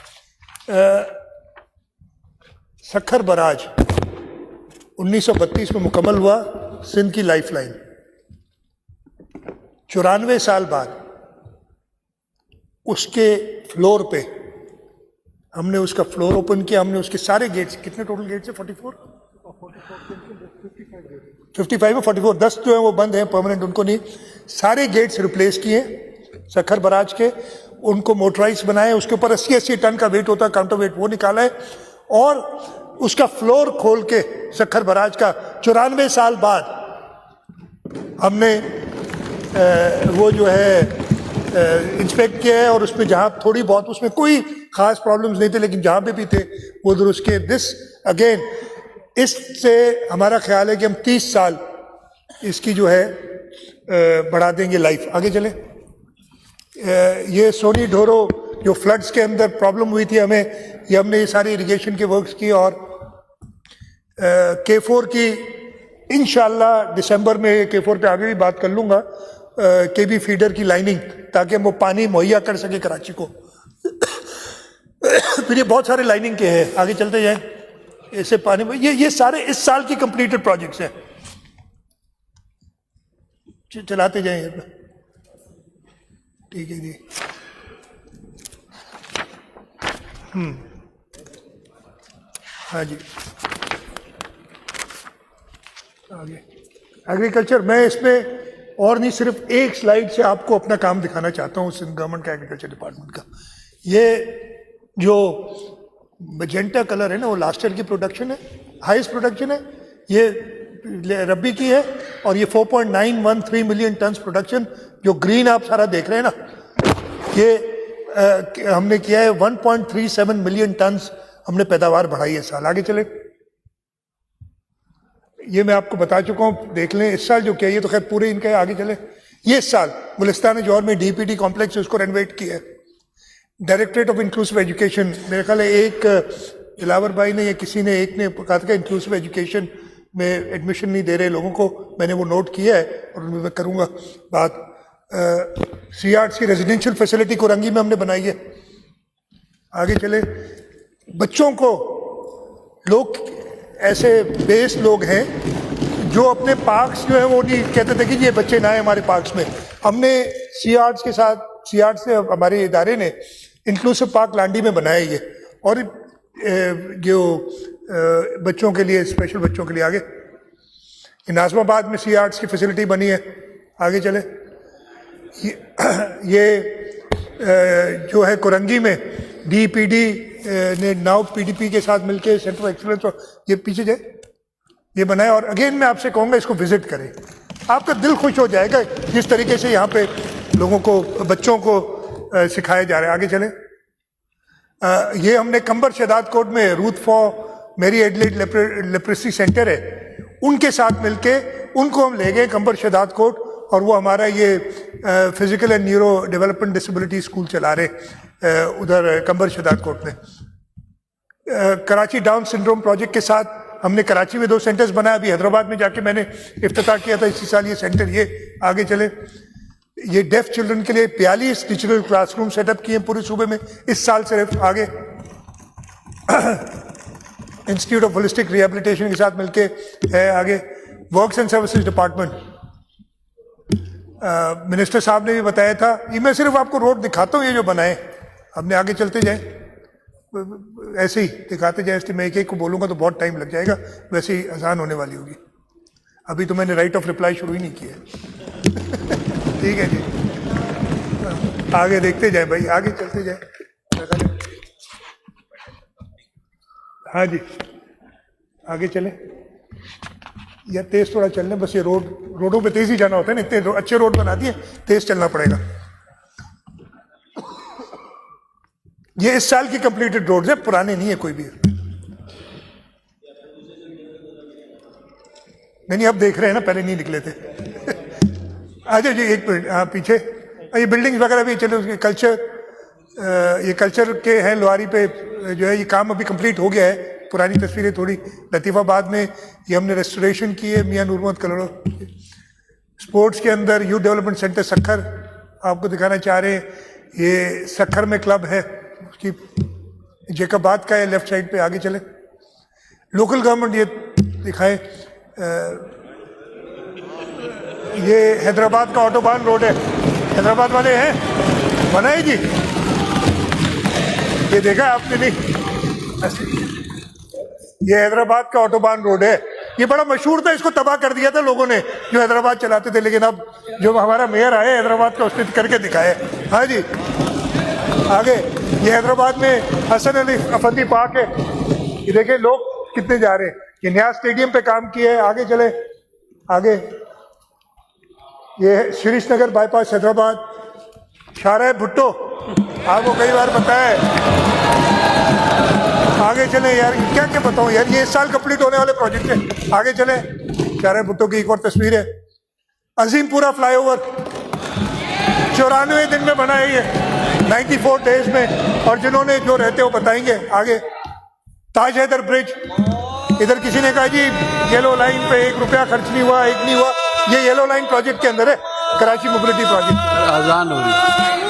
سکھر براج 1932 میں مکمل ہوا, سندھ کی لائف لائن. 94 سال بعد اس کے فلور پہ ہم نے اس کا فلور اوپن کیا. ہم نے اس کے سارے گیٹس, کتنے ٹوٹل گیٹس ہیں؟ 55 اور 44, 10 جو ہیں وہ بند ہیں پرماننٹ, ان کو نہیں. سارے گیٹس ریپلیس کیے سکھر براج کے, ان کو موٹرائز بنائے. اس کے اوپر 80 ٹن کا ویٹ ہوتا ہے, کاؤنٹر ویٹ, وہ نکالا ہے. اور اس کا فلور کھول کے سکھر براج کا 94 سال بعد ہم نے وہ جو ہے انسپیکٹ کیا ہے. اور اس میں جہاں تھوڑی بہت, اس میں کوئی خاص پرابلمز نہیں تھے, لیکن جہاں پہ بھی تھے وہ درست کیے. دس اگین, اس سے ہمارا خیال ہے کہ ہم 30 سال اس کی جو ہے بڑھا دیں گے لائف. آگے چلیں. یہ سونی ڈھورو جو فلڈس کے اندر پرابلم ہوئی تھی ہمیں، یہ ہم نے یہ سارے اریگیشن کے ورکس کی، اور K4 کی انشاءاللہ دسمبر میں K4 پہ آگے بھی بات کر لوں گا، KB فیڈر کی لائننگ، تاکہ ہم وہ پانی مہیا کر سکے کراچی کو. پھر یہ بہت سارے لائننگ کے ہیں، آگے چلتے جائیں. ایسے پانی یہ سارے اس سال کی کمپلیٹڈ پروجیکٹس ہیں. چلاتے جائیں. ٹھیک ہے جی. ہاں جی آگے ایگریکلچر. میں اس میں اور نہیں، صرف ایک سلائیڈ سے آپ کو اپنا کام دکھانا چاہتا ہوں سندھ گورنمنٹ کا ایگریکلچر ڈپارٹمنٹ کا. یہ جو مجنٹا کلر ہے نا، وہ لاسٹ ایئر کی پروڈکشن ہے، ہائیسٹ پروڈکشن ہے. یہ ربی کی ہے، اور یہ 4.913 ملین ٹنز پروڈکشن. جو گرین آپ سارا دیکھ رہے ہیں نا، یہ ہم نے کیا ہے 1.37 ملین ٹنز ہم نے پیداوار بڑھائی ہے اس سال. آگے چلے. یہ میں آپ کو بتا چکا ہوں، دیکھ لیں اس سال جو کیا. یہ تو خیر پورے ان کا. آگے چلے. یہ اس سال گلستان جوہر میں DPT کمپلیکس اس کو رینویٹ کیا ہے. ڈائریکٹریٹ آف انکلوسیو ایجوکیشن، میرے خیال ہے ایک دلاور بھائی نے یا کسی نے ایک نے کہا تھا کہ انکلوسیو ایجوکیشن میں ایڈمیشن نہیں دے رہے لوگوں کو. میں نے وہ نوٹ کیا ہے اور ان میں کروں گا بات. CRs کی ریزیڈینشیل فیسلٹی کورنگی میں ہم نے بنائی ہے. آگے چلے. بچوں کو لوگ ایسے بیس لوگ ہیں جو اپنے پارکس جو ہیں وہ نہیں کہتے تھے کہ یہ بچے نہ آئے ہمارے پارکس میں. ہم نے CRs کے ساتھ، CRs سے ہمارے ادارے نے انکلوسیو پارک لانڈی میں بنایا یہ، اور جو بچوں کے لیے، اسپیشل بچوں کے لیے. آگے ناظم آباد میں CRs کی فیسلٹی بنی ہے. آگے چلے. یہ جو ہے کورنگی میں DPD نے ناؤ PDP کے ساتھ مل کے سینٹر آف ایکسلنس، یہ پیچھے جائے، یہ بنایا. اور اگین میں آپ سے کہوں گا اس کو وزٹ کریں، آپ کا دل خوش ہو جائے گا جس طریقے سے یہاں پہ لوگوں کو، بچوں کو سکھایا جا رہا ہے. آگے چلیں. یہ ہم نے کمبر شہداد کوٹ میں روتھ فار میری ایڈلیڈ لیپریسی سینٹر ہے، ان کے ساتھ مل کے ان کو ہم لے گئے کمبر شہداد کوٹ، اور وہ ہمارا یہ physical and neuro development disability school چلا رہے ادھر کمبر شہداد کوٹ میں. کراچی ڈاؤن سنڈروم پروجیکٹ کے ساتھ ہم نے کراچی میں 2 سینٹرز بنایا. ابھی حیدرآباد میں جا کے میں نے افتتاح کیا تھا اسی سال یہ سینٹر. یہ آگے چلے. یہ ڈیف چلڈرن کے لیے 42 digital classroom set up کیے ہیں پورے صوبے میں اس سال صرف. آگے انسٹیٹیوٹ آف ہولسٹک ریہیبلیٹیشن کے ساتھ مل کے ہے. آگے works and services department, minister صاحب نے بھی بتایا تھا. یہ میں صرف آپ کو روڈ دکھاتا ہوں یہ جو بنائے ہم نے. آگے چلتے جائیں، ایسے ہی دکھاتے جائیں. اس لیے میں ایک کو بولوں گا تو بہت ٹائم لگ جائے گا، ویسے ہی اذان ہونے والی ہوگی. ابھی تو میں نے رائٹ آف ریپلائی شروع ہی نہیں کیا. ٹھیک ہے جی، آگے دیکھتے جائیں بھائی، آگے چلتے جائیں. ہاں جی آگے چلیں. یا تیز تھوڑا چل لیں بس. یہ روڈوں پہ تیز ہی جانا ہوتا ہے نا، اتنے اچھے روڈ بنا دیے، تیز چلنا پڑے گا. یہ اس سال کی کمپلیٹڈ روڈز ہیں، پرانے نہیں ہے کوئی بھی. نہیں اب دیکھ رہے ہیں نا، پہلے نہیں نکلے تھے. آجا جی ایک منٹ. ہاں پیچھے یہ بلڈنگز وغیرہ بھی چلے. اس کے کلچر، یہ کلچر کے ہیں لوہاری پہ جو ہے یہ کام ابھی کمپلیٹ ہو گیا ہے. پرانی تصویریں تھوڑی لطیف آباد میں یہ ہم نے ریسٹوریشن کی ہے. میاں نور محمد کلڑو. اسپورٹس کے اندر یوتھ ڈیولپمنٹ سینٹر سکھر آپ کو دکھانا چاہ رہے ہیں. یہ سکھر میں کلب ہے، اس کی جیکب آباد کا ہے لیفٹ سائڈ پہ. آگے چلے. لوکل گورنمنٹ یہ دکھائے. یہ حیدرآباد کا آٹوبان روڈ ہے. حیدرآباد والے ہیں بنائے جی، یہ دیکھا آپ نے؟ نہیں، یہ حیدرآباد کا آٹوبان روڈ ہے. یہ بڑا مشہور تھا، اس کو تباہ کر دیا تھا لوگوں نے جو حیدرآباد چلاتے تھے، لیکن اب جو ہمارا میئر آیا حیدرآباد کا اس نے کر کے دکھایا. ہاں جی آگے. یہ حیدرآباد میں حسن علی افندی پارک ہے. یہ دیکھیں لوگ کتنے جا رہے ہیں. یہ نیا اسٹیڈیم پہ کام کیا ہے. آگے چلے. آگے یہ شریش نگر بائی پاس حیدرآباد. شارع بھٹو آپ کو کئی بار بتایا ہے. آگے چلیں یار، کیا کیا بتاؤں یار، یہ اس سال کمپلیٹ ہونے والے پروجیکٹ ہیں. آگے چلیں. شارع بھٹو کی ایک اور تصویر ہے. عظیم پورا فلائی اوور 94 دن میں بنا ہے یہ. 94 ڈیز میں, اور جنہوں نے جو رہتے وہ بتائیں گے آگے. تاج حیدر برج, ادھر کسی نے کہا جی یلو لائن پہ 1 روپیہ خرچ نہیں ہوا, ایک نہیں ہوا. یہ یلو لائن پروجیکٹ کے اندر ہے, کراچی موبلٹی پروجیکٹ. اذان ہو رہی ہے.